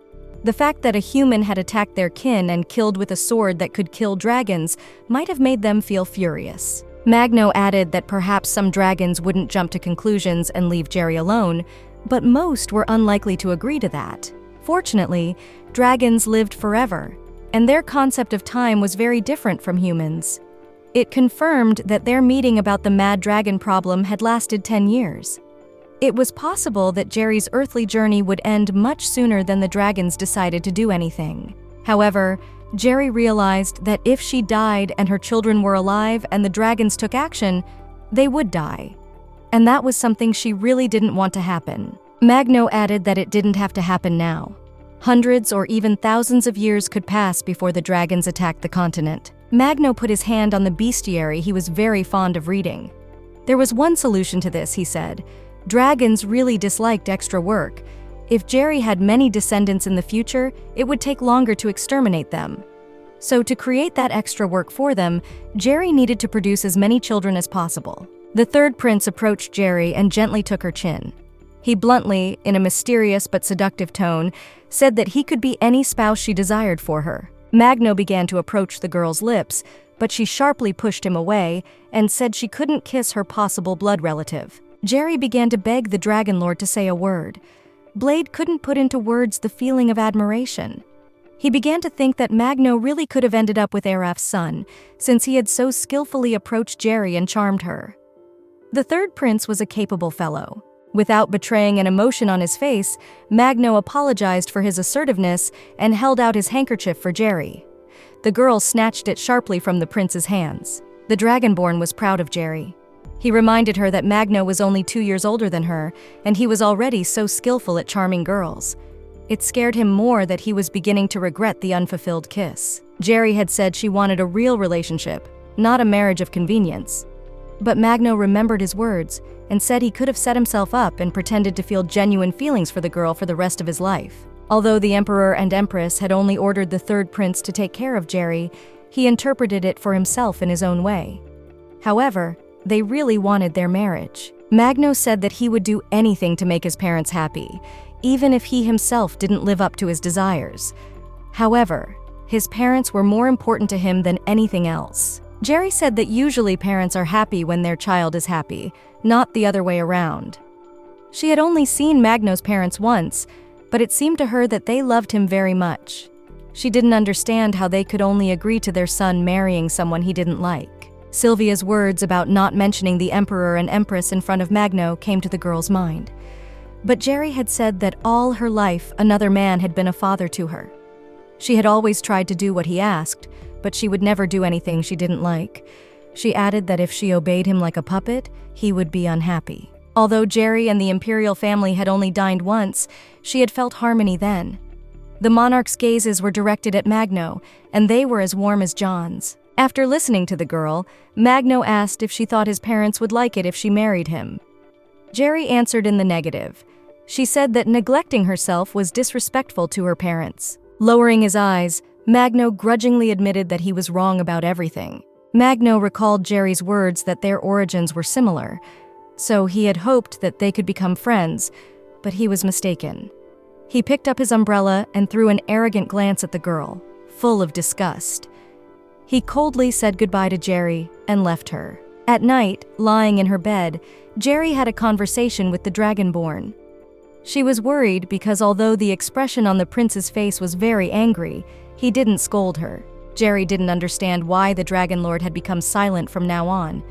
The fact that a human had attacked their kin and killed with a sword that could kill dragons might have made them feel furious. Magno added that perhaps some dragons wouldn't jump to conclusions and leave Jerry alone, but most were unlikely to agree to that. Fortunately, dragons lived forever, and their concept of time was very different from humans. It confirmed that their meeting about the mad dragon problem had lasted 10 years. It was possible that Jerry's earthly journey would end much sooner than the dragons decided to do anything. However, Jerry realized that if she died and her children were alive and the dragons took action, they would die. And that was something she really didn't want to happen. Magno added that it didn't have to happen now. Hundreds or even thousands of years could pass before the dragons attacked the continent. Magno put his hand on the bestiary he was very fond of reading. There was one solution to this, he said. Dragons really disliked extra work. If Jerry had many descendants in the future, it would take longer to exterminate them. So to create that extra work for them, Jerry needed to produce as many children as possible. The third prince approached Jerry and gently took her chin. He bluntly, in a mysterious but seductive tone, said that he could be any spouse she desired for her. Magno began to approach the girl's lips, but she sharply pushed him away and said she couldn't kiss her possible blood relative. Jerry began to beg the Dragon Lord to say a word. Blade couldn't put into words the feeling of admiration. He began to think that Magno really could have ended up with Araf's son, since he had so skillfully approached Jerry and charmed her. The third prince was a capable fellow. Without betraying an emotion on his face, Magno apologized for his assertiveness and held out his handkerchief for Jerry. The girl snatched it sharply from the prince's hands. The Dragonborn was proud of Jerry. He reminded her that Magno was only 2 years older than her, and he was already so skillful at charming girls. It scared him more that he was beginning to regret the unfulfilled kiss. Jerry had said she wanted a real relationship, not a marriage of convenience. But Magno remembered his words and said he could have set himself up and pretended to feel genuine feelings for the girl for the rest of his life. Although the emperor and empress had only ordered the third prince to take care of Jerry, he interpreted it for himself in his own way. However, they really wanted their marriage. Magno said that he would do anything to make his parents happy, even if he himself didn't live up to his desires. However, his parents were more important to him than anything else. Jerry said that usually parents are happy when their child is happy, not the other way around. She had only seen Magno's parents once, but it seemed to her that they loved him very much. She didn't understand how they could only agree to their son marrying someone he didn't like. Sylvia's words about not mentioning the emperor and empress in front of Magno came to the girl's mind. But Jerry had said that all her life another man had been a father to her. She had always tried to do what he asked, but she would never do anything she didn't like. She added that if she obeyed him like a puppet, he would be unhappy. Although Jerry and the imperial family had only dined once, she had felt harmony then. The monarch's gazes were directed at Magno, and they were as warm as John's. After listening to the girl, Magno asked if she thought his parents would like it if she married him. Jerry answered in the negative. She said that neglecting herself was disrespectful to her parents. Lowering his eyes, Magno grudgingly admitted that he was wrong about everything. Magno recalled Jerry's words that their origins were similar, so he had hoped that they could become friends, but he was mistaken. He picked up his umbrella and threw an arrogant glance at the girl, full of disgust. He coldly said goodbye to Jerry and left her. At night, lying in her bed, Jerry had a conversation with the Dragonborn. She was worried because although the expression on the prince's face was very angry, he didn't scold her. Jerry didn't understand why the Dragon Lord had become silent from now on.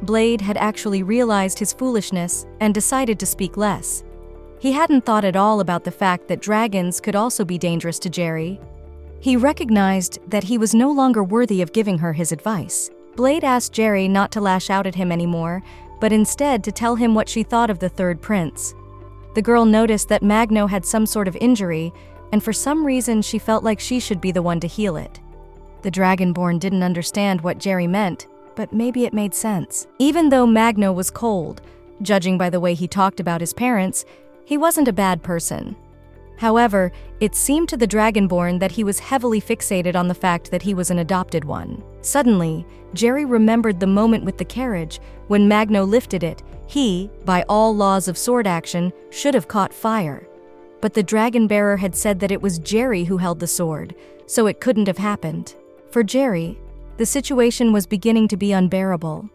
Blade had actually realized his foolishness and decided to speak less. He hadn't thought at all about the fact that dragons could also be dangerous to Jerry. He recognized that he was no longer worthy of giving her his advice. Blade asked Jerry not to lash out at him anymore, but instead to tell him what she thought of the third prince. The girl noticed that Magno had some sort of injury, and for some reason she felt like she should be the one to heal it. The Dragonborn didn't understand what Jerry meant, but maybe it made sense. Even though Magno was cold, judging by the way he talked about his parents, he wasn't a bad person. However, it seemed to the Dragonborn that he was heavily fixated on the fact that he was an adopted one. Suddenly, Jerry remembered the moment with the carriage. When Magno lifted it, he, by all laws of sword action, should have caught fire. But the dragon bearer had said that it was Jerry who held the sword, so it couldn't have happened. For Jerry, the situation was beginning to be unbearable.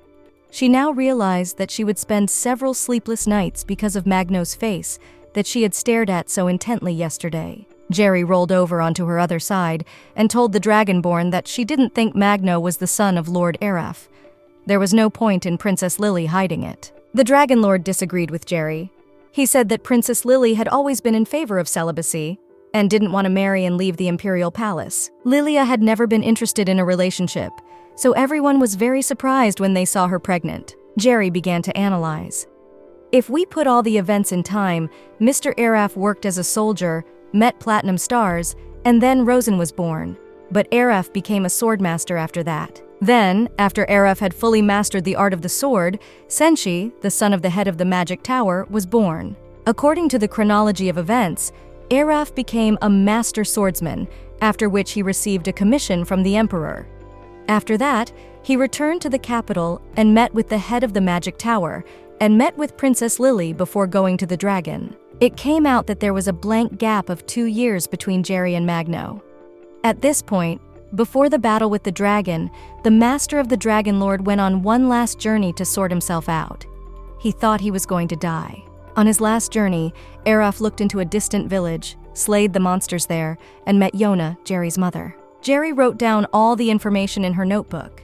She now realized that she would spend several sleepless nights because of Magno's face that she had stared at so intently yesterday. Jerry rolled over onto her other side and told the Dragonborn that she didn't think Magno was the son of Lord Araf. There was no point in Princess Lily hiding it. The Dragon Lord disagreed with Jerry. He said that Princess Lily had always been in favor of celibacy and didn't want to marry and leave the imperial palace. Lilia had never been interested in a relationship, so everyone was very surprised when they saw her pregnant. Jerry began to analyze. If we put all the events in time, Mr. Araf worked as a soldier, met platinum stars, and then Rosen was born. But Araf became a swordmaster after that. Then, after Araf had fully mastered the art of the sword, Senshi, the son of the head of the magic tower, was born. According to the chronology of events, Araf became a master swordsman, after which he received a commission from the emperor. After that, he returned to the capital and met with the head of the magic tower, and met with Princess Lily before going to the dragon. It came out that there was a blank gap of 2 years between Jerry and Magno. At this point, before the battle with the dragon, the master of the Dragon Lord went on one last journey to sort himself out. He thought he was going to die. On his last journey, Araf looked into a distant village, slayed the monsters there, and met Yona, Jerry's mother. Jerry wrote down all the information in her notebook.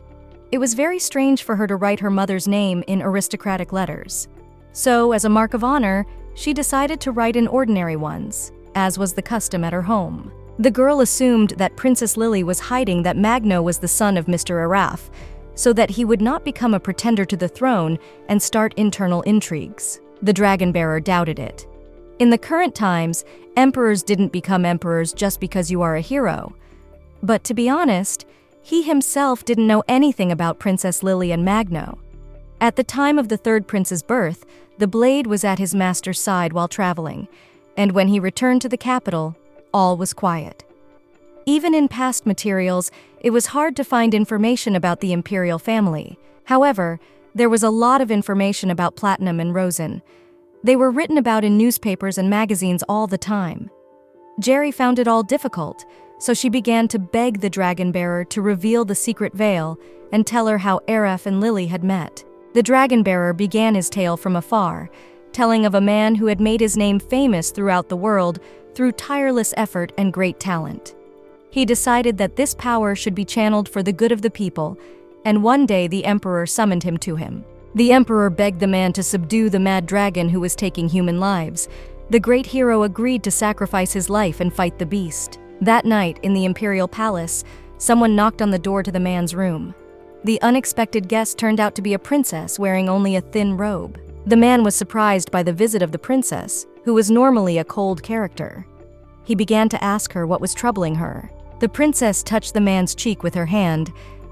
It was very strange for her to write her mother's name in aristocratic letters. So, as a mark of honor, she decided to write in ordinary ones, as was the custom at her home. The girl assumed that Princess Lily was hiding that Magno was the son of Mr. Araf, so that he would not become a pretender to the throne and start internal intrigues. The dragon bearer doubted it. In the current times, emperors didn't become emperors just because you are a hero. But to be honest, he himself didn't know anything about Princess Lily and Magno. At the time of the third prince's birth, the blade was at his master's side while traveling, and when he returned to the capital, all was quiet. Even in past materials, it was hard to find information about the imperial family. However, there was a lot of information about Platinum and Rosen. They were written about in newspapers and magazines all the time. Jerry found it all difficult, so she began to beg the dragon bearer to reveal the secret veil and tell her how Araf and Lily had met. The dragon bearer began his tale from afar, telling of a man who had made his name famous throughout the world through tireless effort and great talent. He decided that this power should be channeled for the good of the people, and one day the emperor summoned him to him. The emperor begged the man to subdue the mad dragon who was taking human lives. The great hero agreed to sacrifice his life and fight the beast. That night, in the imperial palace, someone knocked on the door to the man's room. The unexpected guest turned out to be a princess wearing only a thin robe. The man was surprised by the visit of the princess, who was normally a cold character. He began to ask her what was troubling her. The princess touched the man's cheek with her hand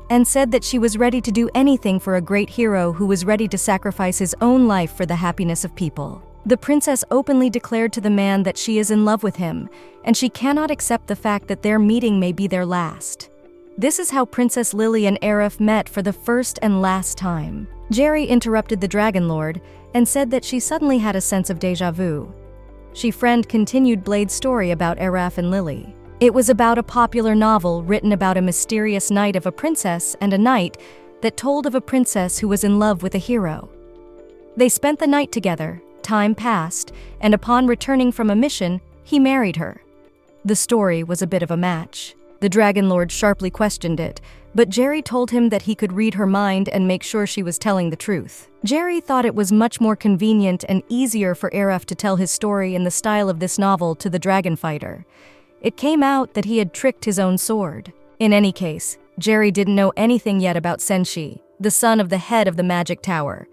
and said that she was ready to do anything for a great hero who was ready to sacrifice his own life for the happiness of people. The princess openly declared to the man that she is in love with him, and she cannot accept the fact that their meeting may be their last. This is how Princess Lily and Araf met for the first and last time. Jerry interrupted the Dragon Lord and said that she suddenly had a sense of déjà vu. She friend continued Blade's story about Araf and Lily. It was about a popular novel written about a mysterious knight of a princess and a knight that told of a princess who was in love with a hero. They spent the night together, time passed, and upon returning from a mission, he married her. The story was a bit of a match. The Dragon Lord sharply questioned it, but Jerry told him that he could read her mind and make sure she was telling the truth. Jerry thought it was much more convenient and easier for Araf to tell his story in the style of this novel to the dragon fighter. It came out that he had tricked his own sword. In any case, Jerry didn't know anything yet about Senshi, the son of the head of the magic tower.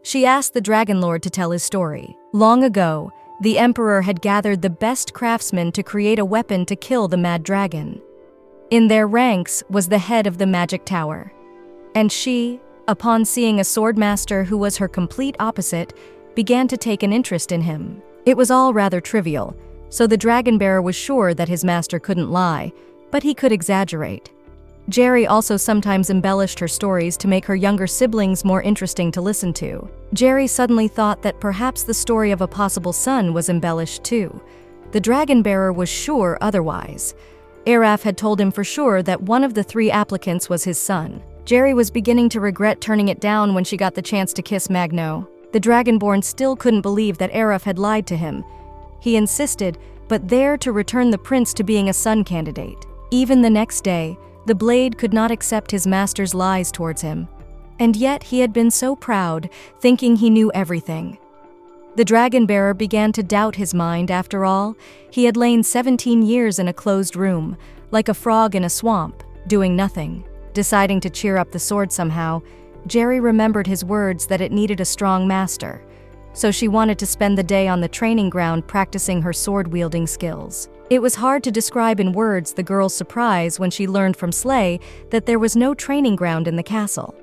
She asked the Dragon Lord to tell his story. Long ago, the Emperor had gathered the best craftsmen to create a weapon to kill the mad dragon. In their ranks was the head of the magic tower. And she, upon seeing a swordmaster who was her complete opposite, began to take an interest in him. It was all rather trivial, so the dragon bearer was sure that his master couldn't lie, but he could exaggerate. Jerry also sometimes embellished her stories to make her younger siblings more interesting to listen to. Jerry suddenly thought that perhaps the story of a possible son was embellished too. The dragon bearer was sure otherwise. Araf had told him for sure that one of the 3 applicants was his son. Jerry was beginning to regret turning it down when she got the chance to kiss Magno. The Dragonborn still couldn't believe that Araf had lied to him. He insisted, but there to return the prince to being a son candidate. Even the next day, the blade could not accept his master's lies towards him. And yet he had been so proud, thinking he knew everything. The dragon bearer began to doubt his mind after all. He had lain 17 years in a closed room, like a frog in a swamp, doing nothing. Deciding to cheer up the sword somehow, Jerry remembered his words that it needed a strong master. so she wanted to spend the day on the training ground practicing her sword-wielding skills. It was hard to describe in words the girl's surprise when she learned from Slay that there was no training ground in the castle.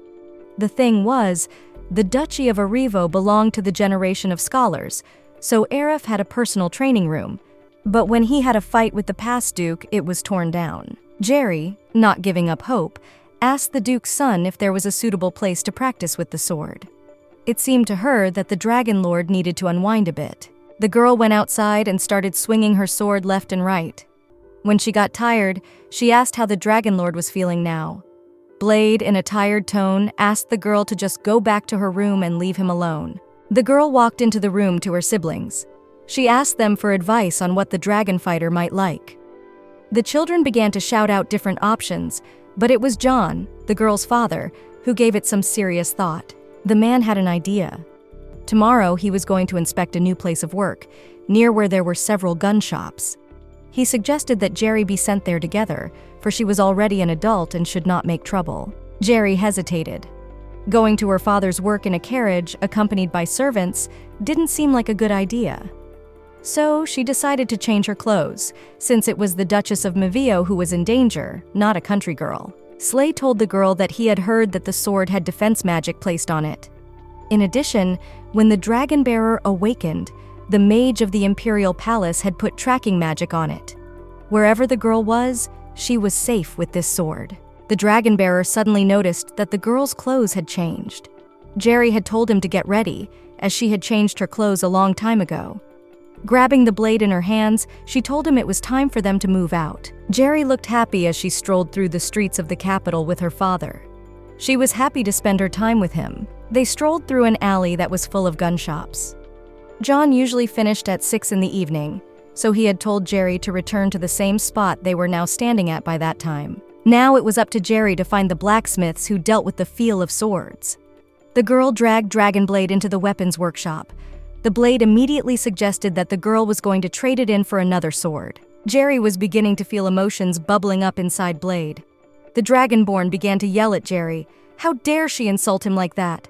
The thing was, the Duchy of Arrivo belonged to the generation of scholars, so Arif had a personal training room, but when he had a fight with the past duke, it was torn down. Jerry, not giving up hope, asked the duke's son if there was a suitable place to practice with the sword. It seemed to her that the Dragon Lord needed to unwind a bit. The girl went outside and started swinging her sword left and right. When she got tired, she asked how the Dragon Lord was feeling now. Blade, in a tired tone, asked the girl to just go back to her room and leave him alone. The girl walked into the room to her siblings. She asked them for advice on what the dragon fighter might like. The children began to shout out different options, but it was John, the girl's father, who gave it some serious thought. The man had an idea. Tomorrow he was going to inspect a new place of work, near where there were several gun shops. He suggested that Jerry be sent there together, for she was already an adult and should not make trouble. Jerry hesitated. Going to her father's work in a carriage, accompanied by servants, didn't seem like a good idea. So she decided to change her clothes, since it was the Duchess of Mavio who was in danger, not a country girl. Slay told the girl that he had heard that the sword had defense magic placed on it. In addition, when the dragon bearer awakened, the mage of the imperial palace had put tracking magic on it. Wherever the girl was, she was safe with this sword. The dragon bearer suddenly noticed that the girl's clothes had changed. Jerry had told him to get ready, as she had changed her clothes a long time ago. Grabbing the blade in her hands, she told him it was time for them to move out. Jerry looked happy as she strolled through the streets of the capital with her father. She was happy to spend her time with him. They strolled through an alley that was full of gun shops. John usually finished at 6 in the evening, so he had told Jerry to return to the same spot they were now standing at by that time. Now it was up to Jerry to find the blacksmiths who dealt with the feel of swords. The girl dragged Dragonblade into the weapons workshop. The blade immediately suggested that the girl was going to trade it in for another sword. Jerry was beginning to feel emotions bubbling up inside Blade. The Dragonborn began to yell at Jerry. How dare she insult him like that?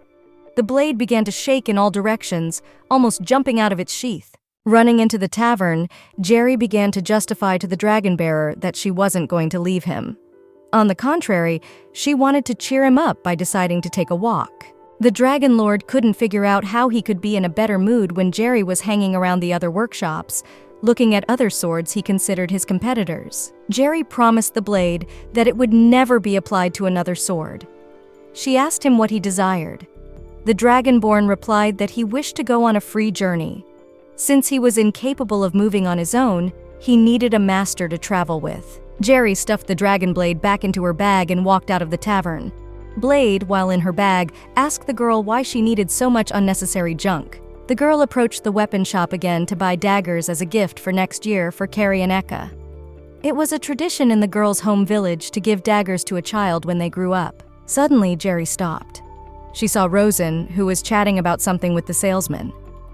The blade began to shake in all directions, almost jumping out of its sheath. Running into the tavern, Jerry began to justify to the dragon-bearer that she wasn't going to leave him. On the contrary, she wanted to cheer him up by deciding to take a walk. The Dragon Lord couldn't figure out how he could be in a better mood when Jerry was hanging around the other workshops, looking at other swords he considered his competitors. Jerry promised the blade that it would never be applied to another sword. She asked him what he desired. The Dragonborn replied that he wished to go on a free journey. Since he was incapable of moving on his own, he needed a master to travel with. Jerry stuffed the dragon blade back into her bag and walked out of the tavern. Blade, while in her bag, asked the girl why she needed so much unnecessary junk. The girl approached the weapon shop again to buy daggers as a gift for next year for Carrie and Eka. It was a tradition in the girl's home village to give daggers to a child when they grew up. Suddenly, Jerry stopped. She saw Rosen, who was chatting about something with the salesman.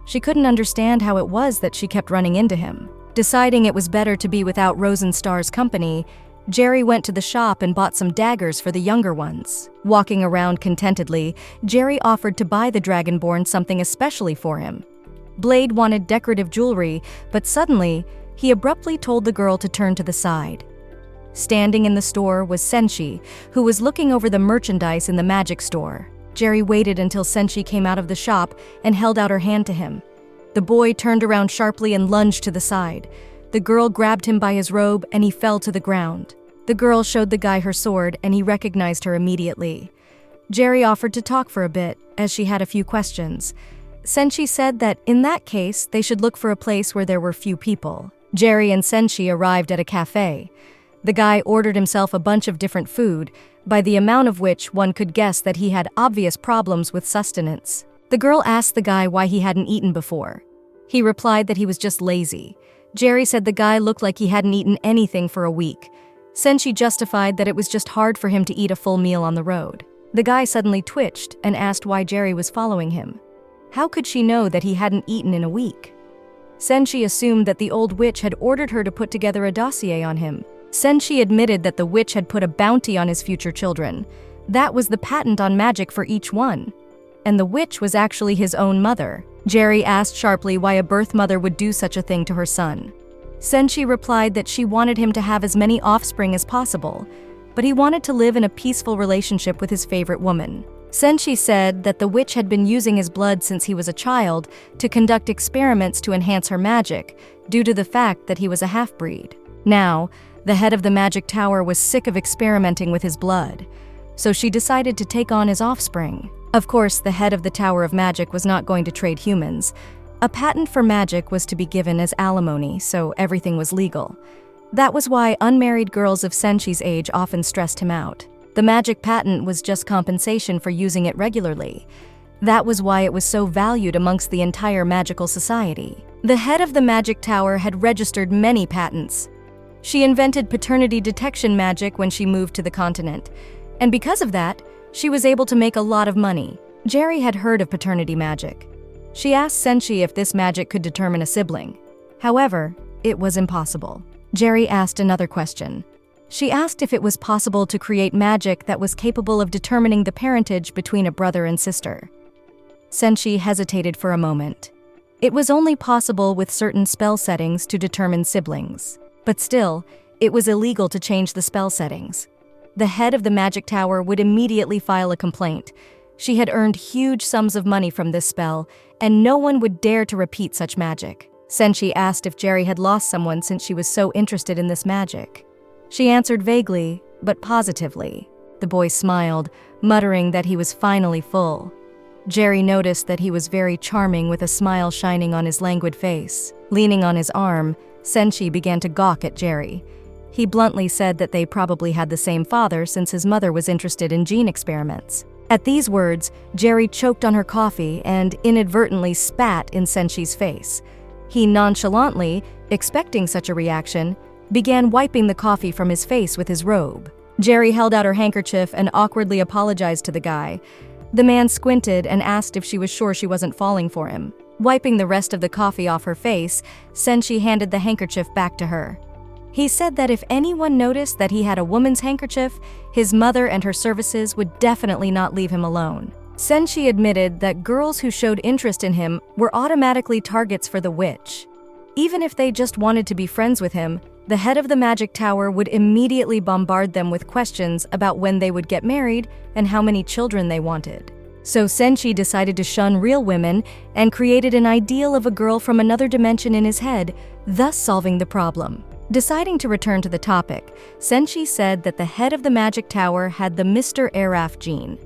She couldn't understand how it was that she kept running into him. Deciding it was better to be without Rosenstar's company, Jerry went to the shop and bought some daggers for the younger ones. Walking around contentedly, Jerry offered to buy the Dragonborn something especially for him. Blade wanted decorative jewelry, but suddenly, he abruptly told the girl to turn to the side. Standing in the store was Senshi, who was looking over the merchandise in the magic store. Jerry waited until Senshi came out of the shop and held out her hand to him. The boy turned around sharply and lunged to the side. The girl grabbed him by his robe and he fell to the ground. The girl showed the guy her sword and he recognized her immediately. Jerry offered to talk for a bit, as she had a few questions. Senshi said that in that case, they should look for a place where there were few people. Jerry and Senshi arrived at a cafe. The guy ordered himself a bunch of different food, by the amount of which one could guess that he had obvious problems with sustenance. The girl asked the guy why he hadn't eaten before. He replied that he was just lazy. Jerry said the guy looked like he hadn't eaten anything for a week. Senshi justified that it was just hard for him to eat a full meal on the road. The guy suddenly twitched and asked why Jerry was following him. How could she know that he hadn't eaten in a week? Senshi assumed that the old witch had ordered her to put together a dossier on him. Senshi admitted that the witch had put a bounty on his future children. That was the patent on magic for each one. And the witch was actually his own mother. Jerry asked sharply why a birth mother would do such a thing to her son. Senshi replied that she wanted him to have as many offspring as possible, but he wanted to live in a peaceful relationship with his favorite woman. Senshi said that the witch had been using his blood since he was a child to conduct experiments to enhance her magic, due to the fact that he was a half-breed. Now, the head of the magic tower was sick of experimenting with his blood, so she decided to take on his offspring. Of course, the head of the Tower of Magic was not going to trade humans. A patent for magic was to be given as alimony, so everything was legal. That was why unmarried girls of Senshi's age often stressed him out. The magic patent was just compensation for using it regularly. That was why it was so valued amongst the entire magical society. The head of the magic tower had registered many patents. She invented paternity detection magic when she moved to the continent, and because of that, she was able to make a lot of money. Jerry had heard of paternity magic. She asked Senshi if this magic could determine a sibling. However, it was impossible. Jerry asked another question. She asked if it was possible to create magic that was capable of determining the parentage between a brother and sister. Senshi hesitated for a moment. It was only possible with certain spell settings to determine siblings. But still, it was illegal to change the spell settings. The head of the magic tower would immediately file a complaint. She had earned huge sums of money from this spell, and no one would dare to repeat such magic. Senshi asked if Jerry had lost someone since she was so interested in this magic. She answered vaguely, but positively. The boy smiled, muttering that he was finally full. Jerry noticed that he was very charming with a smile shining on his languid face. Leaning on his arm, Senshi began to gawk at Jerry. He bluntly said that they probably had the same father since his mother was interested in gene experiments. At these words, Jerry choked on her coffee and inadvertently spat in Senshi's face. He nonchalantly, expecting such a reaction, began wiping the coffee from his face with his robe. Jerry held out her handkerchief and awkwardly apologized to the guy. The man squinted and asked if she was sure she wasn't falling for him. Wiping the rest of the coffee off her face, Senshi handed the handkerchief back to her. He said that if anyone noticed that he had a woman's handkerchief, his mother and her services would definitely not leave him alone. Senshi admitted that girls who showed interest in him were automatically targets for the witch. Even if they just wanted to be friends with him, the head of the magic tower would immediately bombard them with questions about when they would get married and how many children they wanted. So Senshi decided to shun real women and created an ideal of a girl from another dimension in his head, thus solving the problem. Deciding to return to the topic, Senshi said that the head of the magic tower had the Mr. Araf gene.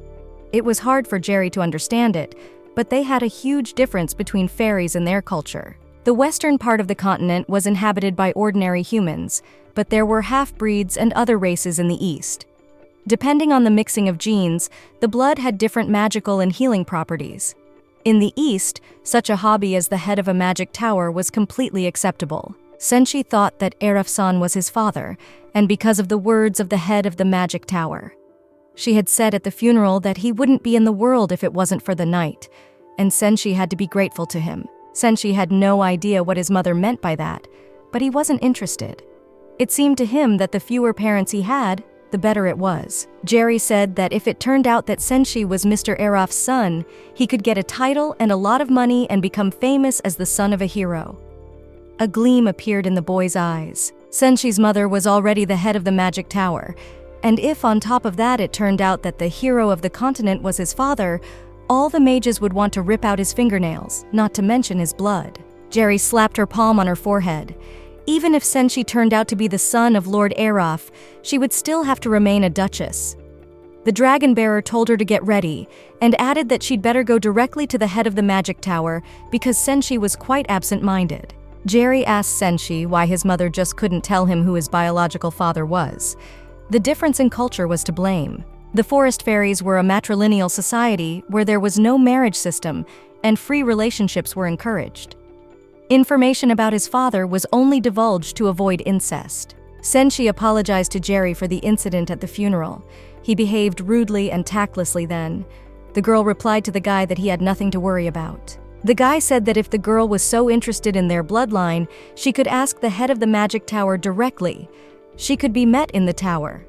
It was hard for Jerry to understand it, but they had a huge difference between fairies and their culture. The western part of the continent was inhabited by ordinary humans, but there were half-breeds and other races in the east. Depending on the mixing of genes, the blood had different magical and healing properties. In the east, such a hobby as the head of a magic tower was completely acceptable. Senshi thought that Araf-san was his father, and because of the words of the head of the magic tower. She had said at the funeral that he wouldn't be in the world if it wasn't for the night, and Senshi had to be grateful to him. Senshi had no idea what his mother meant by that, but he wasn't interested. It seemed to him that the fewer parents he had, the better it was. Jerry said that if it turned out that Senshi was Mr. Araf's son, he could get a title and a lot of money and become famous as the son of a hero. A gleam appeared in the boy's eyes. Senshi's mother was already the head of the magic tower, and if on top of that it turned out that the hero of the continent was his father, all the mages would want to rip out his fingernails, not to mention his blood. Jerry slapped her palm on her forehead. Even if Senshi turned out to be the son of Lord Araf, she would still have to remain a duchess. The dragon bearer told her to get ready, and added that she'd better go directly to the head of the magic tower because Senshi was quite absent-minded. Jerry asked Senshi why his mother just couldn't tell him who his biological father was. The difference in culture was to blame. The forest fairies were a matrilineal society where there was no marriage system and free relationships were encouraged. Information about his father was only divulged to avoid incest. Senshi apologized to Jerry for the incident at the funeral. He behaved rudely and tactlessly then. The girl replied to the guy that he had nothing to worry about. The guy said that if the girl was so interested in their bloodline, she could ask the head of the magic tower directly. She could be met in the tower.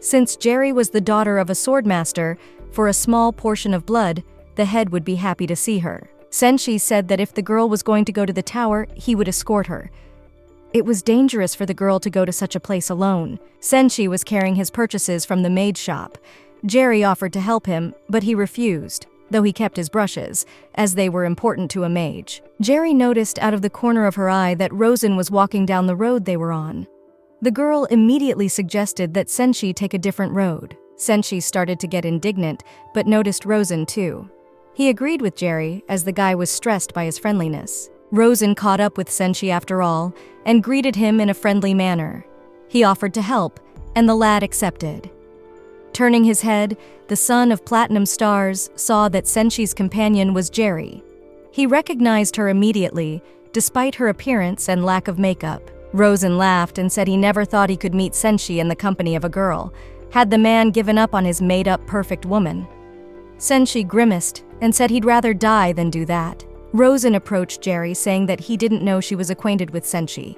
Since Jerry was the daughter of a swordmaster, for a small portion of blood, the head would be happy to see her. Senshi said that if the girl was going to go to the tower, he would escort her. It was dangerous for the girl to go to such a place alone. Senshi was carrying his purchases from the maid shop. Jerry offered to help him, but he refused, though he kept his brushes, as they were important to a mage. Jerry noticed out of the corner of her eye that Rosen was walking down the road they were on. The girl immediately suggested that Senshi take a different road. Senshi started to get indignant, but noticed Rosen too. He agreed with Jerry, as the guy was stressed by his friendliness. Rosen caught up with Senshi after all, and greeted him in a friendly manner. He offered to help, and the lad accepted. Turning his head, the son of platinum stars saw that Senshi's companion was Jerry. He recognized her immediately, despite her appearance and lack of makeup. Rosen laughed and said he never thought he could meet Senshi in the company of a girl. Had the man given up on his made-up perfect woman? Senshi grimaced and said he'd rather die than do that. Rosen approached Jerry, saying that he didn't know she was acquainted with Senshi.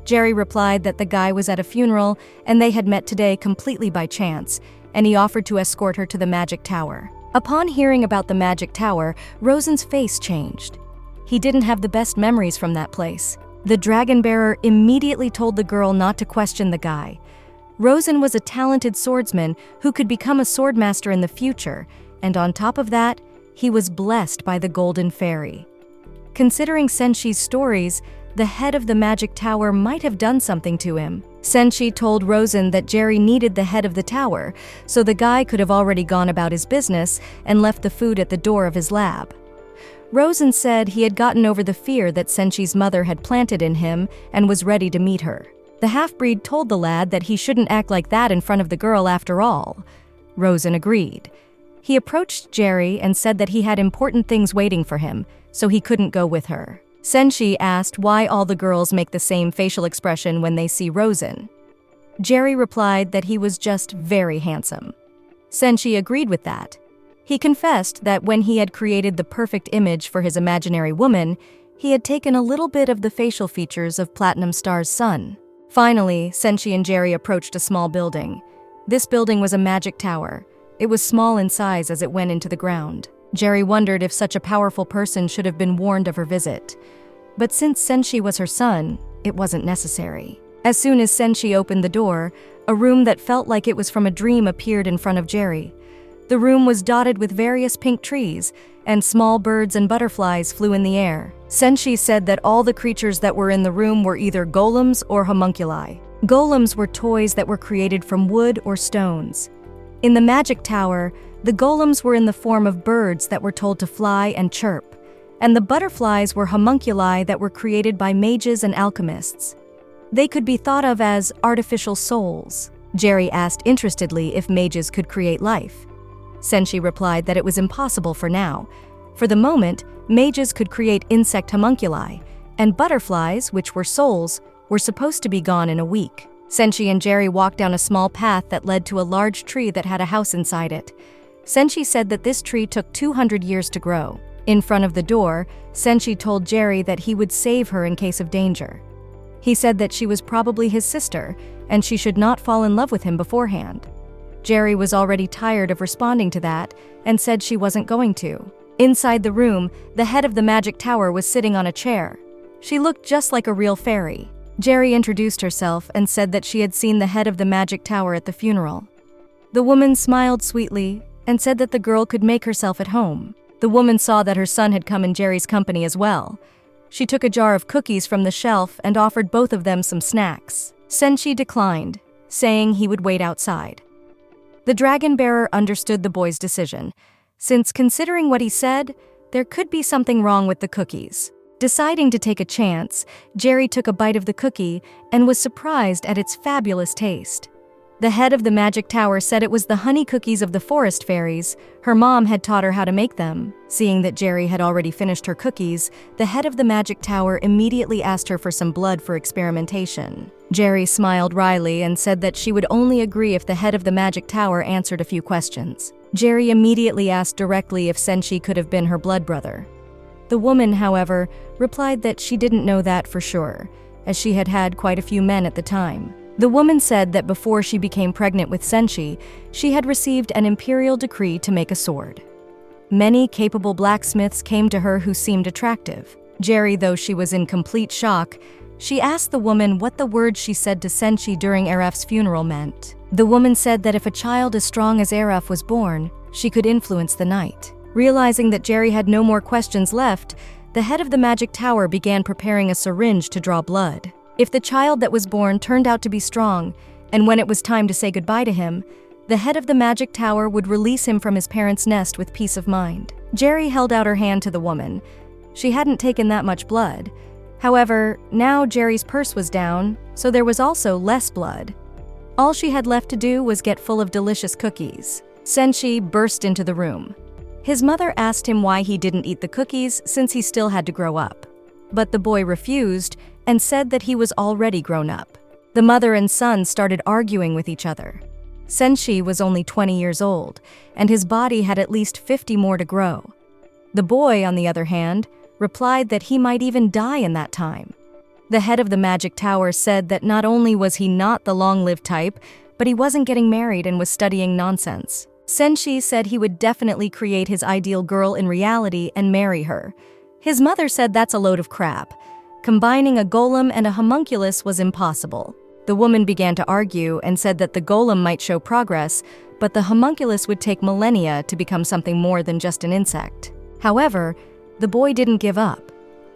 Jerry replied that the guy was at a funeral and they had met today completely by chance, and he offered to escort her to the magic tower. Upon hearing about the magic tower, Rosen's face changed. He didn't have the best memories from that place. The dragon bearer immediately told the girl not to question the guy. Rosen was a talented swordsman who could become a swordmaster in the future, and on top of that, he was blessed by the golden fairy. Considering Senshi's stories, the head of the magic tower might have done something to him. Senshi told Rosen that Jerry needed the head of the tower, so the guy could have already gone about his business and left the food at the door of his lab. Rosen said he had gotten over the fear that Senshi's mother had planted in him and was ready to meet her. The half-breed told the lad that he shouldn't act like that in front of the girl after all. Rosen agreed. He approached Jerry and said that he had important things waiting for him, so he couldn't go with her. Senshi asked why all the girls make the same facial expression when they see Rosen. Jerry replied that he was just very handsome. Senshi agreed with that. He confessed that when he had created the perfect image for his imaginary woman, he had taken a little bit of the facial features of Platinum Star's son. Finally, Senshi and Jerry approached a small building. This building was a magic tower. It was small in size as it went into the ground. Jerry wondered if such a powerful person should have been warned of her visit. But since Senshi was her son, it wasn't necessary. As soon as Senshi opened the door, a room that felt like it was from a dream appeared in front of Jerry. The room was dotted with various pink trees, and small birds and butterflies flew in the air. Senshi said that all the creatures that were in the room were either golems or homunculi. Golems were toys that were created from wood or stones. In the magic tower, the golems were in the form of birds that were told to fly and chirp, and the butterflies were homunculi that were created by mages and alchemists. They could be thought of as artificial souls. Jerry asked interestedly if mages could create life. Senshi replied that it was impossible for now. For the moment, mages could create insect homunculi, and butterflies, which were souls, were supposed to be gone in a week. Senshi and Jerry walked down a small path that led to a large tree that had a house inside it. Senshi said that this tree took 200 years to grow. In front of the door, Senshi told Jerry that he would save her in case of danger. He said that she was probably his sister, and she should not fall in love with him beforehand. Jerry was already tired of responding to that, and said she wasn't going to. Inside the room, the head of the magic tower was sitting on a chair. She looked just like a real fairy. Jerry introduced herself and said that she had seen the head of the magic tower at the funeral. The woman smiled sweetly and said that the girl could make herself at home. The woman saw that her son had come in Jerry's company as well. She took a jar of cookies from the shelf and offered both of them some snacks. Senshi declined, saying he would wait outside. The dragon bearer understood the boy's decision, since considering what he said, there could be something wrong with the cookies. Deciding to take a chance, Jerry took a bite of the cookie and was surprised at its fabulous taste. The head of the magic tower said it was the honey cookies of the forest fairies. Her mom had taught her how to make them. Seeing that Jerry had already finished her cookies, the head of the magic tower immediately asked her for some blood for experimentation. Jerry smiled wryly and said that she would only agree if the head of the magic tower answered a few questions. Jerry immediately asked directly if Senshi could have been her blood brother. The woman, however, replied that she didn't know that for sure, as she had had quite a few men at the time. The woman said that before she became pregnant with Senshi, she had received an imperial decree to make a sword. Many capable blacksmiths came to her who seemed attractive. Jerry, though she was in complete shock, she asked the woman what the words she said to Senshi during Aref's funeral meant. The woman said that if a child as strong as Aref was born, she could influence the night. Realizing that Jerry had no more questions left, the head of the magic tower began preparing a syringe to draw blood. If the child that was born turned out to be strong, and when it was time to say goodbye to him, the head of the magic tower would release him from his parents' nest with peace of mind. Jerry held out her hand to the woman. She hadn't taken that much blood. However, now Jerry's purse was down, so there was also less blood. All she had left to do was get full of delicious cookies. Senshi burst into the room. His mother asked him why he didn't eat the cookies since he still had to grow up. But the boy refused and said that he was already grown up. The mother and son started arguing with each other. Senshi was only 20 years old, and his body had at least 50 more to grow. The boy, on the other hand, replied that he might even die in that time. The head of the magic tower said that not only was he not the long-lived type, but he wasn't getting married and was studying nonsense. Senshi said he would definitely create his ideal girl in reality and marry her. His mother said that's a load of crap. Combining a golem and a homunculus was impossible. The woman began to argue and said that the golem might show progress, but the homunculus would take millennia to become something more than just an insect. However, the boy didn't give up.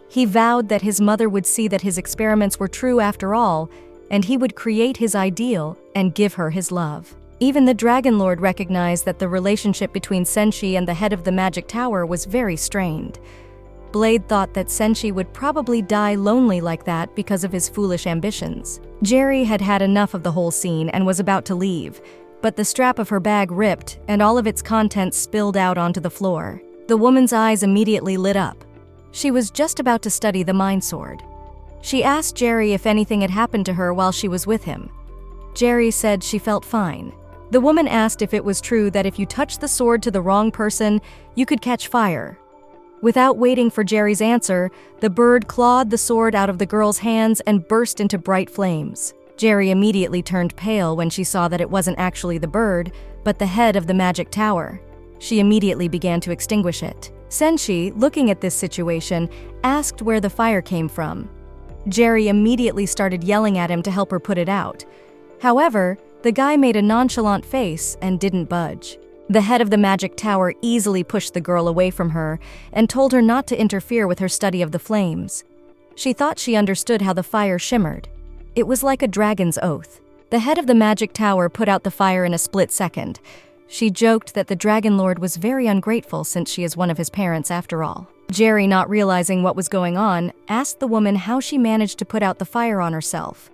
He vowed that his mother would see that his experiments were true after all, and he would create his ideal and give her his love. Even the Dragon Lord recognized that the relationship between Senshi and the head of the magic tower was very strained. Blade thought that Senshi would probably die lonely like that because of his foolish ambitions. Jerry had had enough of the whole scene and was about to leave, but the strap of her bag ripped and all of its contents spilled out onto the floor. The woman's eyes immediately lit up. She was just about to study the mind sword. She asked Jerry if anything had happened to her while she was with him. Jerry said she felt fine. The woman asked if it was true that if you touched the sword to the wrong person, you could catch fire. Without waiting for Jerry's answer, the bird clawed the sword out of the girl's hands and burst into bright flames. Jerry immediately turned pale when she saw that it wasn't actually the bird, but the head of the magic tower. She immediately began to extinguish it. Senshi, looking at this situation, asked where the fire came from. Jerry immediately started yelling at him to help her put it out. However, the guy made a nonchalant face and didn't budge. The head of the magic tower easily pushed the girl away from her and told her not to interfere with her study of the flames. She thought she understood how the fire shimmered. It was like a dragon's oath. The head of the magic tower put out the fire in a split second. She joked that the Dragon Lord was very ungrateful since she is one of his parents after all. Jerry, not realizing what was going on, asked the woman how she managed to put out the fire on herself.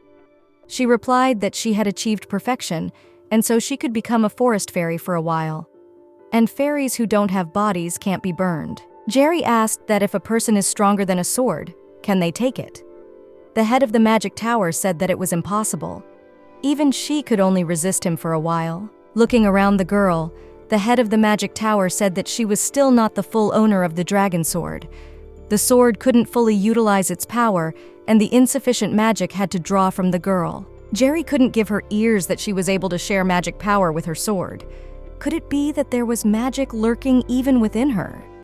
She replied that she had achieved perfection, and so she could become a forest fairy for a while. And fairies who don't have bodies can't be burned. Jerry asked that if a person is stronger than a sword, can they take it? The head of the magic tower said that it was impossible. Even she could only resist him for a while. Looking around the girl, the head of the magic tower said that she was still not the full owner of the dragon sword. The sword couldn't fully utilize its power, and the insufficient magic had to draw from the girl. Jerry couldn't give her ears that she was able to share magic power with her sword. Could it be that there was magic lurking even within her?